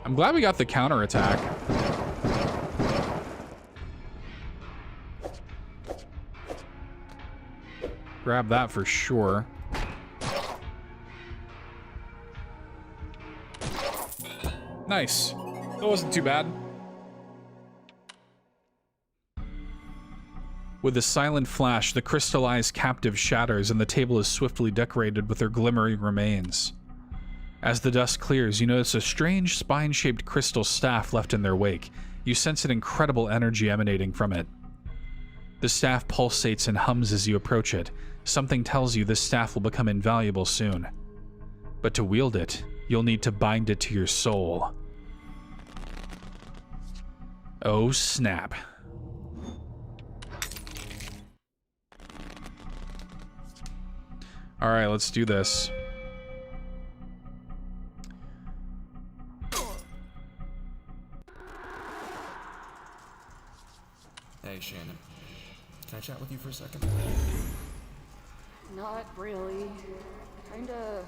I'm glad we got the counterattack. Grab that for sure. Nice. That wasn't too bad. With a silent flash, the crystallized captive shatters and the table is swiftly decorated with their glimmering remains. As the dust clears, you notice a strange spine-shaped crystal staff left in their wake. You sense an incredible energy emanating from it. The staff pulsates and hums as you approach it. Something tells you this staff will become invaluable soon. But to wield it, you'll need to bind it to your soul. Oh snap. Alright, let's do this. Hey, Shannon. Can I chat with you for a second? Not really. Kinda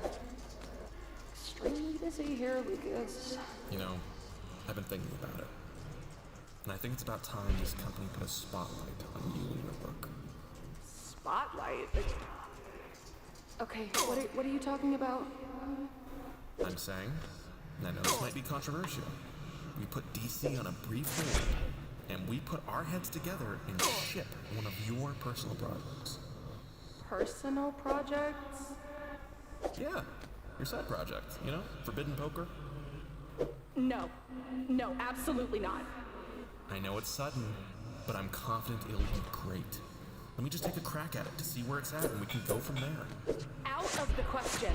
extremely busy here, Lucas. You know, I've been thinking about it. And I think it's about time this company put a spotlight on you and your work. Spotlight? Okay, what are you talking about? I'm saying, and I know this might be controversial, we put DC on a brief hold, and we put our heads together and ship one of your personal projects. Personal projects? Yeah, your side project, you know, Forbidden Poker. No, absolutely not. I know it's sudden, but I'm confident it'll be great. Let me just take a crack at it to see where it's at, and we can go from there. Out of the question.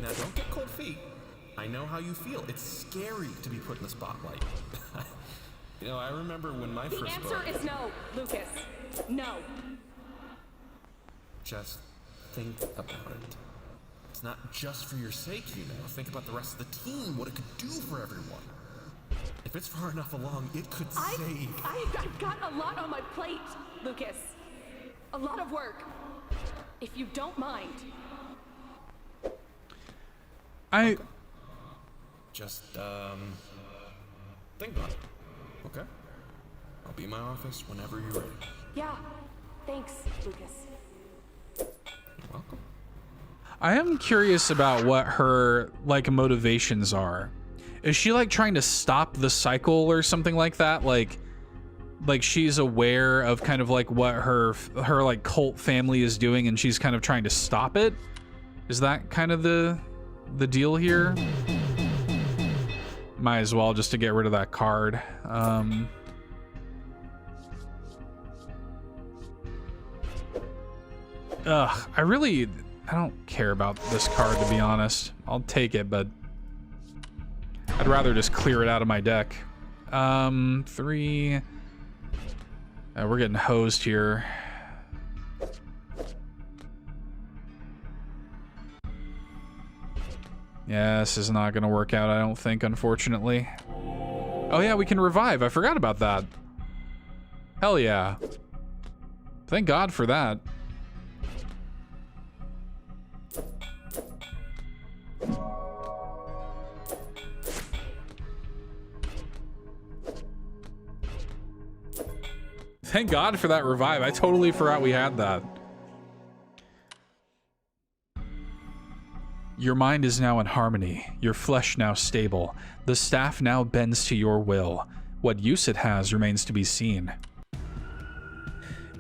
Now, don't get cold feet. I know how you feel. It's scary to be put in the spotlight. You know, I remember when my first The answer is no, Lucas. No. Just think about it. It's not just for your sake, you know. Think about the rest of the team, what it could do for everyone. If it's far enough along, it could save. I've got a lot on my plate, Lucas. A lot of work. If you don't mind. I... Okay. Just, think about it. Okay? I'll be in my office whenever you're ready. Yeah. Thanks, Lucas. You're welcome. I am curious about what her, like, motivations are. Is she, like, trying to stop the cycle or something like that? Like she's aware of kind of, like, what her like, cult family is doing, and she's kind of trying to stop it? Is that kind of the deal here? Might as well, just to get rid of that card. I don't care about this card, to be honest. I'll take it, but I'd rather just clear it out of my deck. 3. We're getting hosed here. Yeah, this is not going to work out, I don't think, unfortunately. Oh yeah, we can revive. I forgot about that. Hell yeah. Thank God for that. Thank God for that revive. I totally forgot we had that. Your mind is now in harmony, your flesh now stable. The staff now bends to your will. What use it has remains to be seen.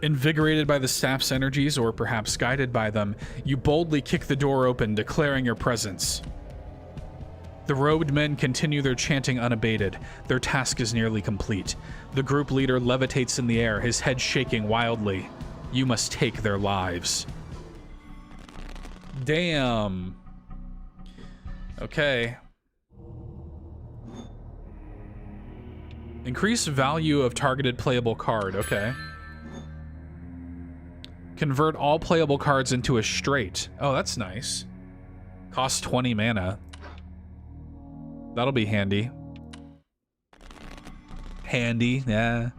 Invigorated by the staff's energies, or perhaps guided by them, you boldly kick the door open, declaring your presence. The robed men continue their chanting unabated. Their task is nearly complete. The group leader levitates in the air, his head shaking wildly. You must take their lives. Damn. Okay. Increase value of targeted playable card. Okay. Convert all playable cards into a straight. Oh, that's nice. Costs 20 mana. That'll be handy. Handy, yeah.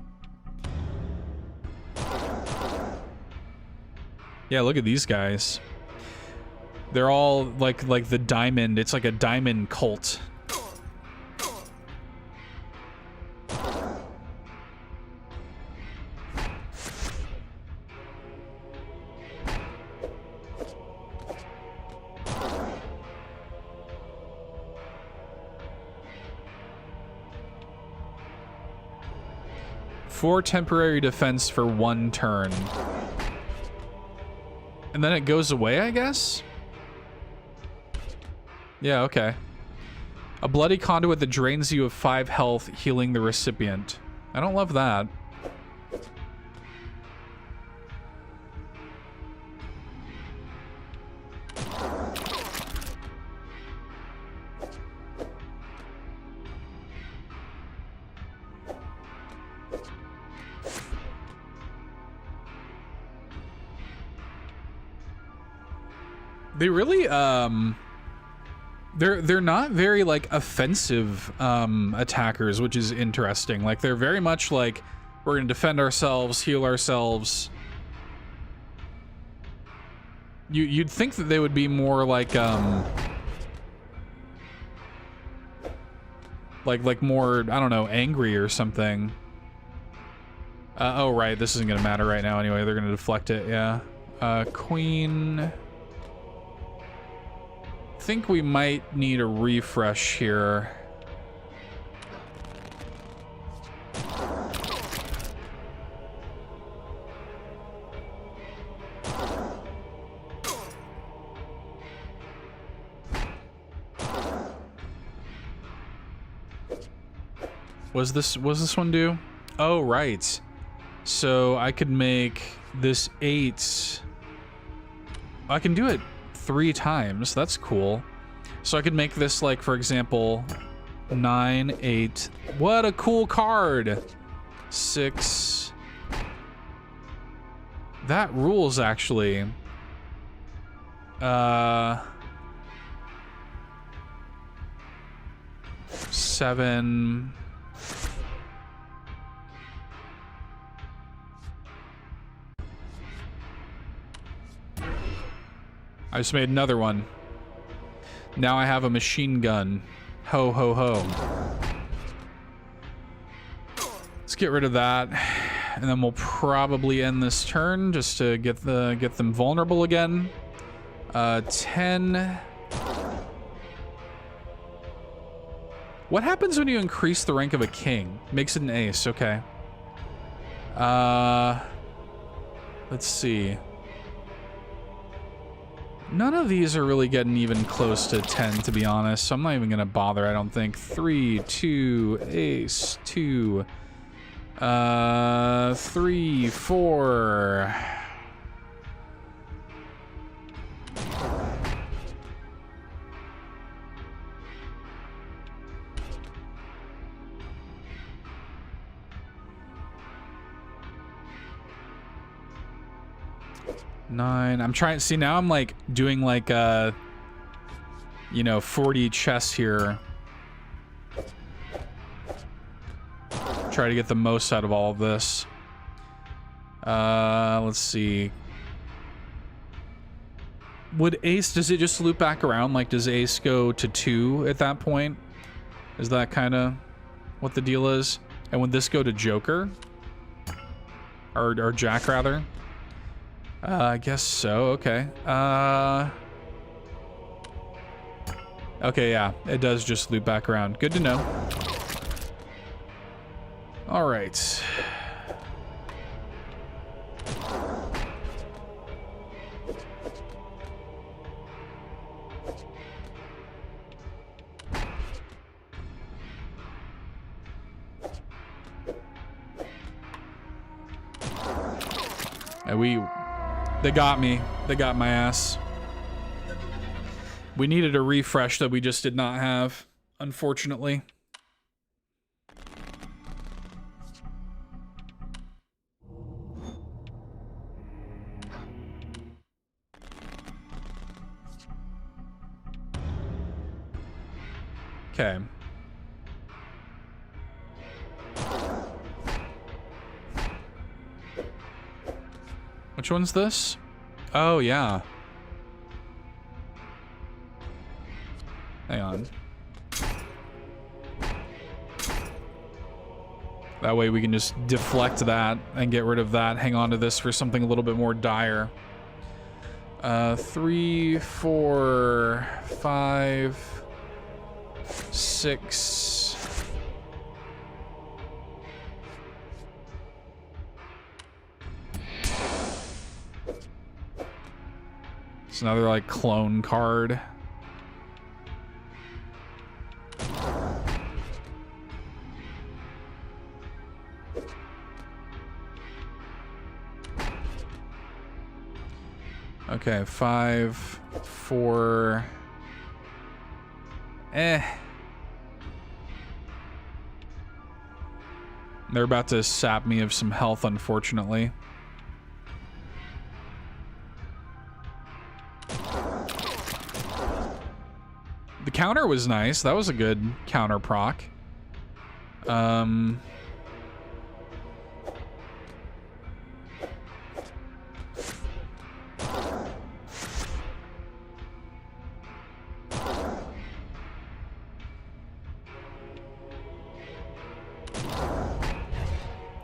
Yeah, look at these guys. They're all like the diamond. It's like a diamond cult. Four temporary defense for 1 turn. And then it goes away, I guess? Yeah, okay. A bloody conduit that drains you of 5 health, healing the recipient. I don't love that. They really, they're not very, like, offensive, attackers, which is interesting. Like, they're very much like, we're gonna defend ourselves, heal ourselves. You'd think that they would be more like, like more, I don't know, angry or something. Oh, right, this isn't gonna matter right now anyway. They're gonna deflect it, yeah. Queen... think we might need a refresh here. Was this one due? Oh, right. So I could make this 8. I can do it 3 times. That's cool. So I could make this like, for example, 9, 8. What a cool card. 6. That rules, actually. 7. I just made another one. Now I have a machine gun. Ho, ho, ho. Let's get rid of that. And then we'll probably end this turn just to get them vulnerable again. 10. What happens when you increase the rank of a king? Makes it an ace, okay. Let's see. None of these are really getting even close to 10, to be honest, so I'm not even gonna bother, I don't think. 3, 2, ace, 2. 3, 4. Nine. I'm trying to see now. I'm like doing like 40 chess here. Try to get the most out of all of this. Let's see. Would ace, does it just loop back around? Like, does ace go to 2 at that point? Is that kind of what the deal is? And would this go to joker? Or jack, rather? I guess so, okay. Okay, yeah, it does just loop back around. Good to know. All right. They got me. They got my ass. We needed a refresh that we just did not have, unfortunately. Okay. Which one's this? Oh, yeah. Hang on. That way we can just deflect that and get rid of that. Hang on to this for something a little bit more dire. 3, 4, 5, 6. It's another like clone card. Okay, 5, 4. They're about to sap me of some health, unfortunately. The counter was nice. That was a good counter proc.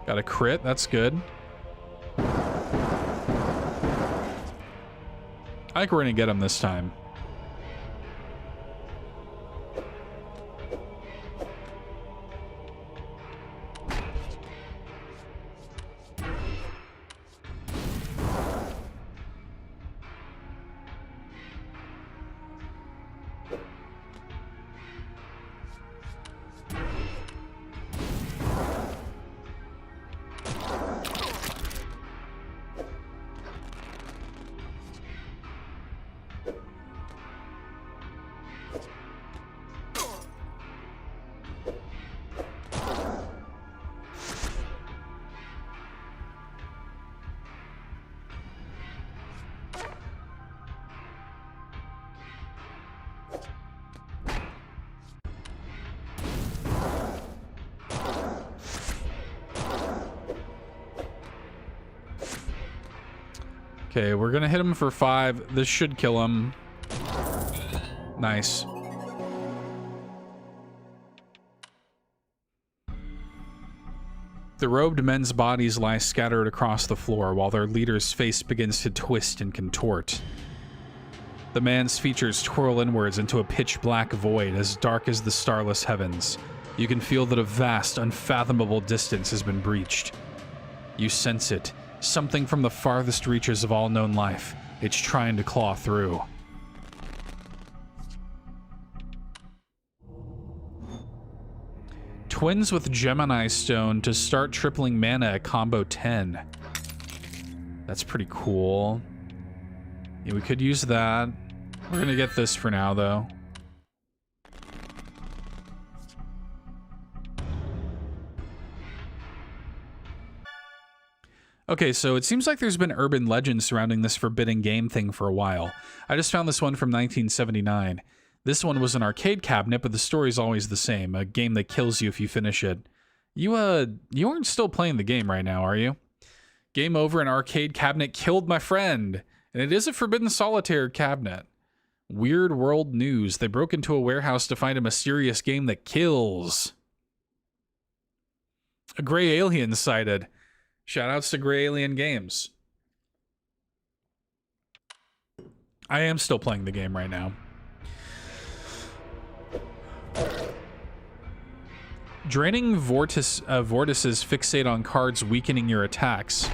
Got a crit. That's good. I think we're gonna get him this time. Okay, we're gonna hit him for 5. This should kill him. Nice. The robed men's bodies lie scattered across the floor while their leader's face begins to twist and contort. The man's features twirl inwards into a pitch-black void as dark as the starless heavens. You can feel that a vast, unfathomable distance has been breached. You sense it. Something from the farthest reaches of all known life. It's trying to claw through. Twins with Gemini Stone to start tripling mana at combo 10. That's pretty cool. Yeah, we could use that. We're gonna get this for now, though. Okay, so it seems like there's been urban legends surrounding this forbidden game thing for a while. I just found this one from 1979. This one was an arcade cabinet, but the story's always the same. A game that kills you if you finish it. You aren't still playing the game right now, are you? Game over, an arcade cabinet killed my friend. And it is a Forbidden Solitaire cabinet. Weird World News. They broke into a warehouse to find a mysterious game that kills. A gray alien sighted. Shoutouts to Gray Alien Games. I am still playing the game right now. Draining vortices fixate on cards, weakening your attacks.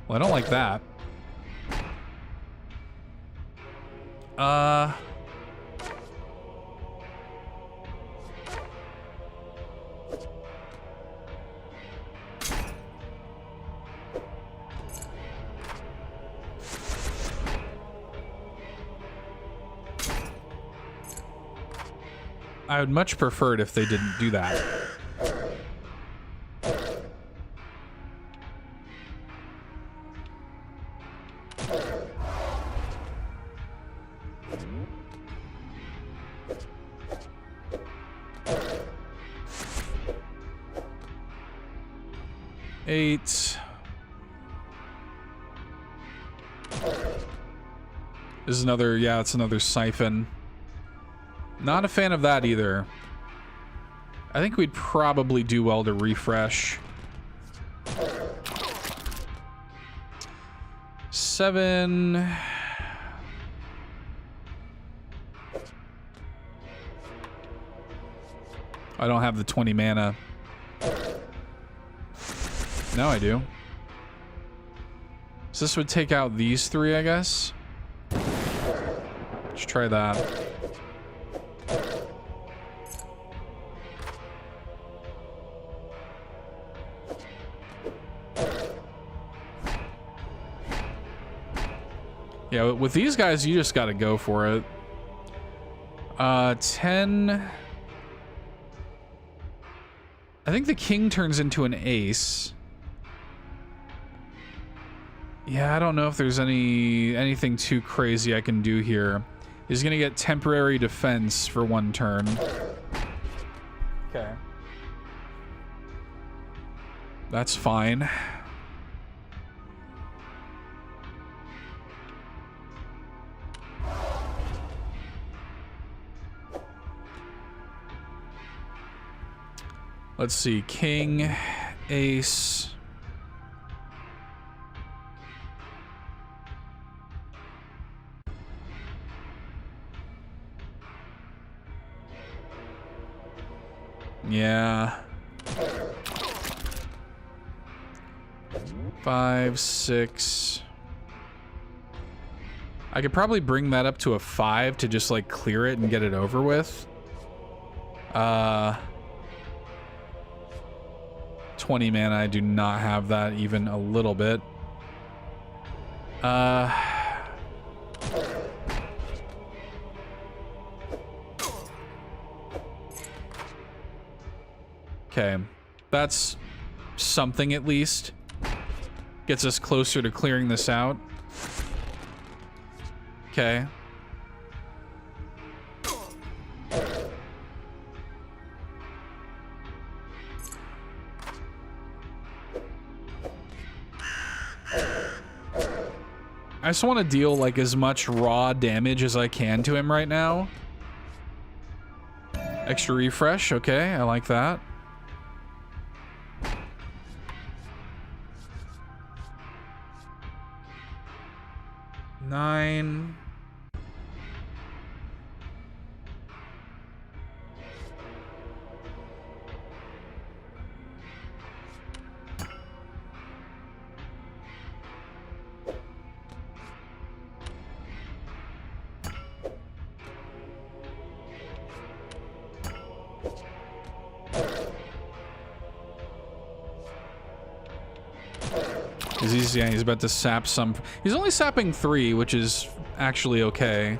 Well, I don't like that. I would much prefer it if they didn't do that. Eight. This is another, yeah, it's another siphon. Not a fan of that either. I think we'd probably do well to refresh. 7. I don't have the 20 mana. Now I do. So this would take out these 3, I guess. Let's try that. Yeah, with these guys, you just gotta go for it. 10. I think the king turns into an ace. Yeah, I don't know if there's anything too crazy I can do here. He's gonna get temporary defense for 1 turn. Okay. That's fine. Let's see, king, ace. Yeah. 5, 6. I could probably bring that up to a 5 to just like clear it and get it over with. 20 mana, I do not have that even a little bit. Okay, that's something at least. Gets us closer to clearing this out. Okay. I just want to deal like as much raw damage as I can to him right now. Extra refresh, okay, I like that. Nine. He's about to sap some. He's only sapping 3, which is actually okay.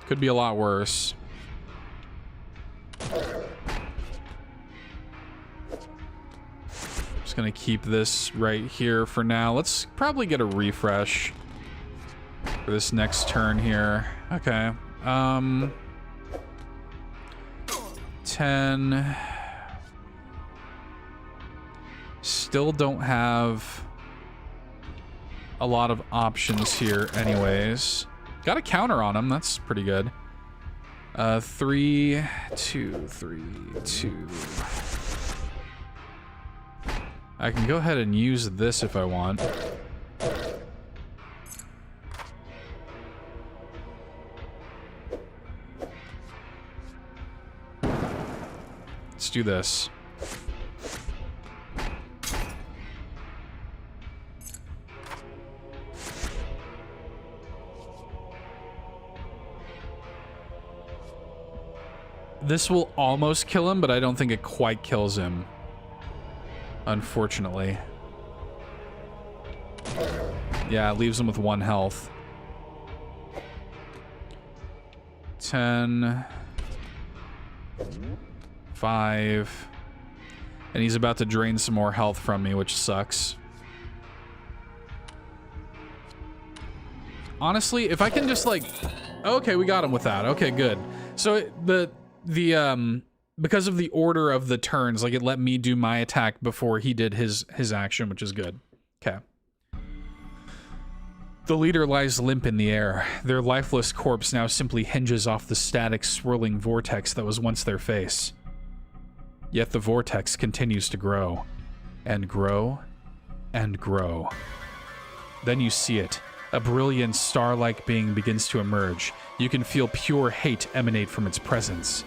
Could be a lot worse. Just gonna keep this right here for now. Let's probably get a refresh for this next turn here. Okay. 10. Still don't have a lot of options here anyways. Got a counter on him, that's pretty good. 3, 2, 3, 2. I can go ahead and use this if I want. Let's do this. This will almost kill him, but I don't think it quite kills him. Unfortunately. Yeah, it leaves him with 1 health. 10. 5. And he's about to drain some more health from me, which sucks. Honestly, if I can just like... Okay, we got him with that. Okay, good. So because of the order of the turns, like it let me do my attack before he did his action, which is good. Okay. The leader lies limp in the air. Their lifeless corpse now simply hinges off the static, swirling vortex that was once their face. Yet the vortex continues to grow, and grow, and grow. Then you see it. A brilliant star-like being begins to emerge. You can feel pure hate emanate from its presence.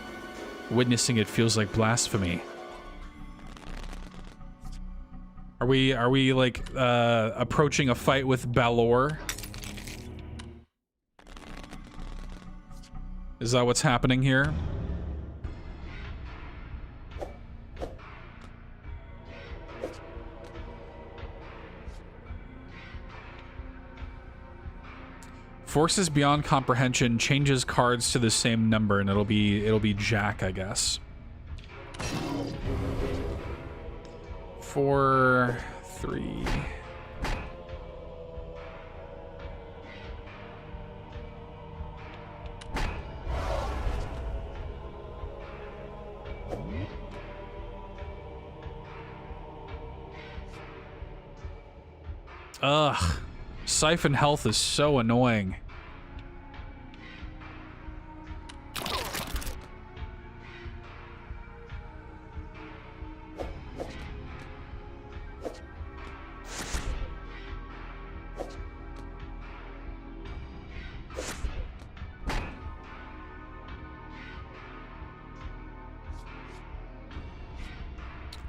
Witnessing it feels like blasphemy. Are we like approaching a fight with Balor? Is that what's happening here? Forces beyond comprehension changes cards to the same number, and it'll be Jack, I guess. 4, 3. Ugh. Siphon health is so annoying.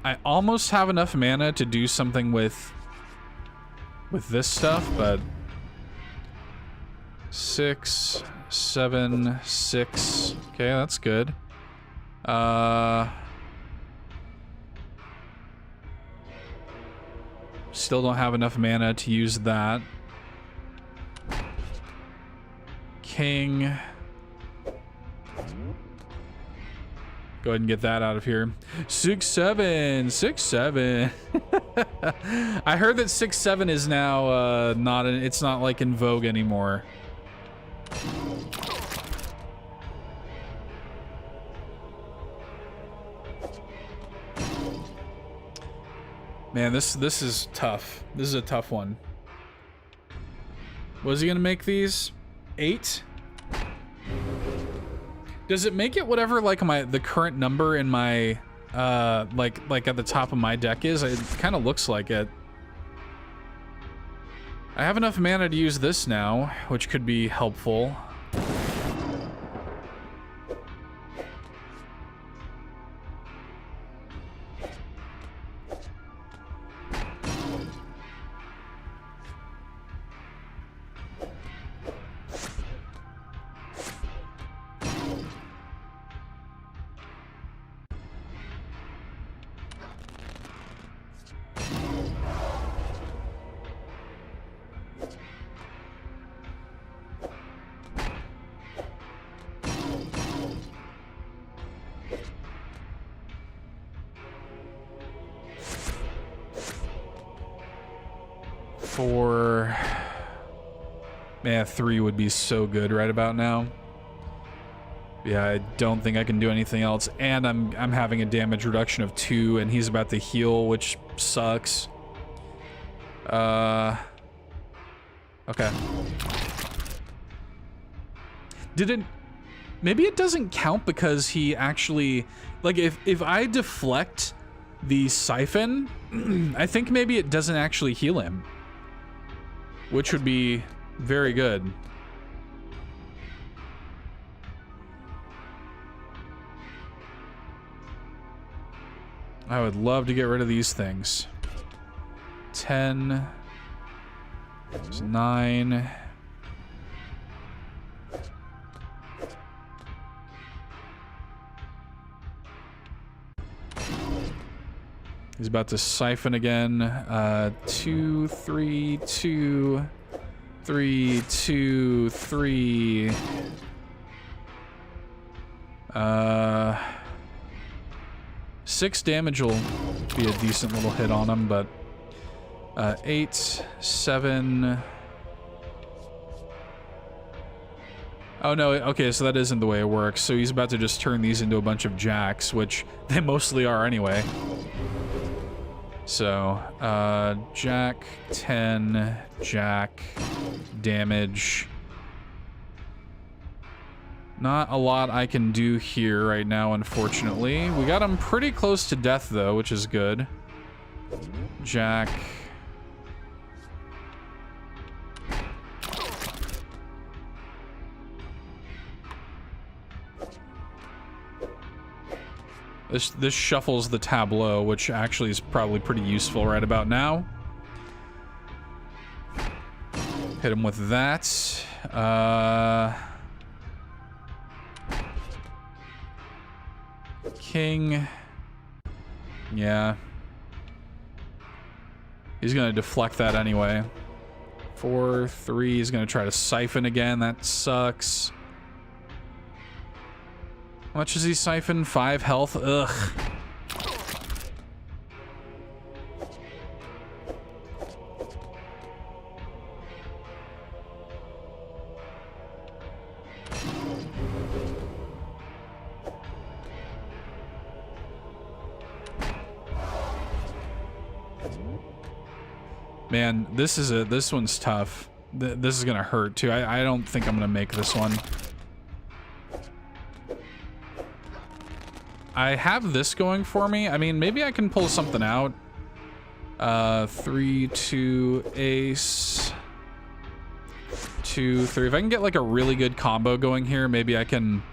I almost have enough mana to do something with this stuff, but 6, 7, 6. Okay, that's good. Still don't have enough mana to use that. King. Go ahead and get that out of here. 6, 7, 6, 7. I heard that 6, 7 is now it's not like in vogue anymore. Man, this is tough. This is a tough one. Was he gonna make these? 8? Does it make it whatever like the current number in my like at the top of my deck is? It kind of looks like it. I have enough mana to use this now, which could be helpful. Man, 3 would be so good right about now. Yeah, I don't think I can do anything else, and I'm having a damage reduction of 2, and he's about to heal, which sucks. Okay. Maybe it doesn't count because he actually, like, if I deflect the siphon, I think maybe it doesn't actually heal him, which would be very good. I would love to get rid of these things. 10. 9. He's about to siphon again. 2, 3, 2. 3, 2, 3. 6 damage will be a decent little hit on him, but 8, 7. Oh no, okay, so that isn't the way it works. So he's about to just turn these into a bunch of jacks, which they mostly are anyway. So, jack, 10, jack, damage. Not a lot I can do here right now, unfortunately. We got him pretty close to death, though, which is good. Jack. This shuffles the tableau, which actually is probably pretty useful right about now. Hit him with that. King. Yeah. He's gonna deflect that anyway. 4, 3. He's gonna try to siphon again. That sucks. How much does he siphon? 5 health? Ugh. Man, this one's tough. This is gonna hurt too. I don't think I'm gonna make this one. I have this going for me. I mean, maybe I can pull something out. 3, 2, ace. 2, 3. If I can get like a really good combo going here, maybe I can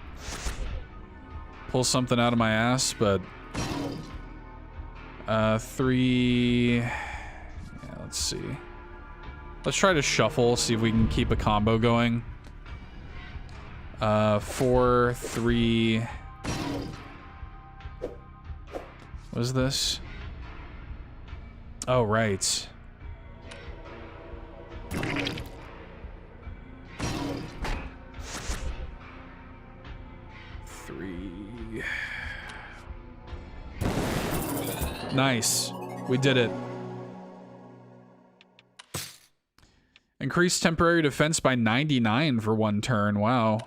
pull something out of my ass, but 3. Yeah, let's see. Let's try to shuffle, see if we can keep a combo going. 4, 3. What is this? Oh, right. Three. Nice. We did it. Increased temporary defense by 99 for 1 turn. Wow.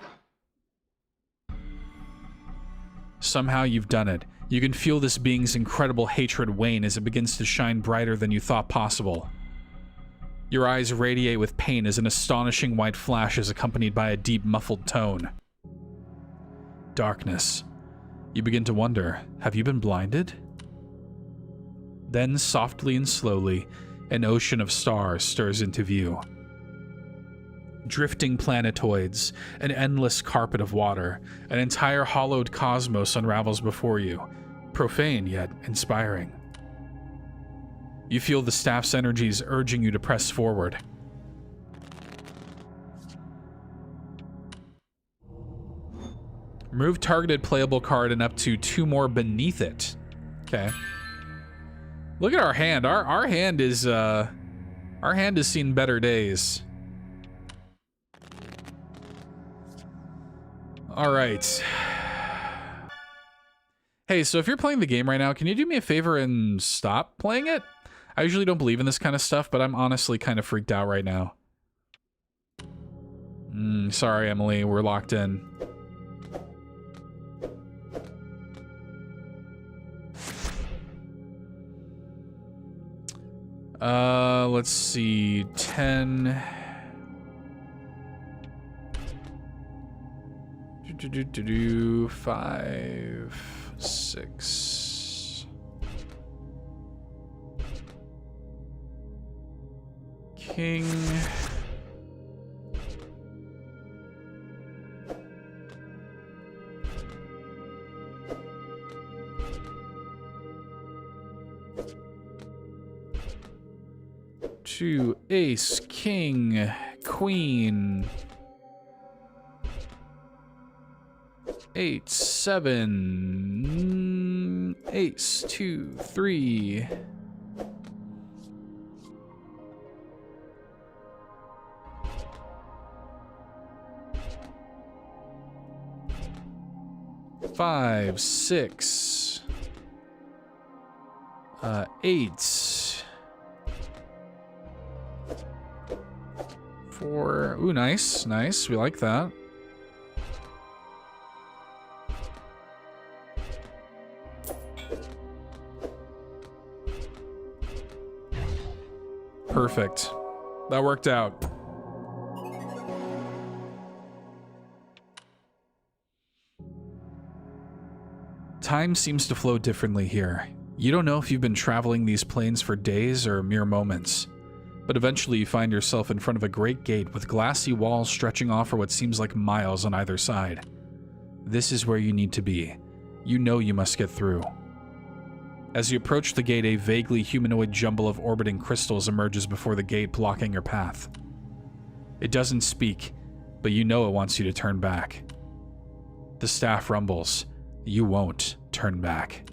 Somehow you've done it. You can feel this being's incredible hatred wane as it begins to shine brighter than you thought possible. Your eyes radiate with pain as an astonishing white flash is accompanied by a deep, muffled tone. Darkness. You begin to wonder, have you been blinded? Then, softly and slowly, an ocean of stars stirs into view. Drifting planetoids, an endless carpet of water, an entire hollowed cosmos unravels before you, profane yet inspiring. You feel the staff's energies urging you to press forward. Remove targeted playable card and up to 2 more beneath it. Okay. Look at our hand. Our hand is our hand has seen better days. All right. Hey, so if you're playing the game right now, can you do me a favor and stop playing it? I usually don't believe in this kind of stuff, but I'm honestly kind of freaked out right now. Sorry, Emily, we're locked in. Let's see, 10. 5, 6. King. Two, ace, king, queen. 8, 7, ace, 2, 3. Five, 6, 8, 4. Ooh, nice, nice. We like that. Perfect. That worked out. Time seems to flow differently here. You don't know if you've been traveling these planes for days or mere moments, but eventually you find yourself in front of a great gate with glassy walls stretching off for what seems like miles on either side. This is where you need to be. You know you must get through. As you approach the gate, a vaguely humanoid jumble of orbiting crystals emerges before the gate, blocking your path. It doesn't speak, but you know it wants you to turn back. The staff rumbles. You won't turn back.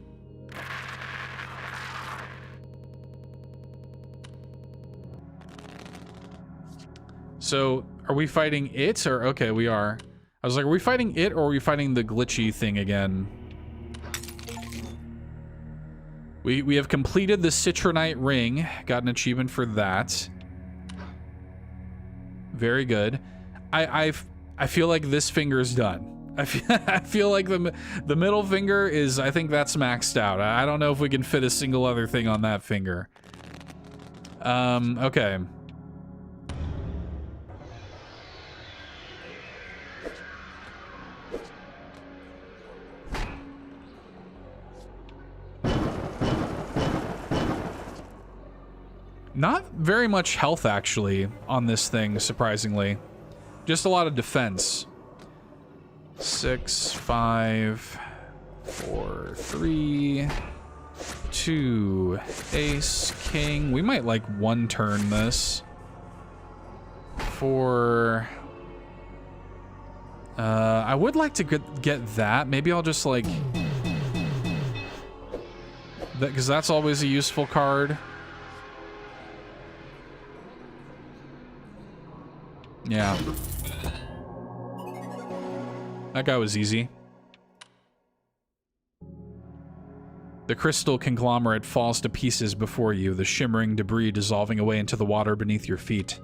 So, are we fighting it, or... Okay, we are. I was like, are we fighting it, or are we fighting the glitchy thing again? We have completed the Citronite ring. Got an achievement for that. Very good. I feel like this finger's done. I feel like the middle finger is... I think that's maxed out. I don't know if we can fit a single other thing on that finger. Okay. Not very much health, actually, on this thing, surprisingly. Just a lot of defense. 6, 5, 4, 3, 2, ace, king. We might, like, one turn this. 4... I would like to get that. Maybe I'll just, like... because that's always a useful card. Yeah. That guy was easy. The crystal conglomerate falls to pieces before you, the shimmering debris dissolving away into the water beneath your feet.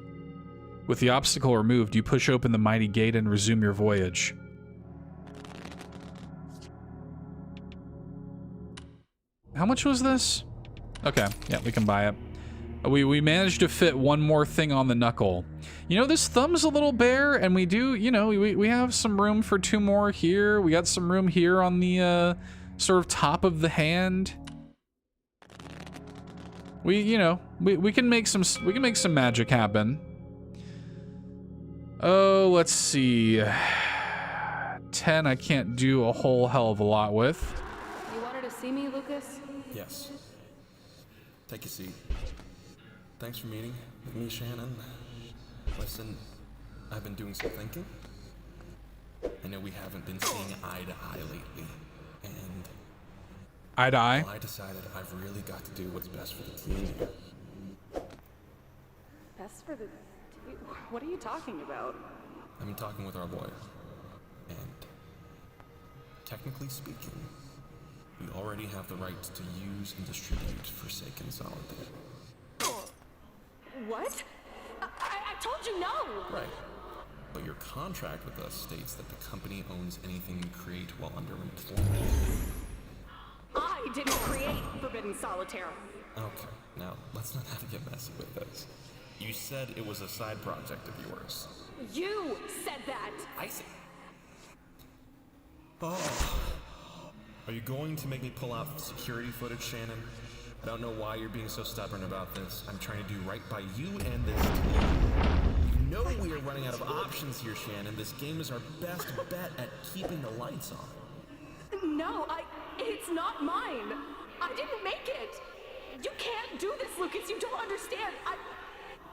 With the obstacle removed, you push open the mighty gate and resume your voyage. How much was this? Okay, yeah, we can buy it. We managed to fit one more thing on the knuckle. You know, this thumb's a little bare, and we do, you know, we have some room for 2 more here. We got some room here on the sort of top of the hand. We can make some magic happen. Oh, let's see. 10 I can't do a whole hell of a lot with. You wanted to see me, Lucas? Yes. Take a seat. Thanks for meeting with me, Shannon. Listen, I've been doing some thinking. I know we haven't been seeing eye to eye lately, and eye to eye? well, I decided I've really got to do what's best for the team here. Best for the team? What are you talking about? I've been talking with our lawyer, and technically speaking, we already have the right to use and distribute Forsaken Solitaire. What? I told you no! Right. But your contract with us states that the company owns anything you create while under employment. I didn't create Forbidden Solitaire. Okay, now let's not have to get messy with this. You said it was a side project of yours. You said that! I see. Oh. Are you going to make me pull out security footage, Shannon? I don't know why you're being so stubborn about this. I'm trying to do right by you and this team. You know we are running out of options here, Shannon. This game is our best bet at keeping the lights on. No, it's not mine. I didn't make it. You can't do this, Lucas. You don't understand.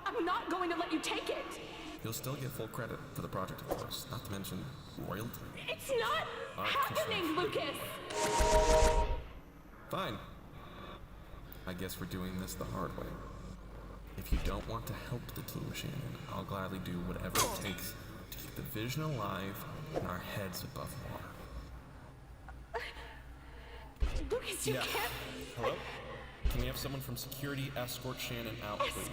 I'm not going to let you take it. You'll still get full credit for the project, of course. Not to mention royalty. It's not happening, Lucas. Fine. I guess we're doing this the hard way. If you don't want to help the team, Shannon, I'll gladly do whatever it takes to keep the vision alive and our heads above water. Lucas, you can't... Hello? Can we have someone from security escort Shannon out, please?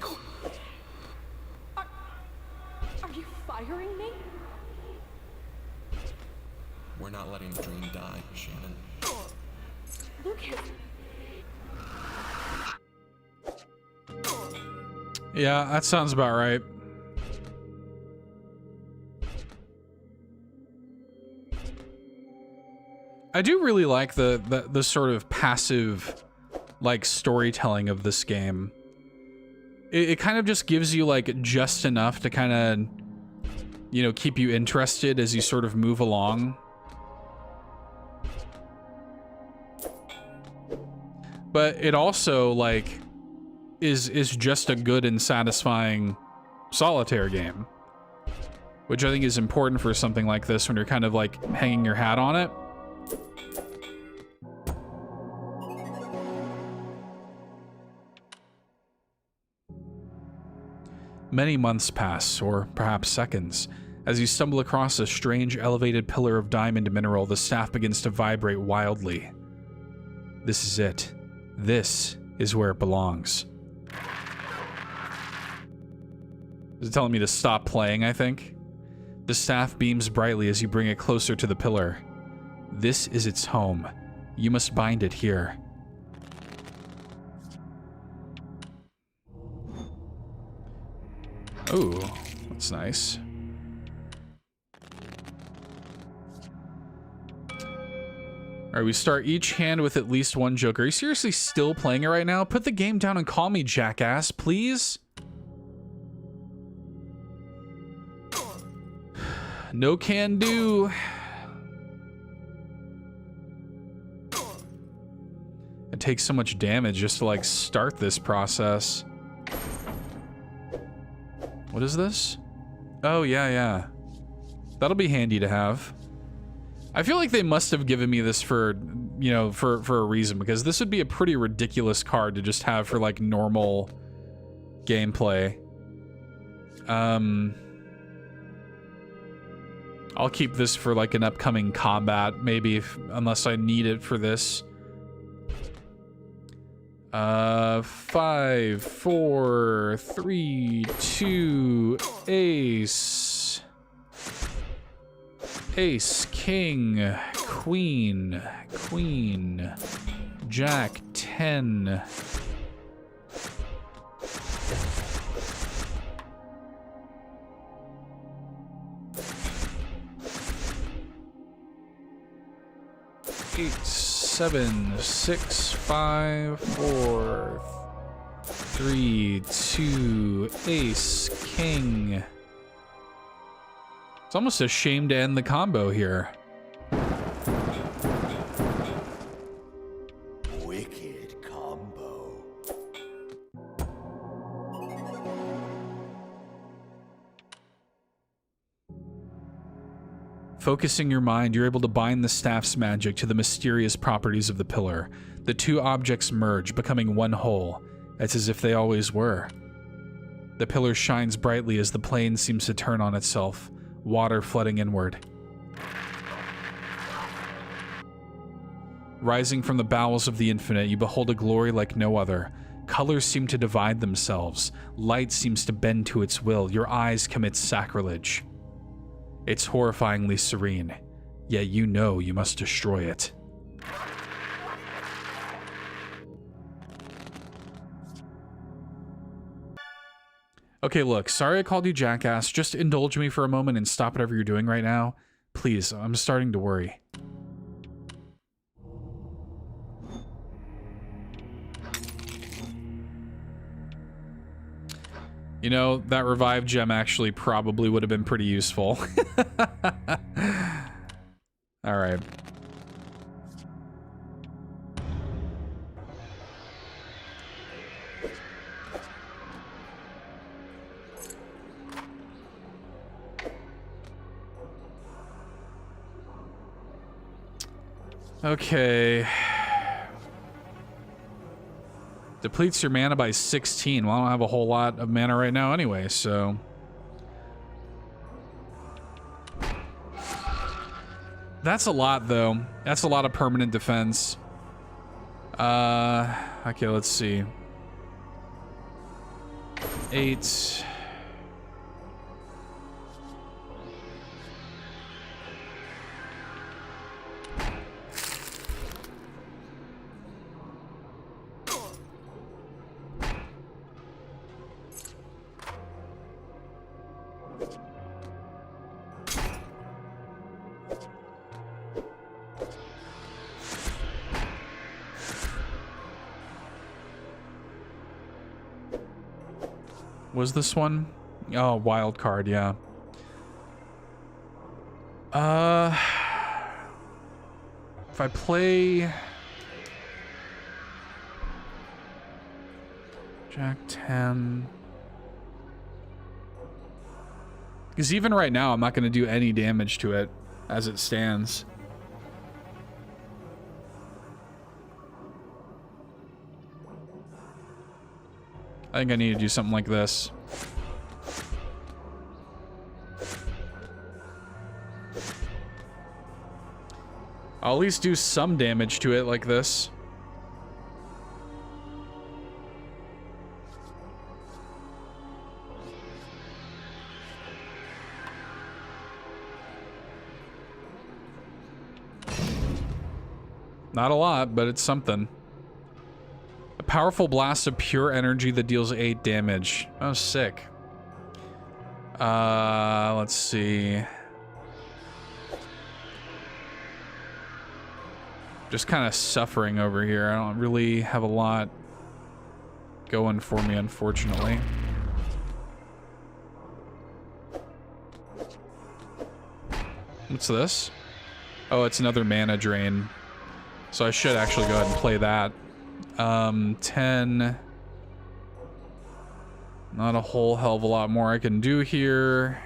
Are you firing me? We're not letting the dream die, Shannon. Lucas... Yeah, that sounds about right. I do really like the sort of passive, like, storytelling of this game. It kind of just gives you, like, just enough to kind of, you know, keep you interested as you sort of move along. But it also, like, is just a good and satisfying solitaire game, which I think is important for something like this when you're kind of like hanging your hat on it. Many months pass, or perhaps seconds. As you stumble across a strange elevated pillar of diamond mineral, the staff begins to vibrate wildly. This is it. This is where it belongs. Is it telling me to stop playing, I think? The staff beams brightly as you bring it closer to the pillar. This is its home. You must bind it here. Ooh, that's nice. Alright, we start each hand with at least one joker. Are you seriously still playing it right now? Put the game down and call me, jackass, please. No can do. It takes so much damage just to, like, start this process. What is this? Oh, yeah. That'll be handy to have. I feel like they must have given me this for, you know, for a reason, because this would be a pretty ridiculous card to just have for, like, normal gameplay. I'll keep this for, like, an upcoming combat, maybe, unless I need it for this. 5, 4, 3, 2, ace. Ace, king, queen, Jack 10. Eight, 7, 6, 5, 4, 3, 2, ace, king. It's almost a shame to end the combo here. Wicked combo. Focusing your mind, you're able to bind the staff's magic to the mysterious properties of the pillar. The two objects merge, becoming one whole. It's as if they always were. The pillar shines brightly as the plane seems to turn on itself, water flooding inward. Rising from the bowels of the infinite, you behold a glory like no other. Colors seem to divide themselves. Light seems to bend to its will. Your eyes commit sacrilege. It's horrifyingly serene, yet you know you must destroy it. Okay, look, sorry I called you jackass. Just indulge me for a moment and stop whatever you're doing right now. Please, I'm starting to worry. You know, that revived gem actually probably would have been pretty useful. All right. Okay. Depletes your mana by 16. Well, I don't have a whole lot of mana right now anyway, so... That's a lot, though. That's a lot of permanent defense. Okay, let's see. 8... Was this one? Oh, wild card, yeah. If I play Jack 10, because even right now I'm not going to do any damage to it as it stands. I think I need to do something like this. I'll at least do some damage to it like this. Not a lot, but it's something. A powerful blast of pure energy that deals 8 damage. Oh, sick. Let's see. Just kind of suffering over here. I don't really have a lot going for me, unfortunately. What's this? Oh, it's another mana drain. So I should actually go ahead and play that. 10. Not a whole hell of a lot more I can do here.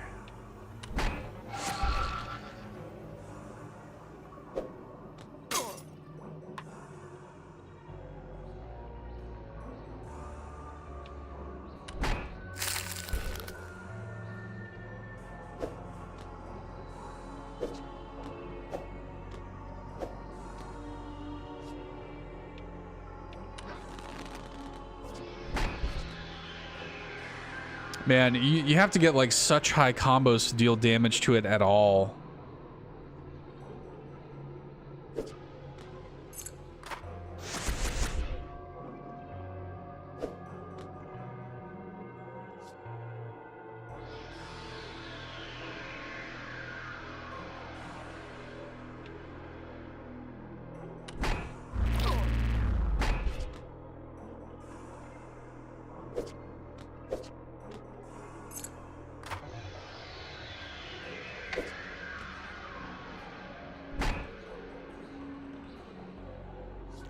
Man, you have to get like such high combos to deal damage to it at all.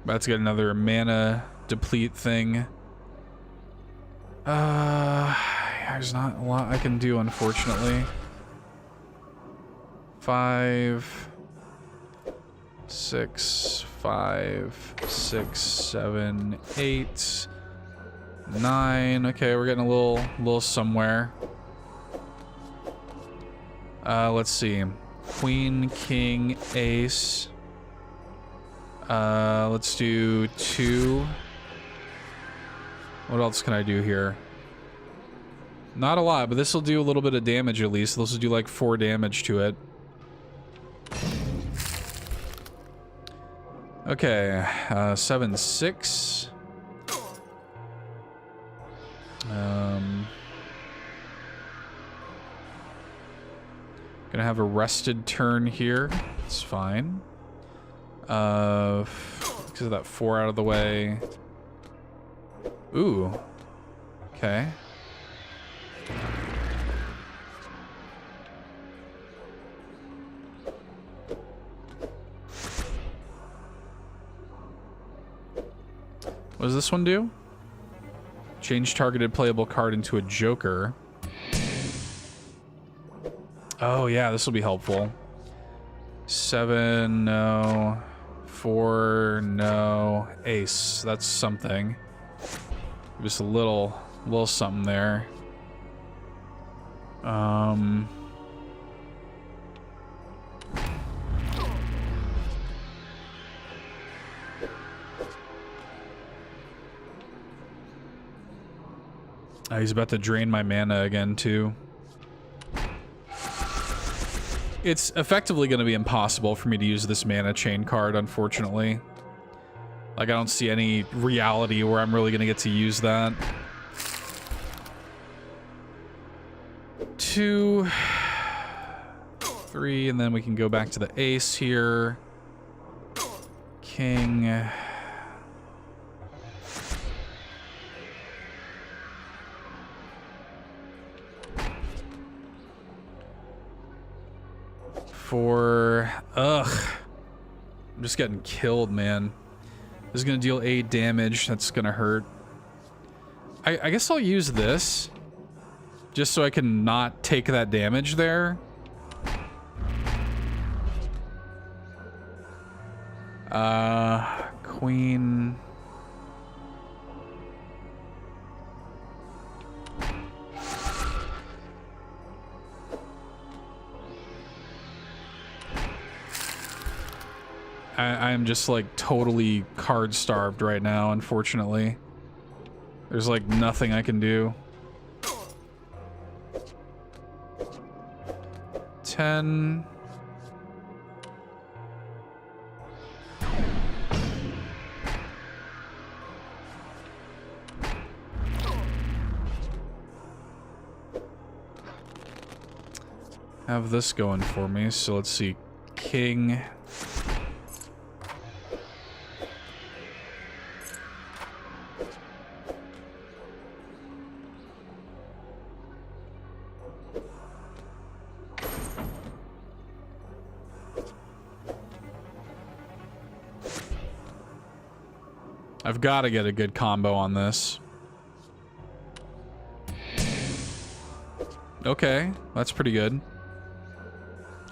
About to get another mana deplete thing. There's not a lot I can do, unfortunately. 5, 6, 5, 6, 7, 8, 9. Okay, we're getting a little somewhere. Let's see. Queen, king, ace. Let's do 2. What else can I do here? Not a lot, but this will do a little bit of damage at least. This will do like 4 damage to it. Okay, 7, 6. Gonna have a rested turn here. It's fine. Because of that 4 out of the way. Ooh. Okay. What does this one do? Change targeted playable card into a joker. Oh yeah, this will be helpful. 7, no. 4, no. Ace, that's something. Just a little something there. Oh, he's about to drain my mana again, too. It's effectively going to be impossible for me to use this mana chain card, unfortunately. Like, I don't see any reality where I'm really going to get to use that. 2, 3, and then we can go back to the ace here. King. Ugh. I'm just getting killed, man. This is gonna deal 8 damage. That's gonna hurt. I guess I'll use this. Just so I can not take that damage there. Queen. I'm just like totally card starved right now, unfortunately. There's like nothing I can do. 10. Have this going for me, so let's see. King. I've got to get a good combo on this. Okay, that's pretty good.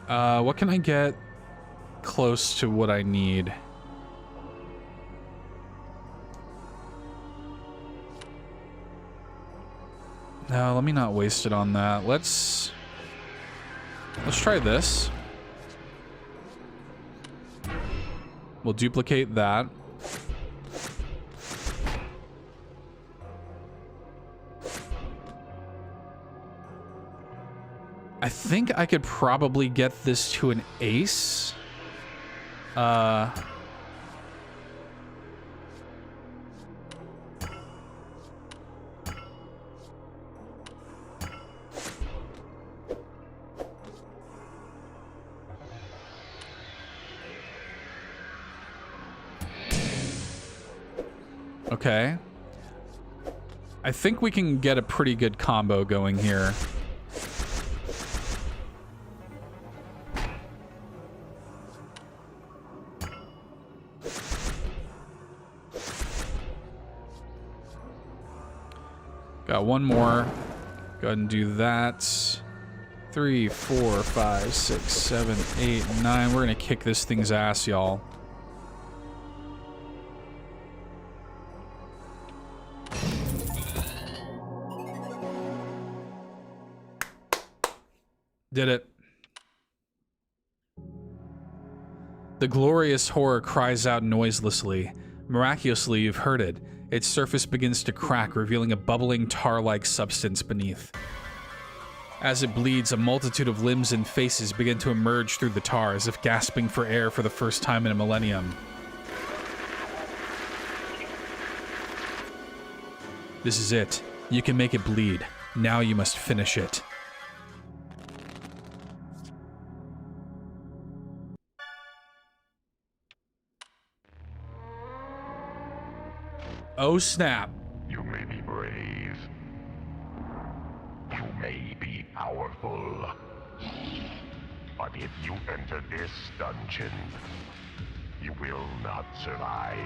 What can I get close to what I need? No, let me not waste it on that. Let's try this. We'll duplicate that. I think I could probably get this to an ace. Okay. I think we can get a pretty good combo going here. Got one more. Go ahead and do that. 3, 4, 5, 6, 7, 8, 9. We're gonna kick this thing's ass, y'all. Did it. The glorious horror cries out noiselessly. Miraculously, you've heard it. Its surface begins to crack, revealing a bubbling tar-like substance beneath. As it bleeds, a multitude of limbs and faces begin to emerge through the tar, as if gasping for air for the first time in a millennium. This is it. You can make it bleed. Now you must finish it. Oh snap. You may be brave. You may be powerful. But if you enter this dungeon, you will not survive.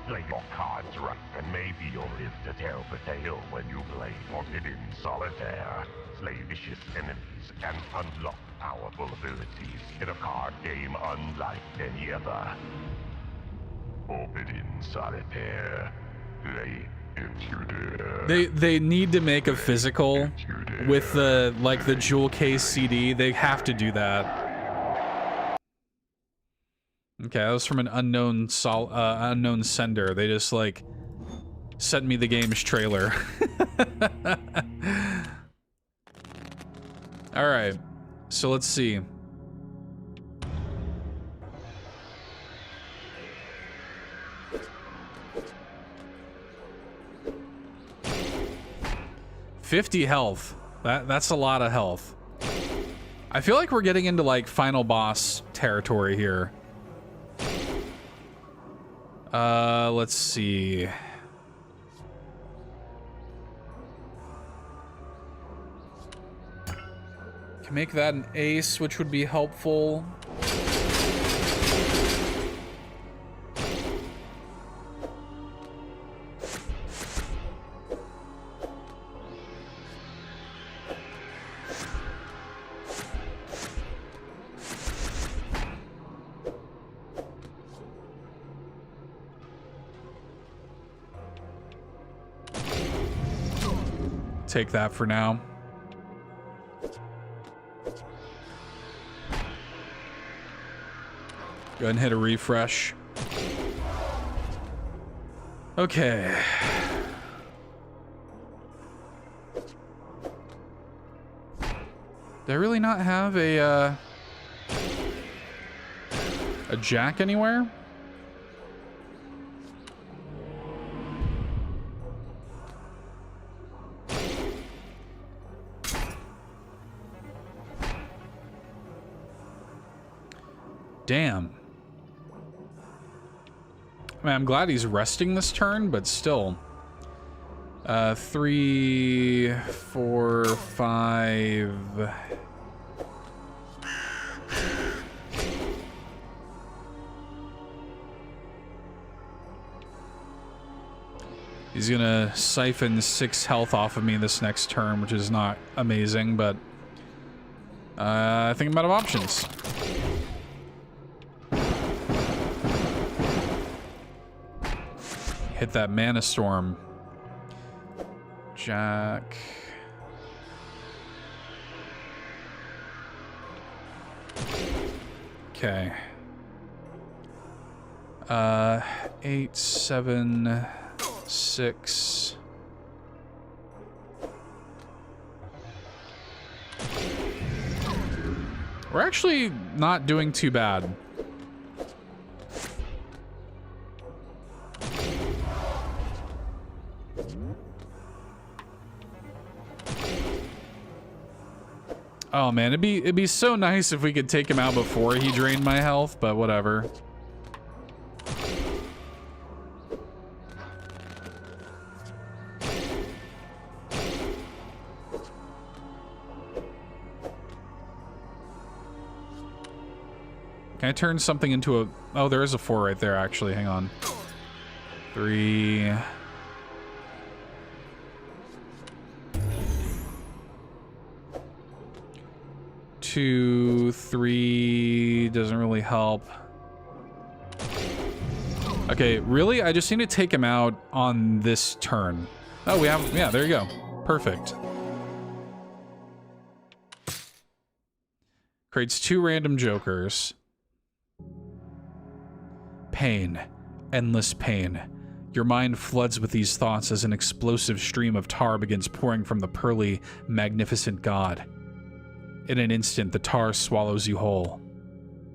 Play your cards right, and maybe you'll live to tell the tale when you play Forbidden Solitaire. Slay vicious enemies and unlock powerful abilities in a card game unlike any other. Forbidden Solitaire. They need to make a physical with the the jewel case CD. They have to do that. Okay, that was from an unknown sender. They just sent me the game's trailer. All right, so let's see. $50 health. That's a lot of health. I feel like we're getting into final boss territory here. Let's see. Can make that an ace, which would be helpful. Take that for now. Go ahead and hit a refresh. Okay. Do I really not have a jack anywhere? Damn. I mean, I'm glad he's resting this turn, but still. 3, 4, 5. He's gonna siphon 6 health off of me this next turn, which is not amazing, but I think I'm out of options. Hit that mana storm. Jack. Okay. 8, 7, 6. We're actually not doing too bad. Oh man, it'd be so nice if we could take him out before he drained my health, but whatever. Can I turn something into a... Oh, there is a 4 right there, actually. Hang on. 3... 2, 3 doesn't really help. Okay, really? I just need to take him out on this turn. Oh, we have... Yeah, there you go. Perfect. Creates 2 random jokers. Pain. Endless pain. Your mind floods with these thoughts as an explosive stream of tar begins pouring from the pearly, magnificent god. In an instant, the tar swallows you whole.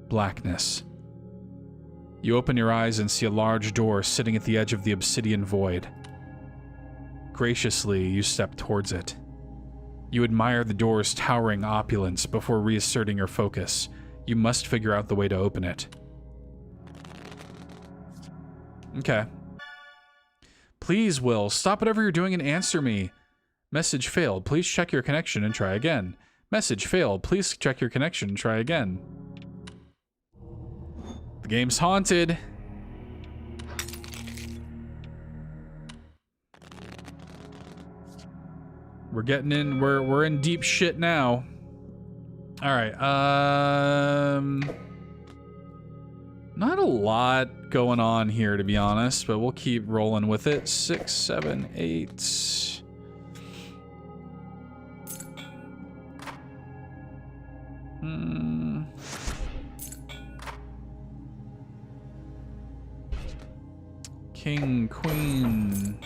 Blackness. You open your eyes and see a large door sitting at the edge of the obsidian void. Graciously, you step towards it. You admire the door's towering opulence before reasserting your focus. You must figure out the way to open it. Okay. Please, Will, stop whatever you're doing and answer me. Message failed. Please check your connection and try again. Message failed. Please check your connection and try again. The game's haunted. We're getting in, we're in deep shit now. All right, not a lot going on here, to be honest, but we'll keep rolling with it. 6, 7, 8. King, queen.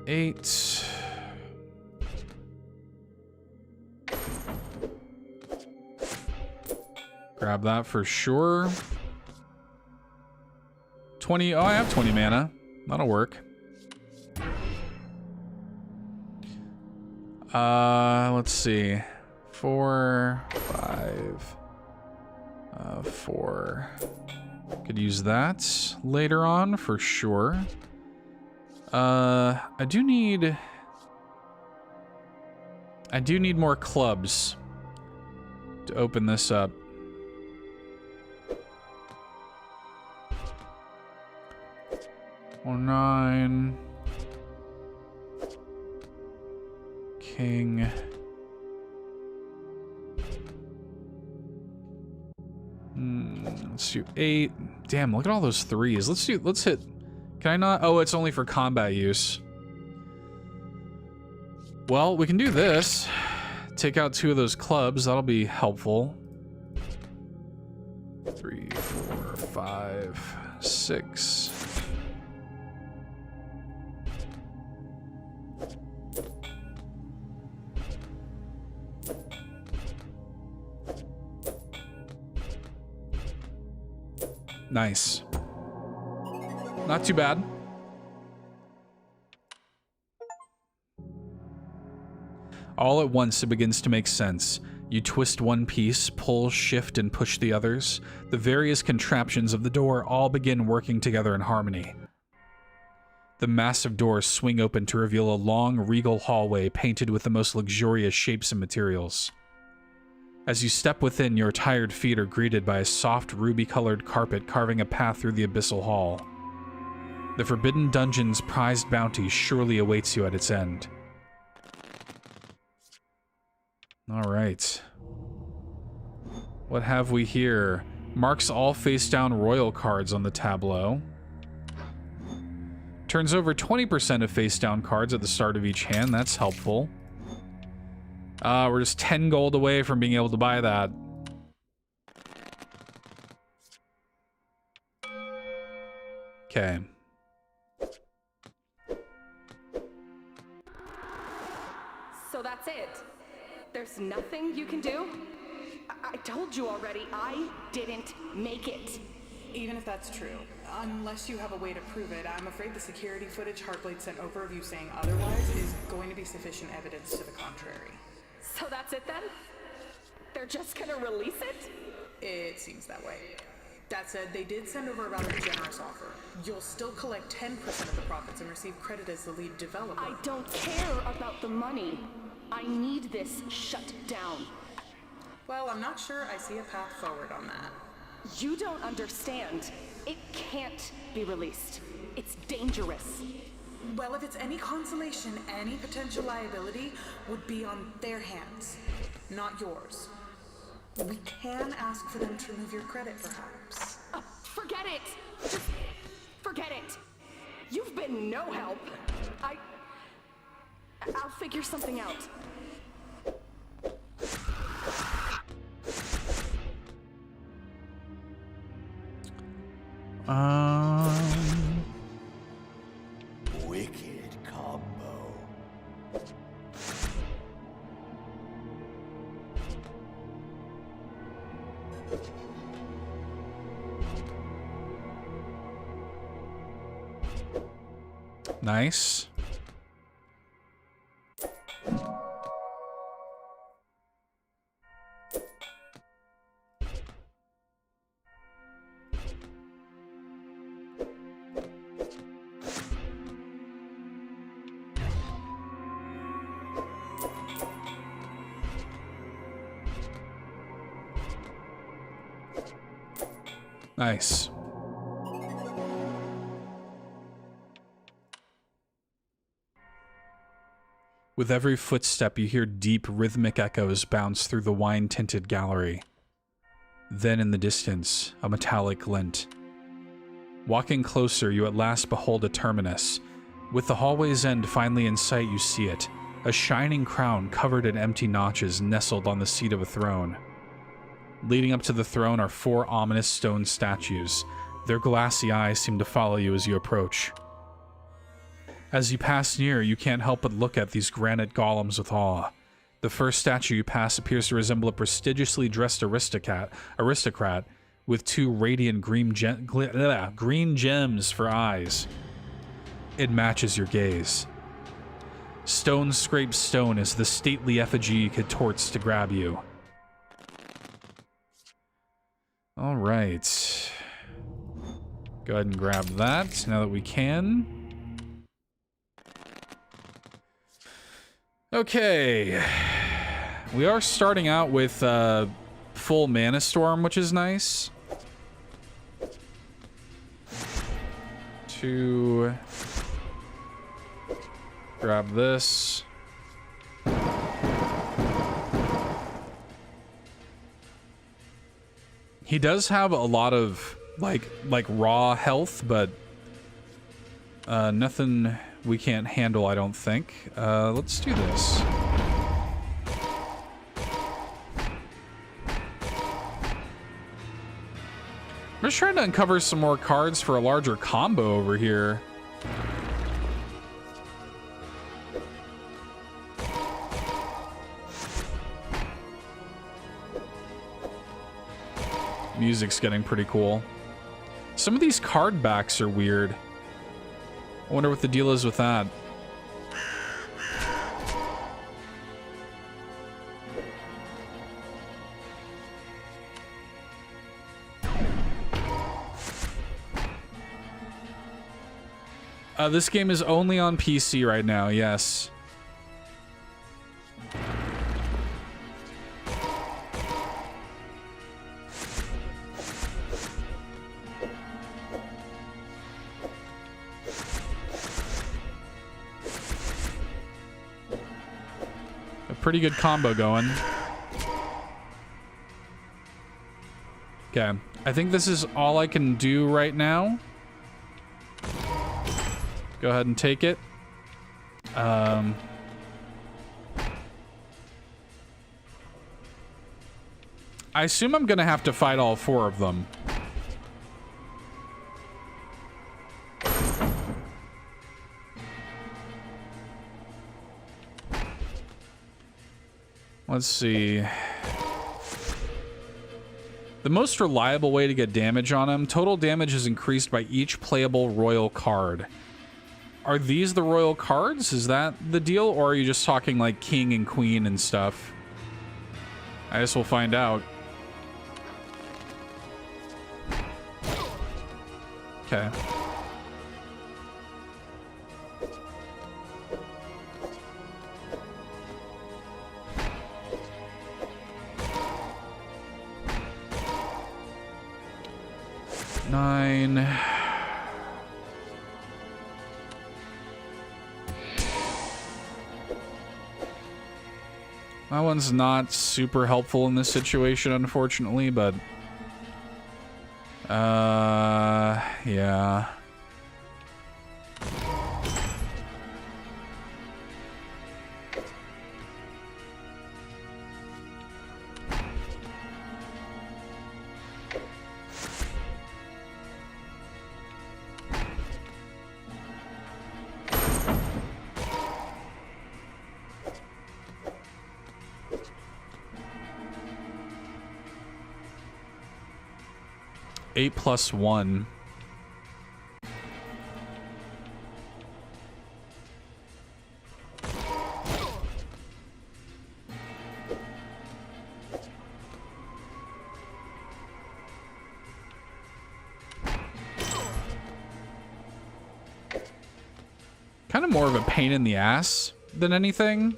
Eight. Grab that for sure. 20. Oh, I have 20 mana. That'll work. Let's see. 4, 5, 4. Could use that later on for sure. I do need more clubs to open this up. Or 9. King. Let's do 8. Damn, look at all those 3s. Let's hit. Can I not? Oh, it's only for combat use. Well, we can do this. Take out 2 of those clubs. That'll be helpful. 3, 4, 5, 6. Nice. Not too bad. All at once, it begins to make sense. You twist one piece, pull, shift, and push the others. The various contraptions of the door all begin working together in harmony. The massive doors swing open to reveal a long, regal hallway painted with the most luxurious shapes and materials. As you step within, your tired feet are greeted by a soft, ruby-colored carpet carving a path through the abyssal hall. The Forbidden Dungeon's prized bounty surely awaits you at its end. Alright. What have we here? Marks all face-down royal cards on the tableau. Turns over 20% of face-down cards at the start of each hand. That's helpful. We're just 10 gold away from being able to buy that. Okay. So that's it? There's nothing you can do? I told you already, I didn't make it. Even if that's true, unless you have a way to prove it, I'm afraid the security footage Heartblade sent over of you saying otherwise is going to be sufficient evidence to the contrary. So that's it then? They're just gonna release it? It seems that way. That said, they did send over a rather generous offer. You'll still collect 10% of the profits and receive credit as the lead developer. I don't care about the money. I need this shut down. Well, I'm not sure I see a path forward on that. You don't understand. It can't be released. It's dangerous. Well, if it's any consolation, any potential liability would be on their hands, not yours. We can ask for them to remove your credit, perhaps. Forget it! Just forget it! You've been no help. I'll figure something out. Wicked combo. Nice. Nice. With every footstep, you hear deep, rhythmic echoes bounce through the wine-tinted gallery. Then in the distance, a metallic glint. Walking closer, you at last behold a terminus. With the hallway's end finally in sight, you see it. A shining crown covered in empty notches nestled on the seat of a throne. Leading up to the throne are 4 ominous stone statues. Their glassy eyes seem to follow you as you approach. As you pass near, you can't help but look at these granite golems with awe. The first statue you pass appears to resemble a prestigiously dressed aristocrat with 2 radiant green gems for eyes. It matches your gaze. Stone scrapes stone as the stately effigy contorts to grab you. All right. Go ahead and grab that now that we can. Okay. We are starting out with full Mana Storm, which is nice. To grab this. He does have a lot of like raw health, but nothing we can't handle, I don't think. Let's do this. I'm just trying to uncover some more cards for a larger combo over here. Music's getting pretty cool. Some of these card backs are weird. I wonder what the deal is with that. This game is only on PC right now, yes. A pretty good combo going. Okay, I think this is all I can do right now. Go ahead and take it. I assume I'm gonna have to fight all 4 of them. Let's see. The most reliable way to get damage on him, total damage is increased by each playable royal card. Are these the royal cards? Is that the deal? Or are you just talking like king and queen and stuff? I guess we'll find out. Okay. fine. That one's not super helpful in this situation, unfortunately, but... yeah. Eight plus one. Kind of more of a pain in the ass than anything.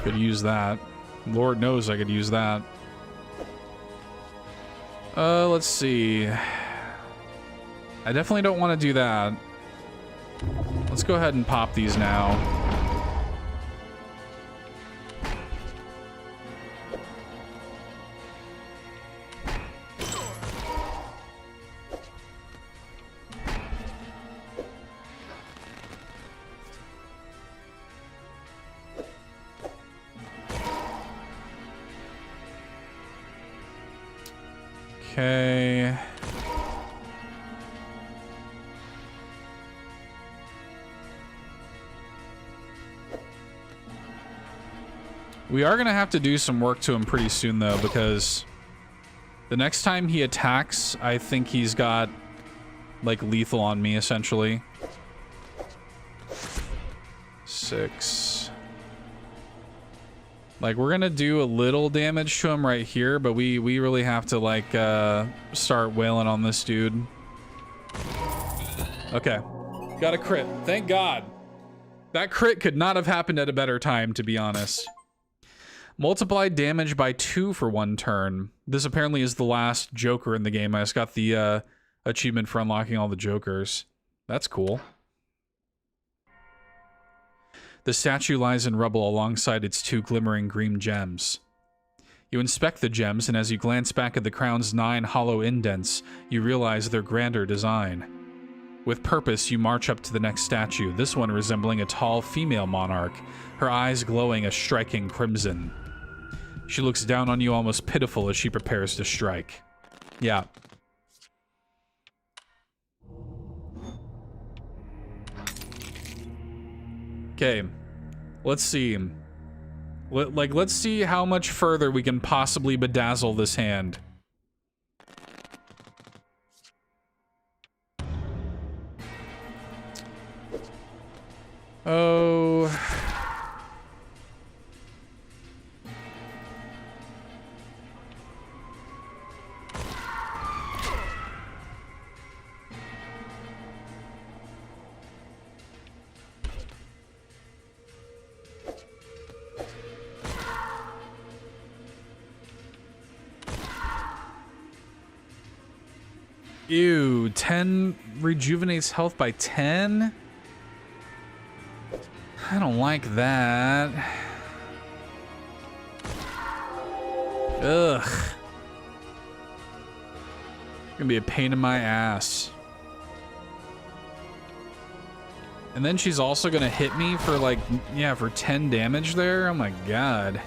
Could use that. Lord knows I could use that. Let's see. I definitely don't want to do that. Let's go ahead and pop these now. Okay. We are going to have to do some work to him pretty soon, though, because the next time he attacks, I think he's got, like, lethal on me, essentially. 6. Like, we're gonna do a little damage to him right here, but we really have to, like, start wailing on this dude. Okay. Got a crit. Thank God. That crit could not have happened at a better time, to be honest. Multiply damage by 2 for 1 turn. This apparently is the last Joker in the game. I just got the achievement for unlocking all the Jokers. That's cool. The statue lies in rubble alongside its 2 glimmering green gems. You inspect the gems, and as you glance back at the crown's 9 hollow indents, you realize their grander design. With purpose, you march up to the next statue, this one resembling a tall female monarch, her eyes glowing a striking crimson. She looks down on you almost pitiful as she prepares to strike. Yeah. Okay. Let's see. Let's see how much further we can possibly bedazzle this hand. Oh. Ew, 10 rejuvenates health by 10? I don't like that. Ugh. Gonna be a pain in my ass. And then she's also gonna hit me for like, yeah, for 10 damage there? Oh my god.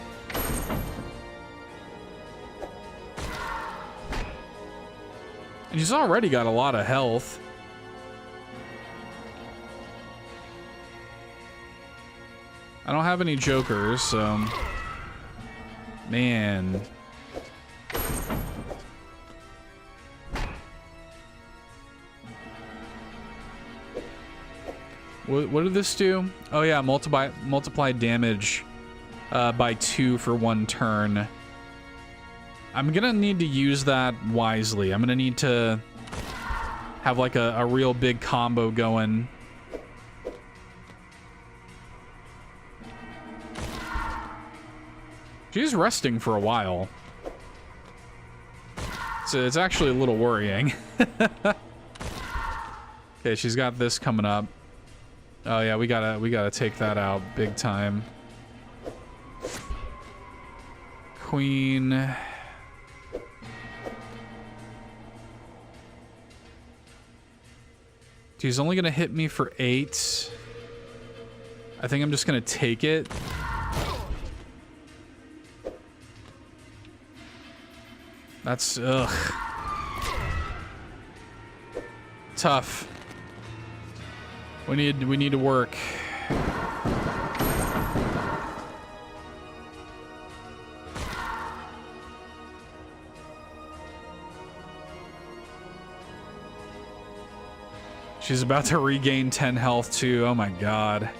And she's already got a lot of health. I don't have any Jokers, so... Man. What did this do? Oh yeah, multiply damage by 2 for 1 turn. I'm gonna need to use that wisely. I'm gonna need to have like a real big combo going. She's resting for a while. So it's actually a little worrying. Okay, she's got this coming up. Oh yeah, we gotta take that out big time. Queen. She's only gonna hit me for 8. I think I'm just gonna take it. That's ugh. Tough. We need to work. She's about to regain 10 health too. Oh my god.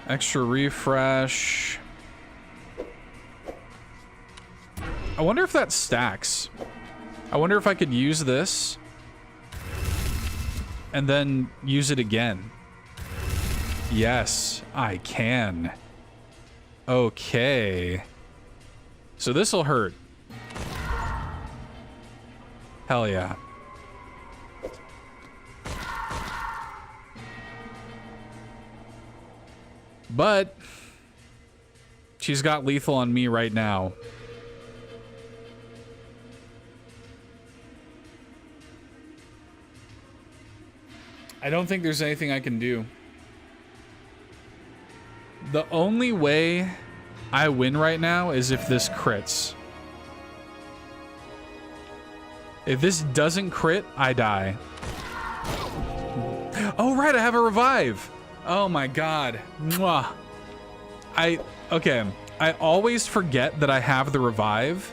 Extra refresh. I wonder if that stacks. I wonder if I could use this and then use it again. Yes, I can. Okay. So this'll hurt. Hell yeah. But she's got lethal on me right now. I don't think there's anything I can do. The only way I win right now is if this crits. If this doesn't crit, I die. Oh, right, I have a revive. Oh my god. Mwah. Okay. I always forget that I have the revive,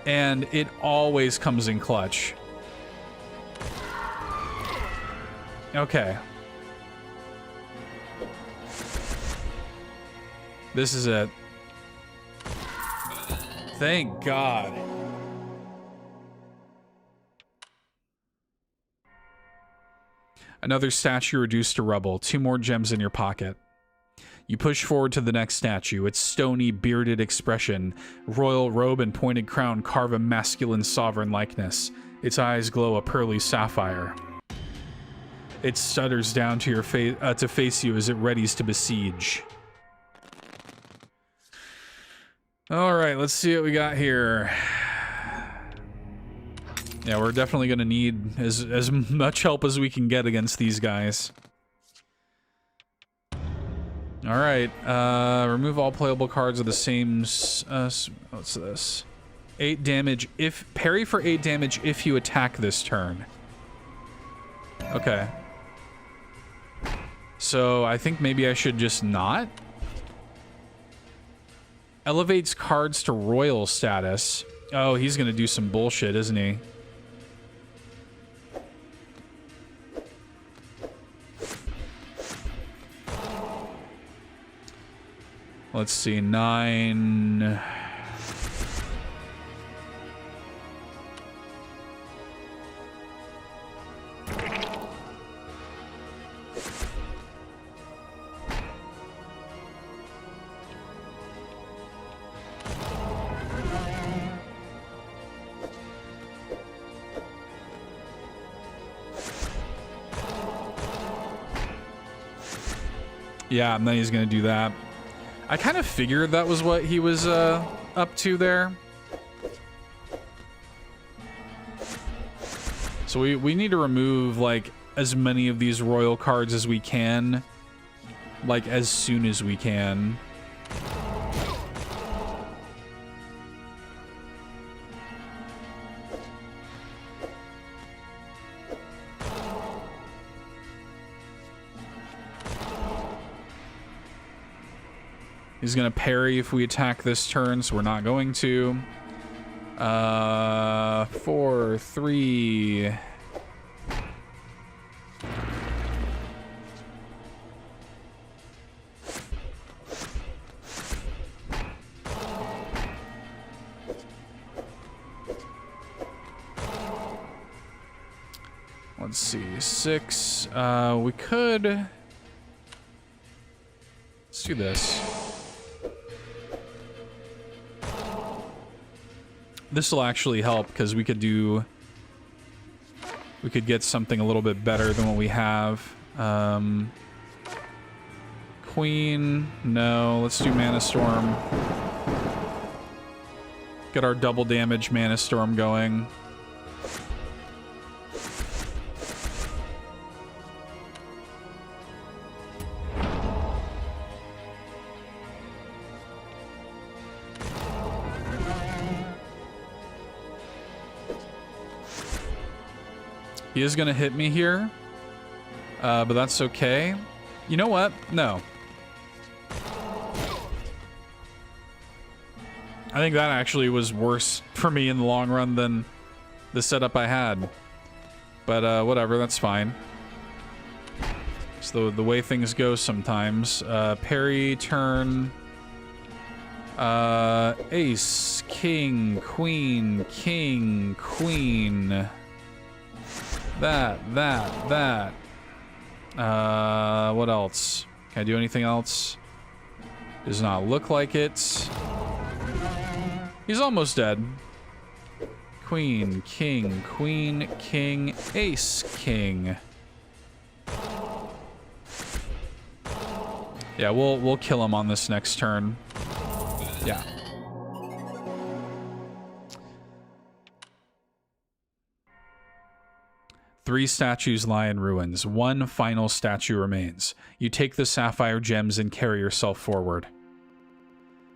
and it always comes in clutch. Okay. This is it. Thank God. Another statue reduced to rubble. 2 more gems in your pocket. You push forward to the next statue. Its stony, bearded expression, royal robe and pointed crown carve a masculine sovereign likeness. Its eyes glow a pearly sapphire. It stutters down to your to face you as it readies to besiege. All right, let's see what we got here. Yeah, we're definitely going to need as much help as we can get against these guys. All right, remove all playable cards of the same... what's this? 8 damage if... Parry for 8 damage if you attack this turn. Okay. So I think maybe I should just not. Elevates cards to royal status. Oh, he's going to do some bullshit, isn't he? Let's see, 9. Yeah, and then he's gonna do that. I kind of figured that was what he was up to there. So we need to remove like as many of these royal cards as we can, like as soon as we can. He's gonna parry if we attack this turn, so we're not going to. 4, 3. Let's see, 6. We could. Let's do this. This will actually help because we could get something a little bit better than what we have. Queen, no. Let's do Mana Storm. Get our double damage Mana Storm going. He is going to hit me here, but that's okay. You know what? No. I think that actually was worse for me in the long run than the setup I had. But whatever, that's fine. It's the way things go sometimes. Parry, turn. Ace, king, queen, king, queen. That. What else? Can I do anything else? Does not look like it. He's almost dead. Queen, king, queen, king, ace, king. Yeah, we'll kill him on this next turn. Yeah. Three statues lie in ruins. One final statue remains. You take the sapphire gems and carry yourself forward.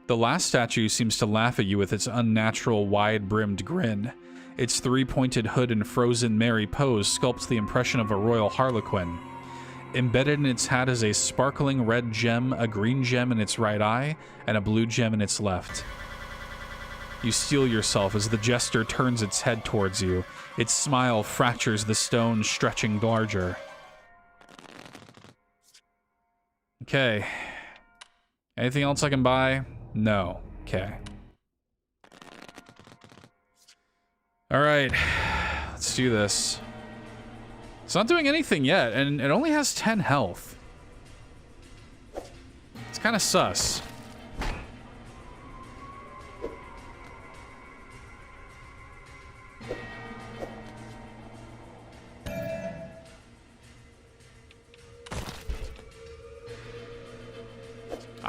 The last statue seems to laugh at you with its unnatural, wide-brimmed grin. Its three-pointed hood and frozen merry pose sculpts the impression of a royal harlequin. Embedded in its hat is a sparkling red gem, a green gem in its right eye, and a blue gem in its left. You steel yourself as the jester turns its head towards you. Its smile fractures the stone, stretching larger. Okay. Anything else I can buy? No. Okay. All right. Let's do this. It's not doing anything yet, and it only has 10 health. It's kind of sus.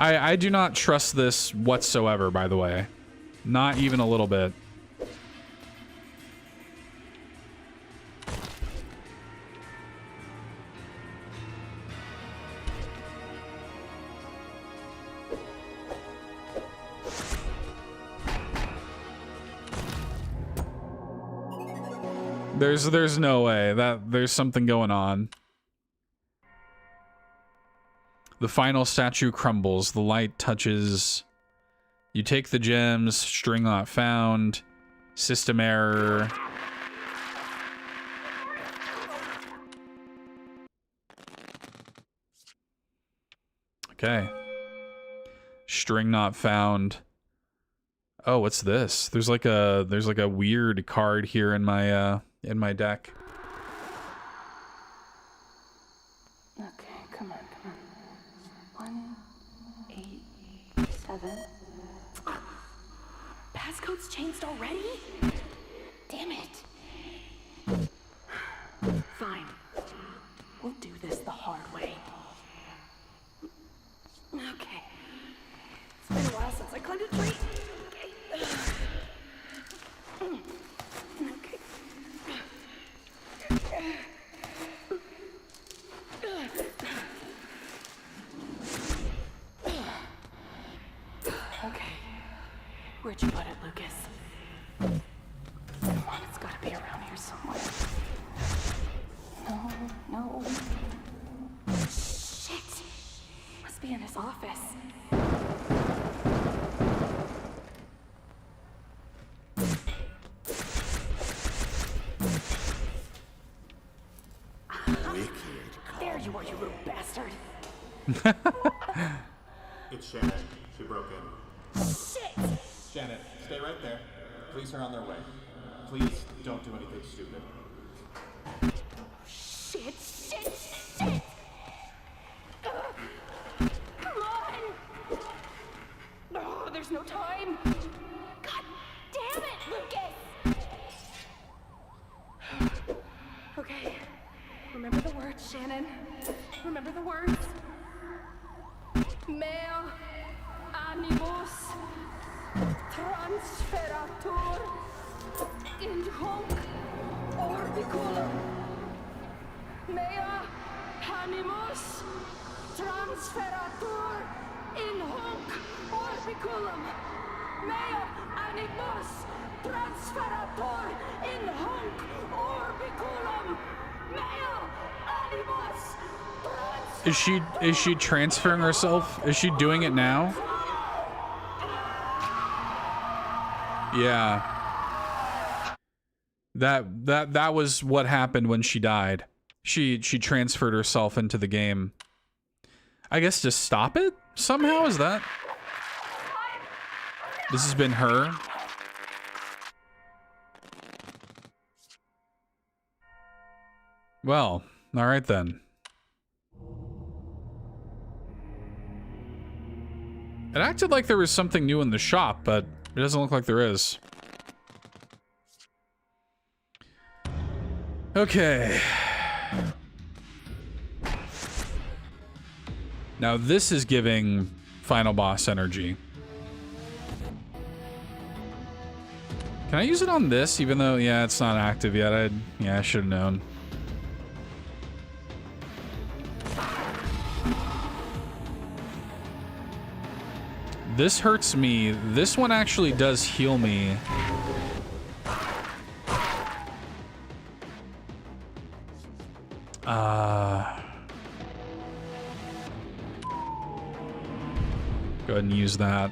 I do not trust this whatsoever, by the way. Not even a little bit. There's no way that there's something going on. The final statue crumbles. The light touches. You take the gems. String not found. System error. Okay. String not found. Oh, what's this? There's like a weird card here in my deck. Okay, come on. 1, 8, 7. Passcode's changed already? Damn it. Fine. We'll do this the hard way. Okay. It's been a while since I climbed a tree. Okay. Where'd you put it, Lucas? It's gotta be around here somewhere. No. Shit! Must be in his office. There you are, you little bastard. It's Shannon. She broke in. Shit! Shannon, stay right there. Police are on their way. Please don't do anything stupid. Shit! Come on! Oh, there's no time. God damn it, Lucas! Okay. Remember the words, Shannon. Remember the words. Mea animus transferatur in hoc orbiculum. Mea animus transferatur in hoc orbiculum. Mea animus transferatur in hoc orbiculum. Mea animus transferatur. Is she transferring herself? Is she doing it now? Yeah. That was what happened when she died. She transferred herself into the game. I guess to stop it somehow, is that? This has been her. Well, all right then. It acted like there was something new in the shop, but it doesn't look like there is. Okay. Now this is giving final boss energy. Can I use it on this, even though, yeah, it's not active yet? I should have known. This hurts me. This one actually does heal me. Go ahead and use that.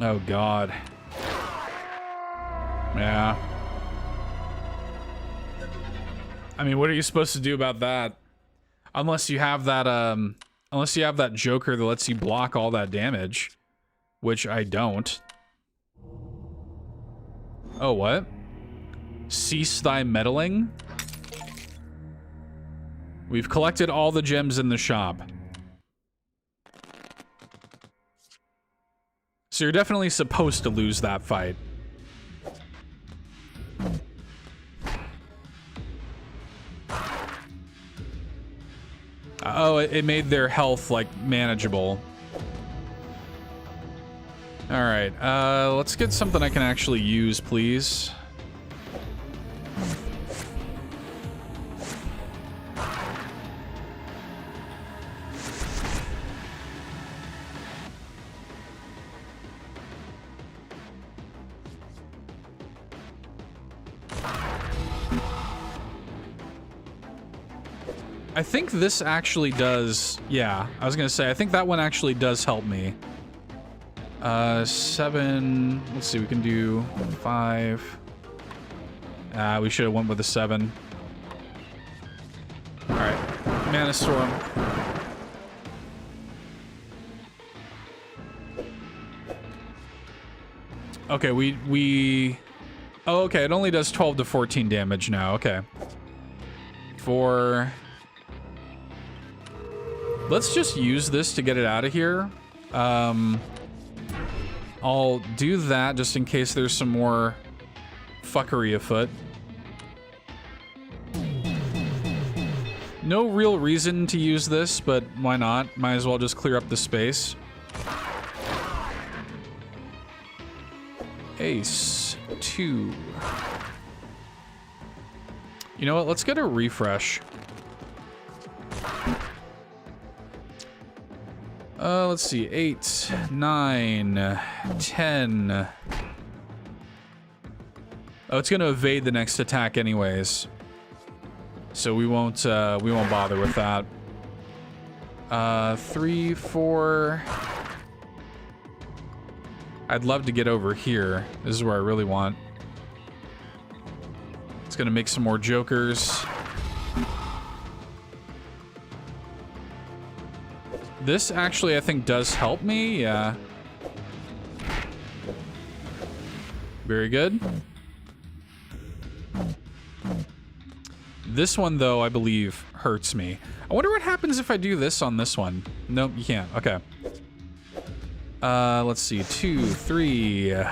Oh God. Yeah. I mean, what are you supposed to do about that? Unless you have that Joker that lets you block all that damage, which I don't. Oh, what? Cease thy meddling? We've collected all the gems in the shop. So you're definitely supposed to lose that fight. Oh, it made their health, like, manageable. Alright, let's get something I can actually use, please. I think this actually does, yeah, I was gonna say, I think that one actually does help me. 7, let's see, we can do 5. We should have went with a 7. All right, Mana Storm. Okay, oh, okay, it only does 12 to 14 damage now, okay. Let's just use this to get it out of here. I'll do that just in case there's some more fuckery afoot. No real reason to use this, but why not? Might as well just clear up the space. Ace. 2. You know what? Let's get a refresh. Let's see. 8, 9, 10. Oh, it's going to evade the next attack anyways. So we won't bother with that. 3, 4. I'd love to get over here. This is where I really want. It's gonna make some more jokers. This actually, I think, does help me. Yeah. Very good. This one, though, I believe, hurts me. I wonder what happens if I do this on this one. Nope, you can't. Okay. Let's see. 2, 3.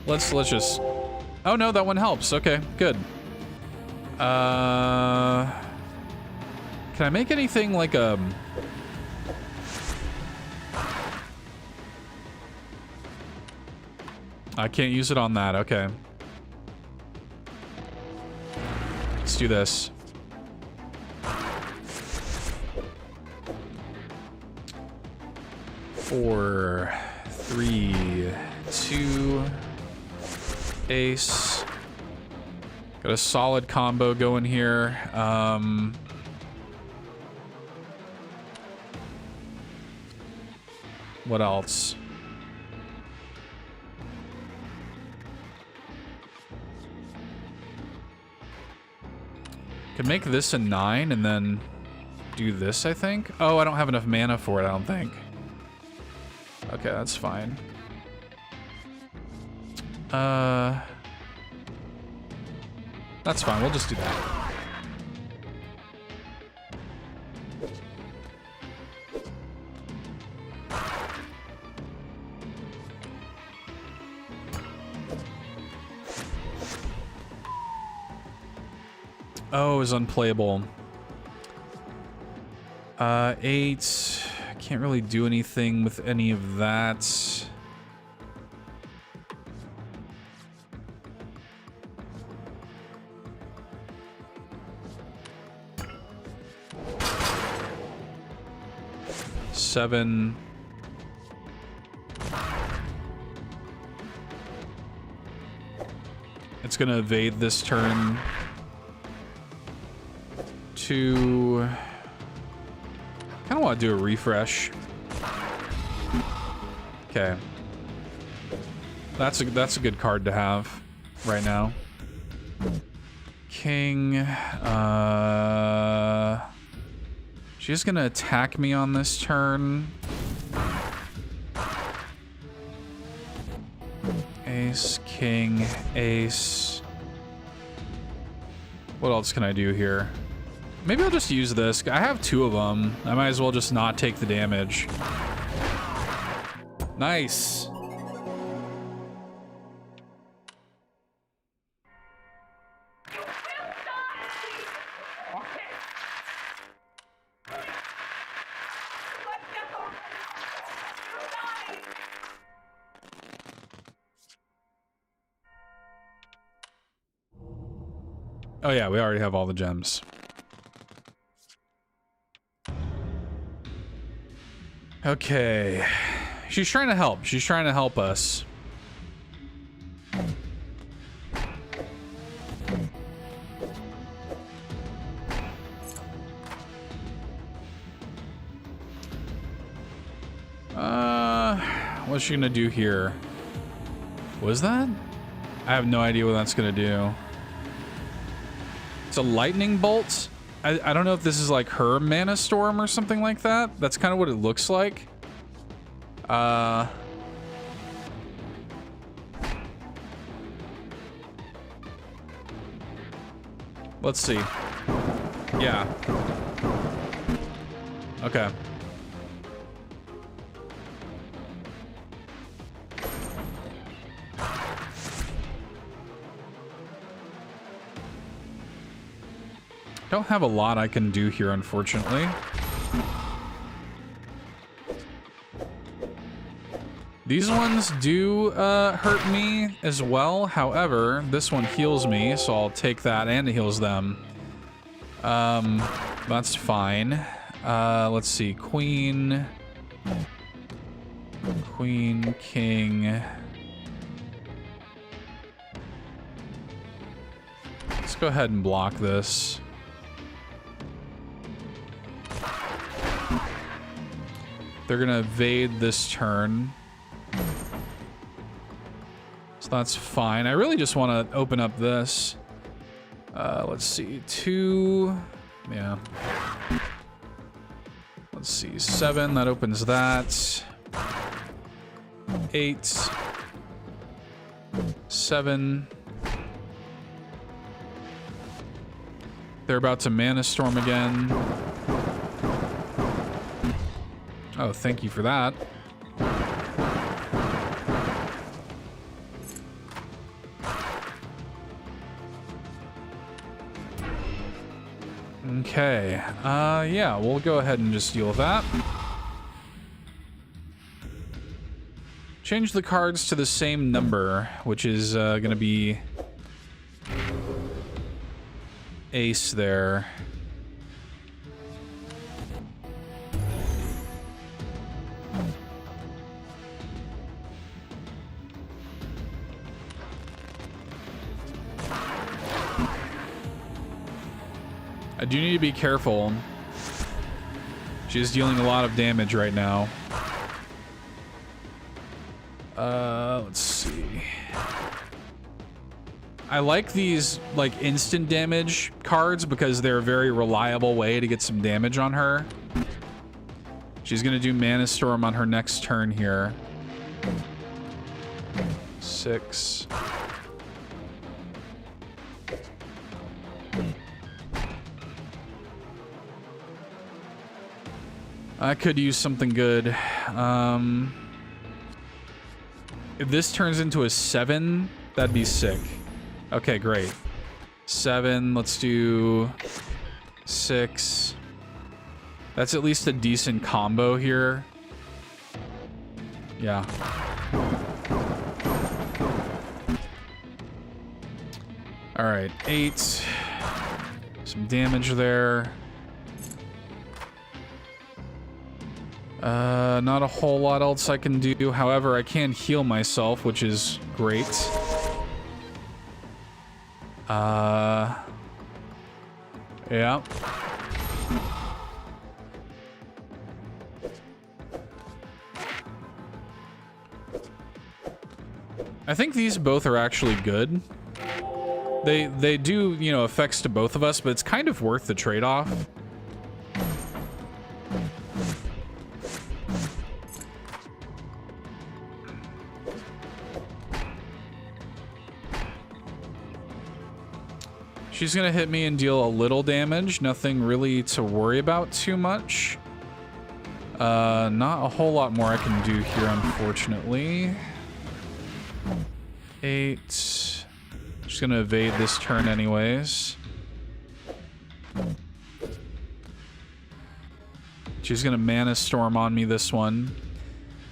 Let's just... Oh, no, that one helps. Okay, good. Can I make anything like a... I can't use it on that. Okay. Let's do this. Four, 3, 2, ace. Got a solid combo going here. What else? Could make this a 9 and then do this, I think. Oh, I don't have enough mana for it, I don't think. Okay, that's fine. That's fine, we'll just do that. Oh, it was unplayable. 8. Can't really do anything with any of that. Seven. It's gonna evade this turn. 2. Kind of want to do a refresh. Okay. That's a good card to have right now. King. She's gonna attack me on this turn. Ace, king, ace. What else can I do here? Maybe I'll just use this. I have 2 of them. I might as well just not take the damage. Nice. Oh yeah, we already have all the gems. Okay. She's trying to help. She's trying to help us. What's she gonna do here? Was that? I have no idea what that's gonna do. It's a lightning bolt. I don't know if this is like her mana storm or something like that. That's kind of what it looks like. Let's see. Yeah. Okay. Don't have a lot I can do here, unfortunately. These ones do hurt me as well. However, this one heals me, so I'll take that and it heals them. That's fine. Let's see. Queen, king. Let's go ahead and block this. They're gonna evade this turn. So that's fine. I really just want to open up this. Let's see. 2. Yeah. Let's see. 7. That opens that. 8. 7. They're about to Mana Storm again. Oh, thank you for that. Okay. Yeah, we'll go ahead and just deal with that. Change the cards to the same number, which is going to be ace there. I do need to be careful. She's dealing a lot of damage right now. Let's see. I like these like instant damage cards because they're a very reliable way to get some damage on her. She's gonna do Mana Storm on her next turn here. 6. I could use something good. If this turns into a 7, that'd be sick. Okay, great. 7, let's do 6. That's at least a decent combo here. Yeah. All right, 8. Some damage there. Not a whole lot else I can do. However, I can heal myself, which is great. Yeah. I think these both are actually good. They do, you know, effects to both of us, but it's kind of worth the trade-off. She's gonna hit me and deal a little damage. Nothing really to worry about too much. Not a whole lot more I can do here, unfortunately. 8. Just gonna evade this turn anyways. She's gonna Mana Storm on me this one.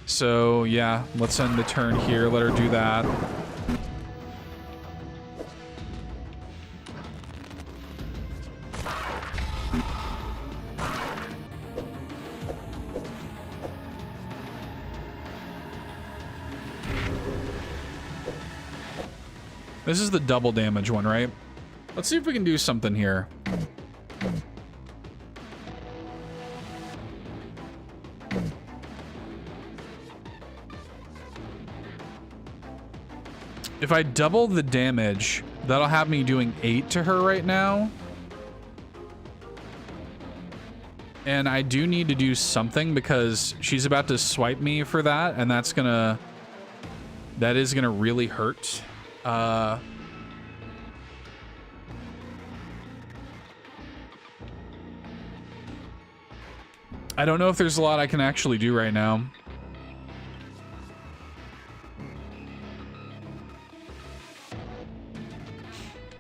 So yeah, let's end the turn here. Let her do that. This is the double damage one, right? Let's see if we can do something here. If I double the damage, that'll have me doing 8 to her right now. And I do need to do something because she's about to swipe me for that, and that is gonna really hurt. I don't know if there's a lot I can actually do right now.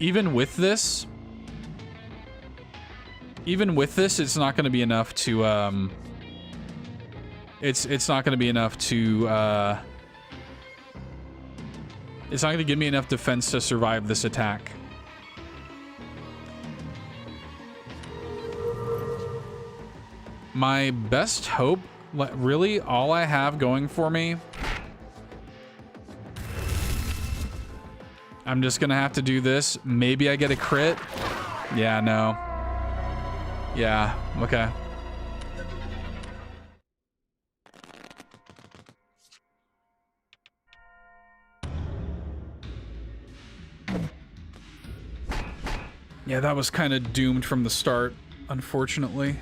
Even with this, it's not going to be enough to, it's not going to be enough to, it's not going to give me enough defense to survive this attack. My best hope, really, all I have going for me, I'm just gonna have to do this. Maybe I get a crit. Yeah, no. Yeah, okay. Yeah, that was kind of doomed from the start, unfortunately.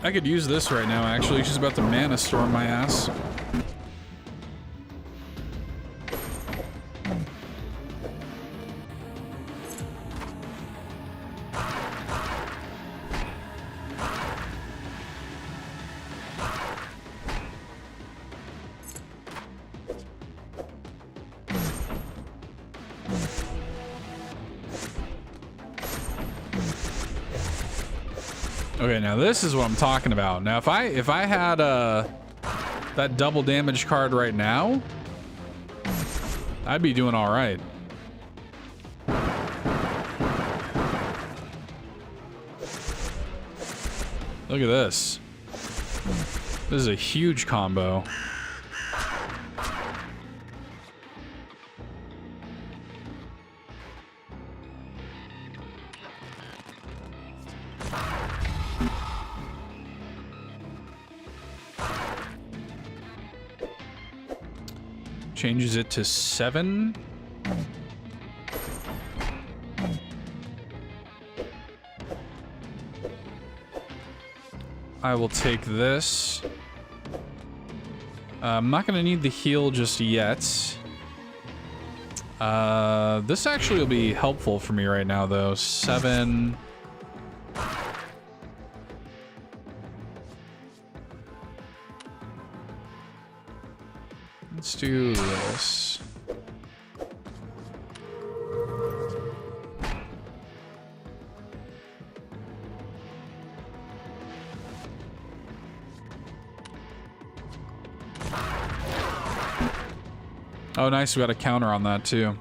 I could use this right now, actually. She's about to mana storm my ass. Okay, now this is what I'm talking about. Now, if I had that double damage card right now, I'd be doing all right. Look at this. This is a huge combo. Changes it to 7. I will take this. I'm not going to need the heal just yet. This actually will be helpful for me right now, though. 7. Let's do this. Oh, nice. We got a counter on that, too.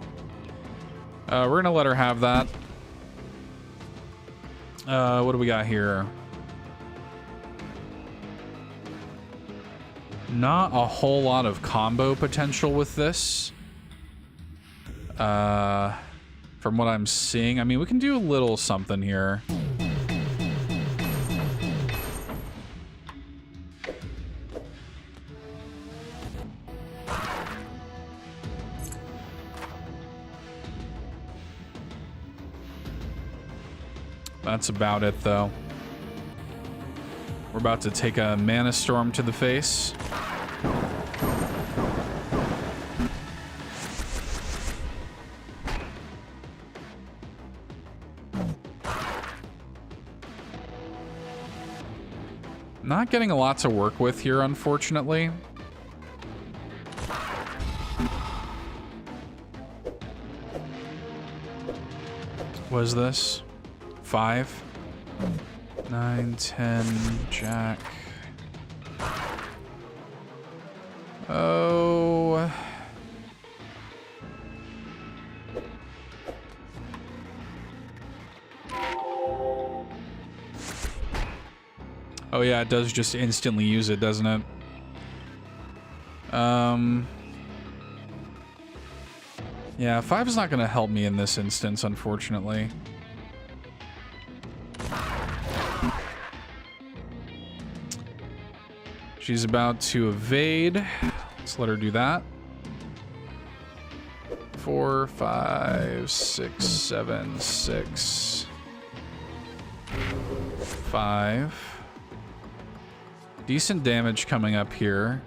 We're going to let her have that. What do we got here? Not a whole lot of combo potential with this. From what I'm seeing. I mean, we can do a little something here. That's about it, though. We're about to take a mana storm to the face. Not getting a lot to work with here, unfortunately. What is this? 5, 9, 10, Jack. Oh. Oh yeah, it does just instantly use it, doesn't it? Yeah, 5 is not going to help me in this instance, unfortunately. She's about to evade. Let's let her do that. 4, 5, 6, 7, 6, 5. Decent damage coming up here.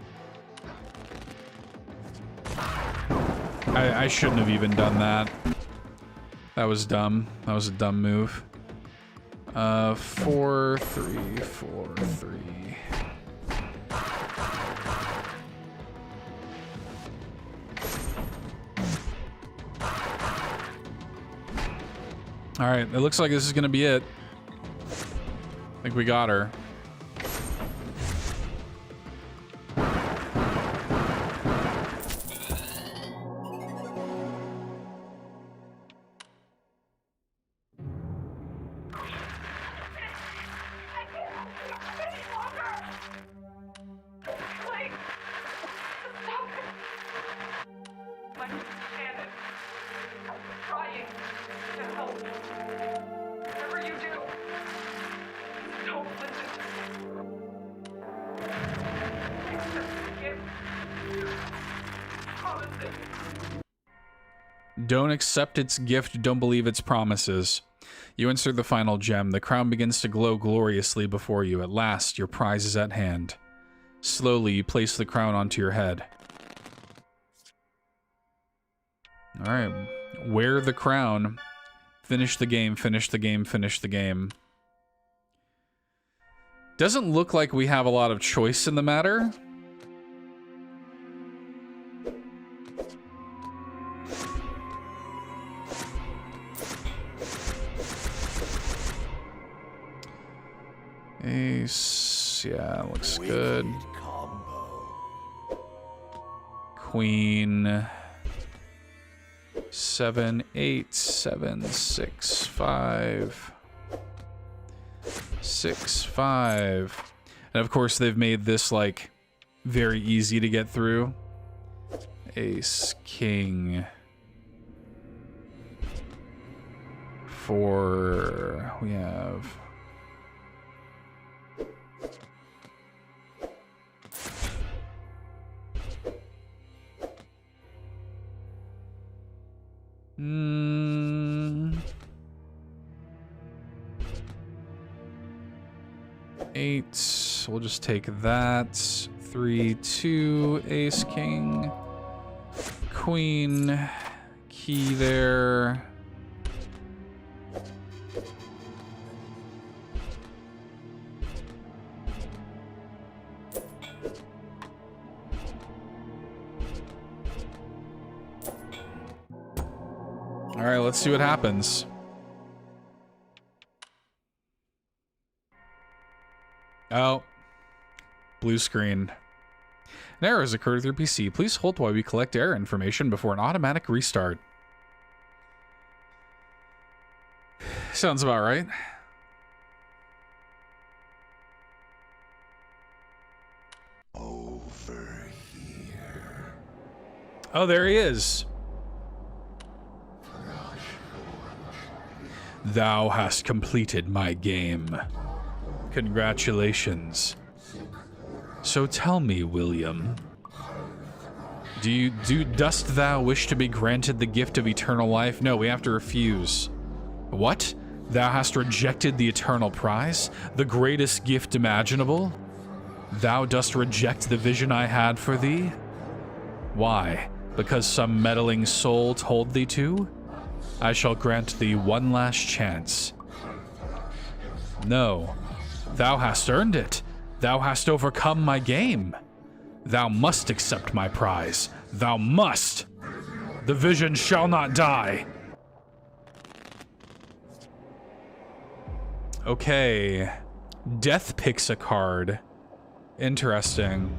I shouldn't have even done that. That was dumb. That was a dumb move. 4, 3, 4, 3. All right, it looks like this is gonna be it. I think we got her. Don't accept its gift, don't believe its promises. You insert the final gem. The crown begins to glow gloriously before you. At last, your prize is at hand. Slowly, you place the crown onto your head. Alright. Wear the crown. Finish the game, finish the game, finish the game. Doesn't look like we have a lot of choice in the matter. Ace, yeah, looks good. Queen. 7, 8, 7, 6, 5. 6, 5. And of course they've made this like very easy to get through. Ace, king. 4, we have... Eight. We'll just take that. 3, 2, ace, king, queen, key there. All right, let's see what happens. Oh. Blue screen. An error has occurred with your PC. Please hold while we collect error information before an automatic restart. Sounds about right. Over here. Oh, there he is. Thou hast completed my game. Congratulations. So tell me, William, dost thou wish to be granted the gift of eternal life? No, we have to refuse. What? Thou hast rejected the eternal prize? The greatest gift imaginable? Thou dost reject the vision I had for thee? Why? Because some meddling soul told thee to? I shall grant thee one last chance. No. Thou hast earned it. Thou hast overcome my game. Thou must accept my prize. Thou must. The vision shall not die. Okay. Death picks a card. Interesting.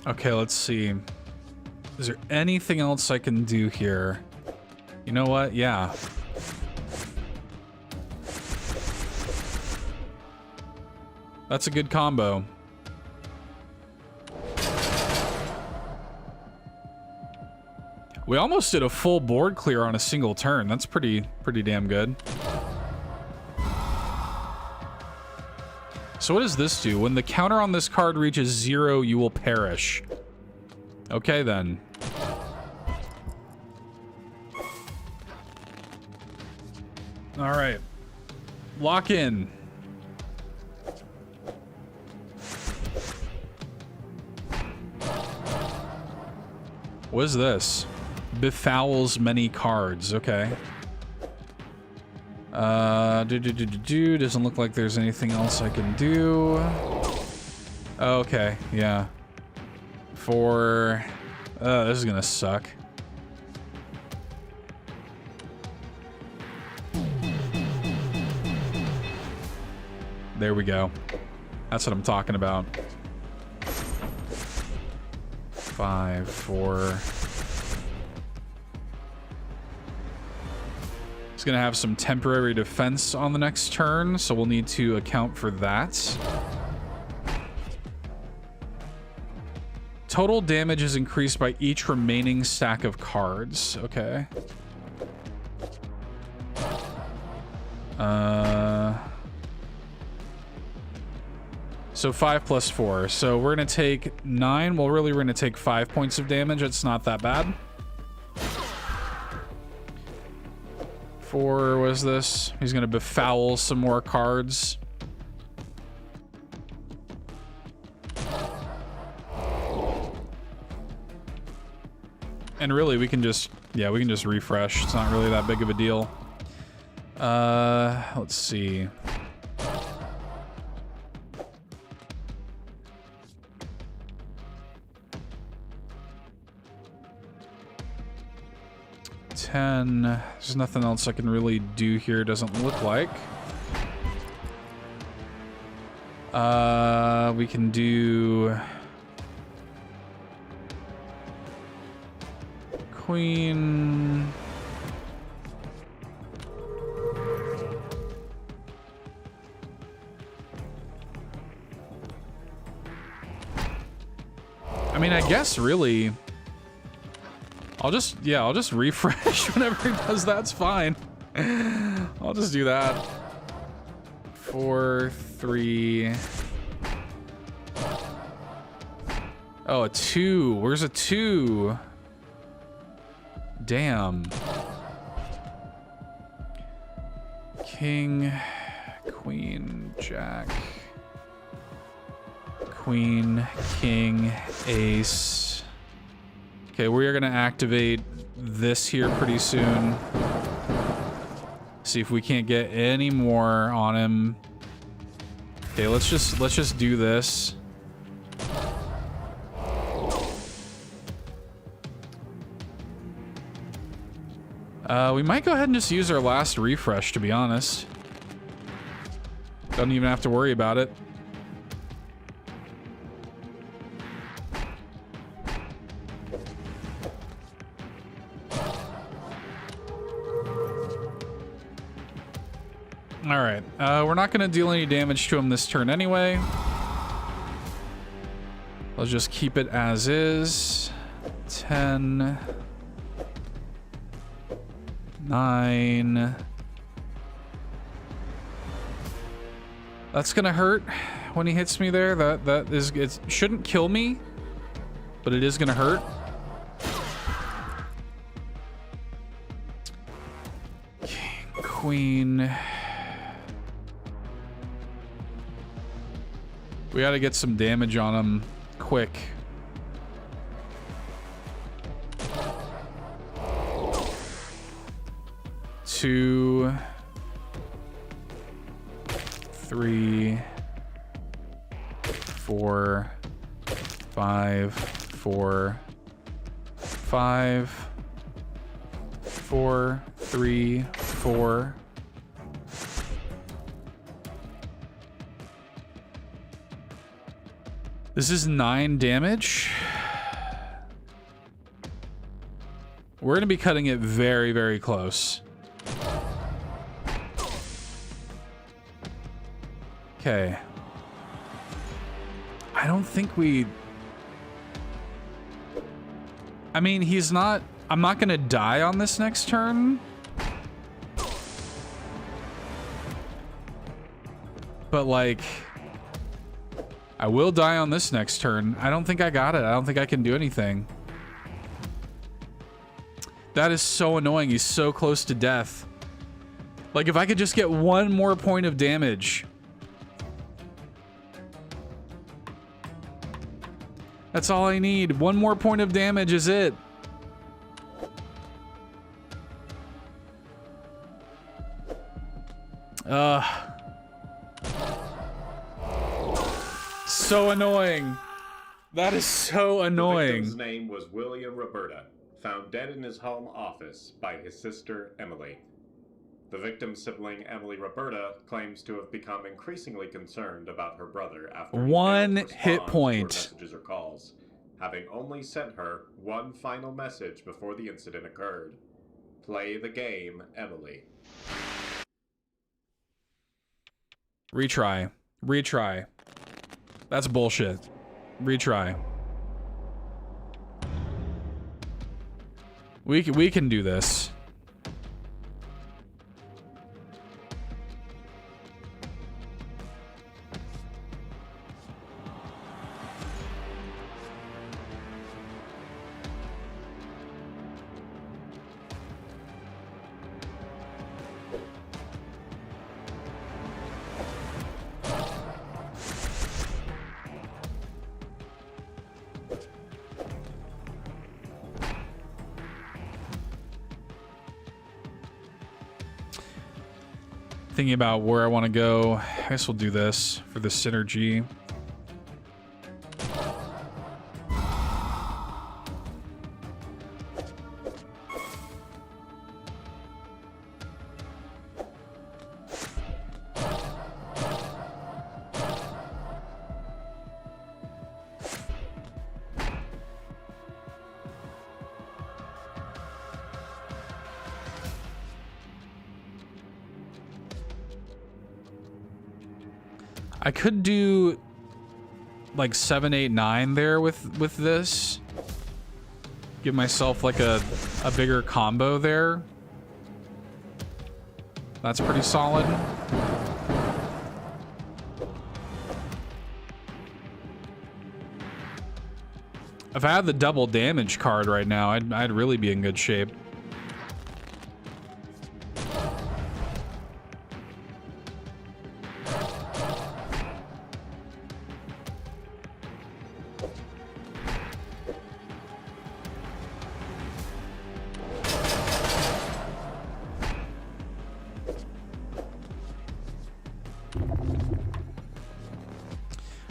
Okay, let's see. Is there anything else I can do here? You know what? Yeah. That's a good combo. We almost did a full board clear on a single turn. That's pretty damn good. So what does this do? When the counter on this card reaches 0, you will perish. Okay, then. All right. Lock in. What is this? Befouls many cards. Okay. Doesn't look like there's anything else I can do. Okay, yeah. For... this is gonna suck. There we go. That's what I'm talking about. 5, 4... It's gonna have some temporary defense on the next turn, so we'll need to account for that. Total damage is increased by each remaining stack of cards. Okay. So 5 plus 4. So we're gonna take 9. Well, really, we're gonna take 5 points of damage. It's not that bad. 4 was this? He's gonna befoul some more cards. And really, we can just, yeah, we can just refresh. It's not really that big of a deal. Let's see. There's nothing else I can really do here, doesn't look like. We can do Queen. I mean, I guess really I'll just refresh whenever he does that. It's fine. I'll just do that. 4, 3. Oh, a 2. Where's a 2? Damn. King, Queen, Jack, Queen, King, Ace. Okay, we are gonna activate this here pretty soon. See if we can't get any more on him. Okay, let's just do this. We might go ahead and just use our last refresh, to be honest. Don't even have to worry about it. All right, we're not going to deal any damage to him this turn anyway. Let's just keep it as is. 10, 9. That's going to hurt when he hits me there. That is, it shouldn't kill me, but it is going to hurt. King, Queen. We gotta get some damage on him quick. Two, 3, 4, 5, 4, 5, 4, 3, 4. This is 9 damage. We're going to be cutting it very, very close. Okay. I don't think we... I mean, he's not I'm not gonna die on this next turn. But like, I will die on this next turn. I don't think I got it. I don't think I can do anything. That is so annoying. He's so close to death. Like, if I could just get one more point of damage. That's all I need. One more point of damage is it. So annoying. That is so annoying. The victim's name was William Roberta, found dead in his home office by his sister Emily. The victim's sibling Emily Roberta claims to have become increasingly concerned about her brother after he one failed to hit respond point. to her messages or calls, having only sent her one final message before the incident occurred. Play the game, Emily. Retry. Retry. That's bullshit. Retry. We can do this. Thinking about where I want to go. I guess we'll do this for the synergy. I could do like 7, 8, 9 there with this. Give myself like a bigger combo there. That's pretty solid. If I had the double damage card right now, I'd really be in good shape.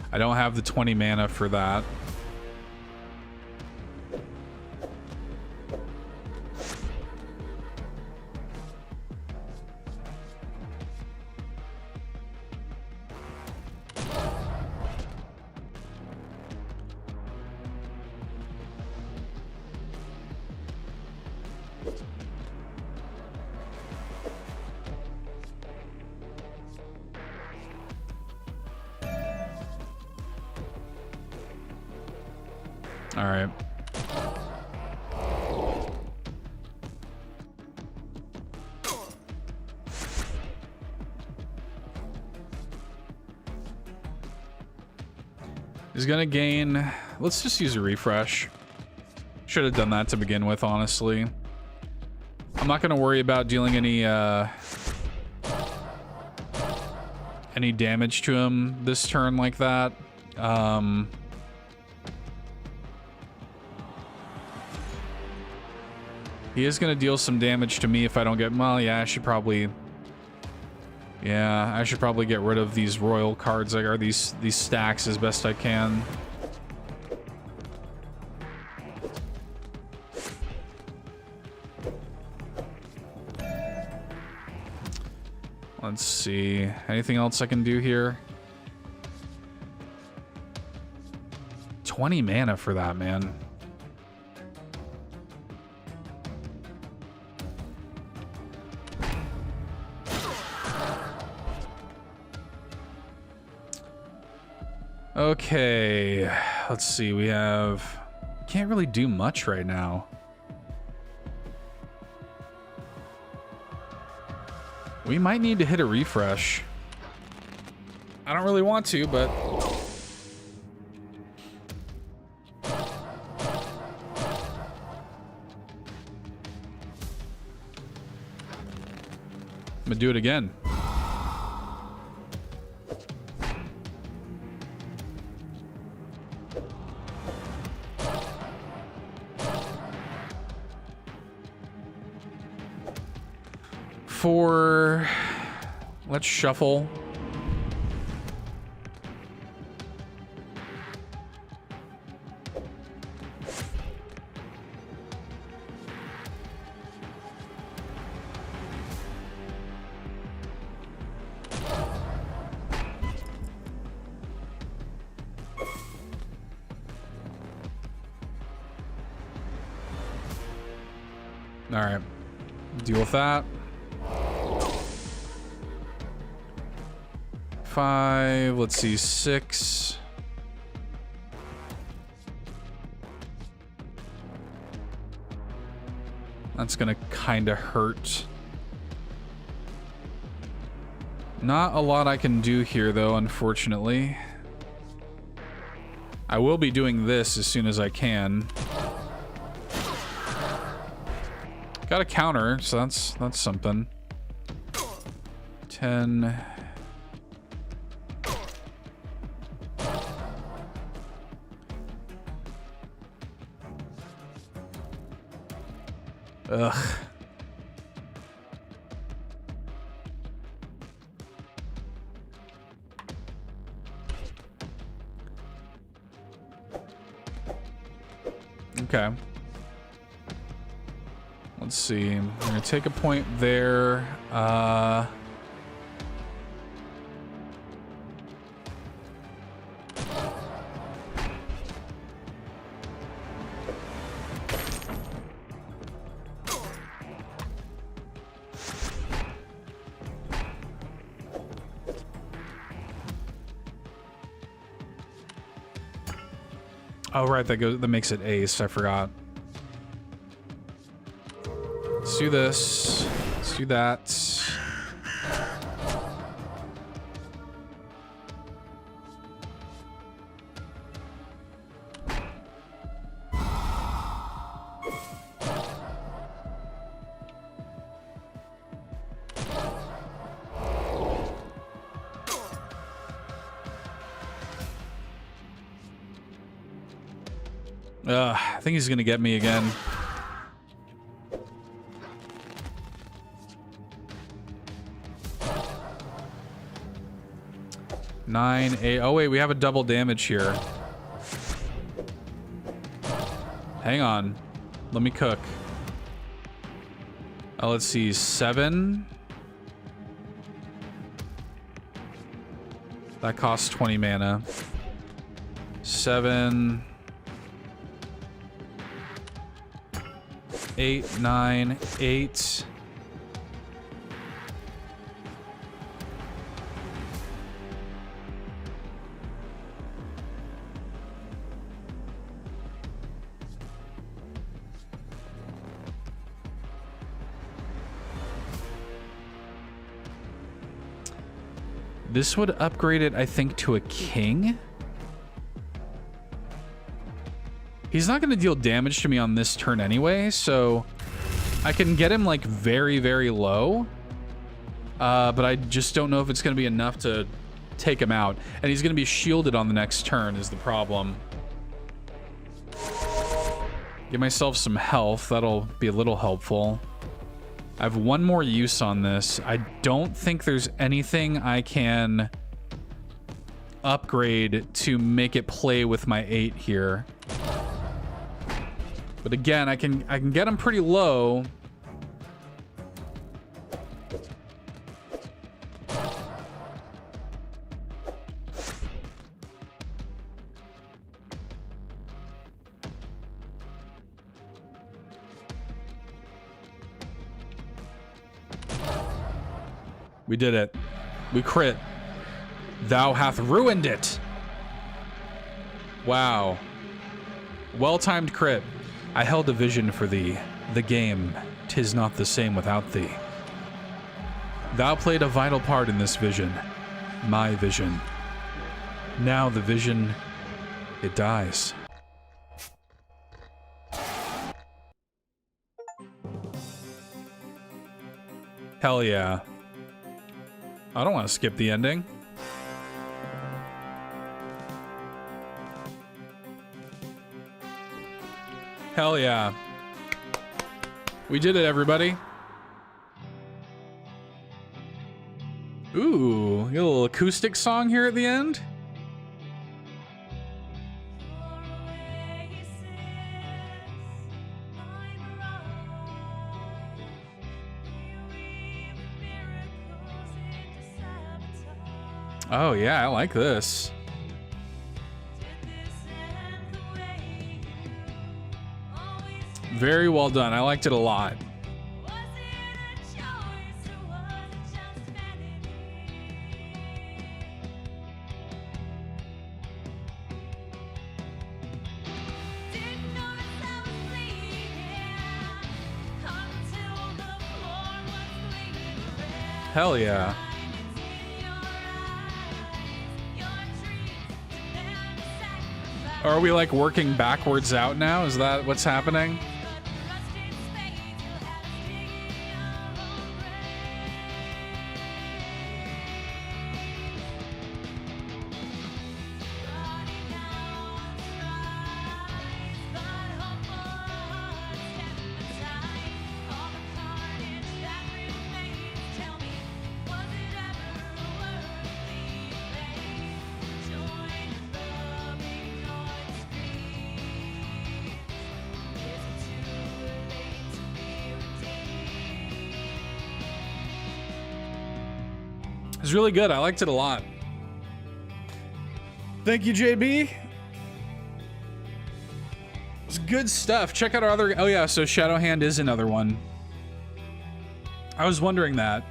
I don't have the 20 mana for that. All right. He's gonna gain. Let's just use a refresh. Should have done that to begin with, honestly. I'm not gonna worry about dealing any damage to him this turn like that. He is going to deal some damage to me if I don't get... Well, yeah, I should probably get rid of these royal cards, like, or these stacks as best I can. Let's see. Anything else I can do here? 20 mana for that, man. Okay, let's see. We have... Can't really do much right now. We might need to hit a refresh. I don't really want to, but... I'm gonna do it again. Let's shuffle. All right, deal with that. 5, let's see, 6. That's gonna kind of hurt. Not a lot I can do here though, unfortunately. I will be doing this as soon as I can. Got a counter, so that's something. 10. Ugh. Okay. Let's see. I'm gonna take a point there. Oh right, that makes it ace. I forgot. Let's do this. Let's do that. I think he's gonna get me again. Nine, 8. Oh wait, we have a double damage here. Hang on. Let me cook. Let's see, 7. That costs 20 mana. 7. 8, 9, 8. This would upgrade it, I think, to a king. He's not going to deal damage to me on this turn anyway, so I can get him like very, very low. But I just don't know if it's going to be enough to take him out. And he's going to be shielded on the next turn is the problem. Give myself some health. That'll be a little helpful. I have one more use on this. I don't think there's anything I can upgrade to make it play with my 8 here. But again, I can get him pretty low. We did it. We crit. Thou hath ruined it. Wow. Well-timed crit. I held a vision for thee. The game, 'tis not the same without thee. Thou played a vital part in this vision. My vision. Now the vision, it dies. Hell yeah. I don't want to skip the ending. Hell yeah. We did it, everybody. Ooh, get a little acoustic song here at the end. Oh yeah, I like this. Very well done. I liked it a lot. Hell yeah. Are we like working backwards out now? Is that what's happening? It's really good. I liked it a lot. Thank you, JB. It's good stuff. Check out our other... Oh, yeah, so Shadow Hand is another one. I was wondering that.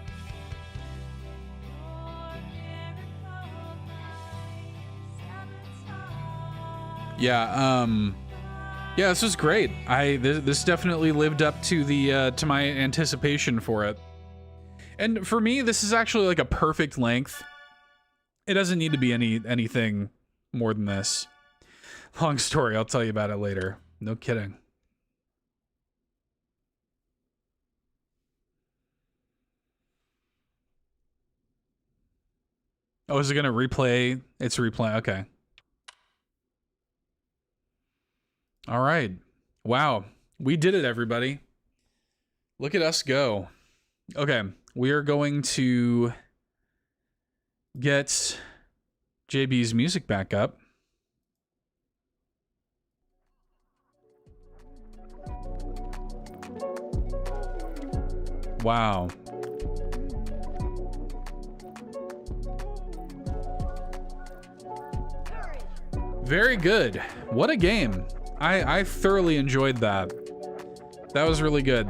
Yeah, yeah, this was great. This definitely lived up to the to my anticipation for it. And for me, this is actually like a perfect length. It doesn't need to be anything more than this. Long story, I'll tell you about it later. No kidding. Oh, is it gonna replay? It's replaying, okay. All right. Wow, we did it, everybody. Look at us go. Okay. We are going to get JB's music back up. Wow. Very good. What a game. I thoroughly enjoyed that. That was really good.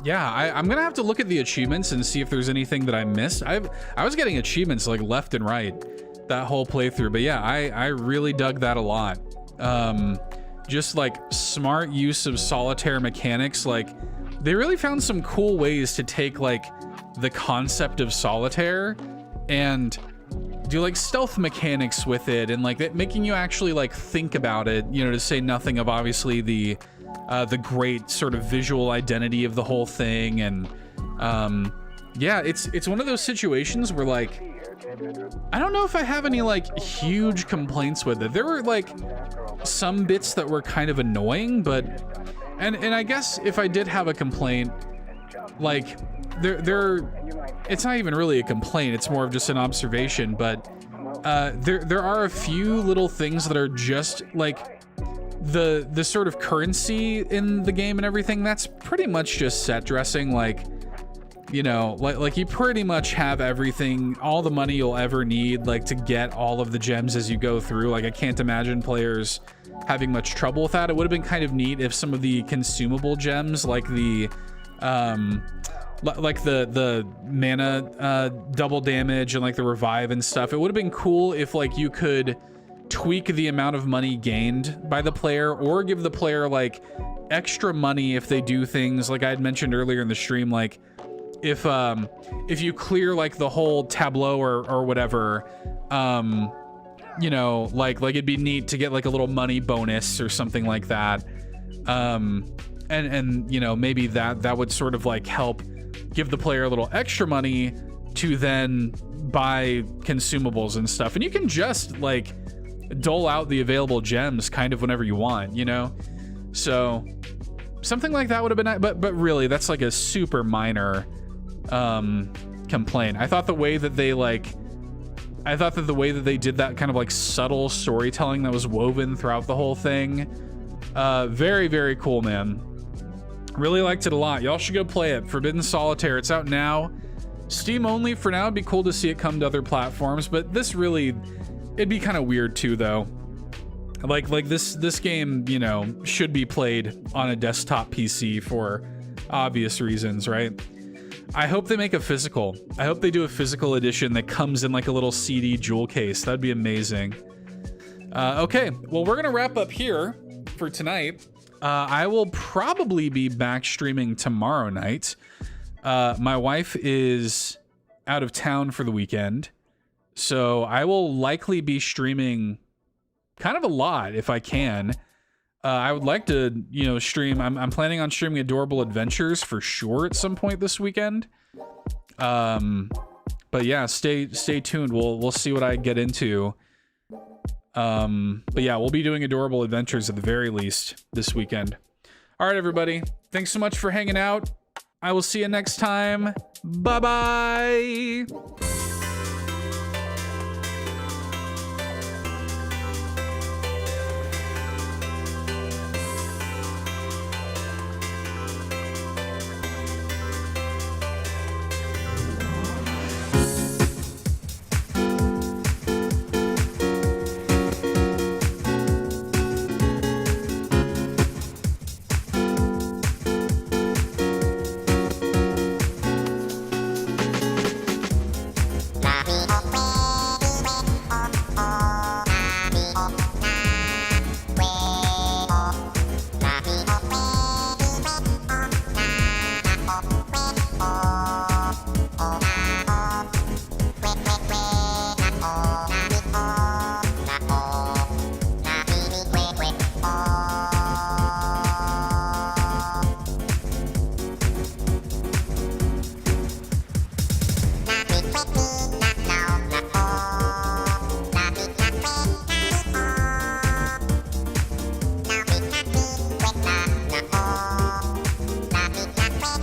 Yeah, I'm gonna have to look at the achievements and see if there's anything that I missed. I was getting achievements like left and right that whole playthrough, but yeah, I really dug that a lot. Just like smart use of solitaire mechanics. Like they really found some cool ways to take like the concept of solitaire and do like stealth mechanics with it, and like making you actually like think about it, you know, to say nothing of obviously the great sort of visual identity of the whole thing. And yeah, it's one of those situations where like I don't know if I have any like huge complaints with it. There were like some bits that were kind of annoying, but and I guess if I did have a complaint, like it's not even really a complaint, it's more of just an observation, but there are a few little things that are just like the sort of currency in the game and everything, that's pretty much just set dressing. Like, you know, like you pretty much have everything, all the money you'll ever need, like to get all of the gems as you go through. Like I can't imagine players having much trouble with that. It would have been kind of neat if some of the consumable gems, like the mana double damage and like the revive and stuff, it would have been cool if like you could tweak the amount of money gained by the player, or give the player like extra money if they do things like I had mentioned earlier in the stream, like if you clear like the whole tableau or whatever, you know, like it'd be neat to get like a little money bonus or something like that. And you know, maybe that would sort of like help give the player a little extra money to then buy consumables and stuff. And you can just like dole out the available gems kind of whenever you want, you know? So something like that would have been nice, but really that's like a super minor complaint. I thought the way that they did that kind of like subtle storytelling that was woven throughout the whole thing, very, very cool, man. Really liked it a lot. Y'all should go play it. Forbidden Solitaire. It's out now. Steam only for now. It'd be cool to see it come to other platforms, but this really, it'd be kind of weird too, though. Like this game, you know, should be played on a desktop PC for obvious reasons, right? I hope they make a physical. I hope they do a physical edition that comes in like a little CD jewel case. That'd be amazing. Okay, well, we're gonna wrap up here for tonight. I will probably be back streaming tomorrow night. My wife is out of town for the weekend, so I will likely be streaming kind of a lot if I can. I would like to, you know, stream. I'm planning on streaming Adorable Adventures for sure at some point this weekend. But yeah, stay tuned. We'll see what I get into. But yeah, we'll be doing Adorable Adventures at the very least this weekend. All right, everybody. Thanks so much for hanging out. I will see you next time. Bye-bye.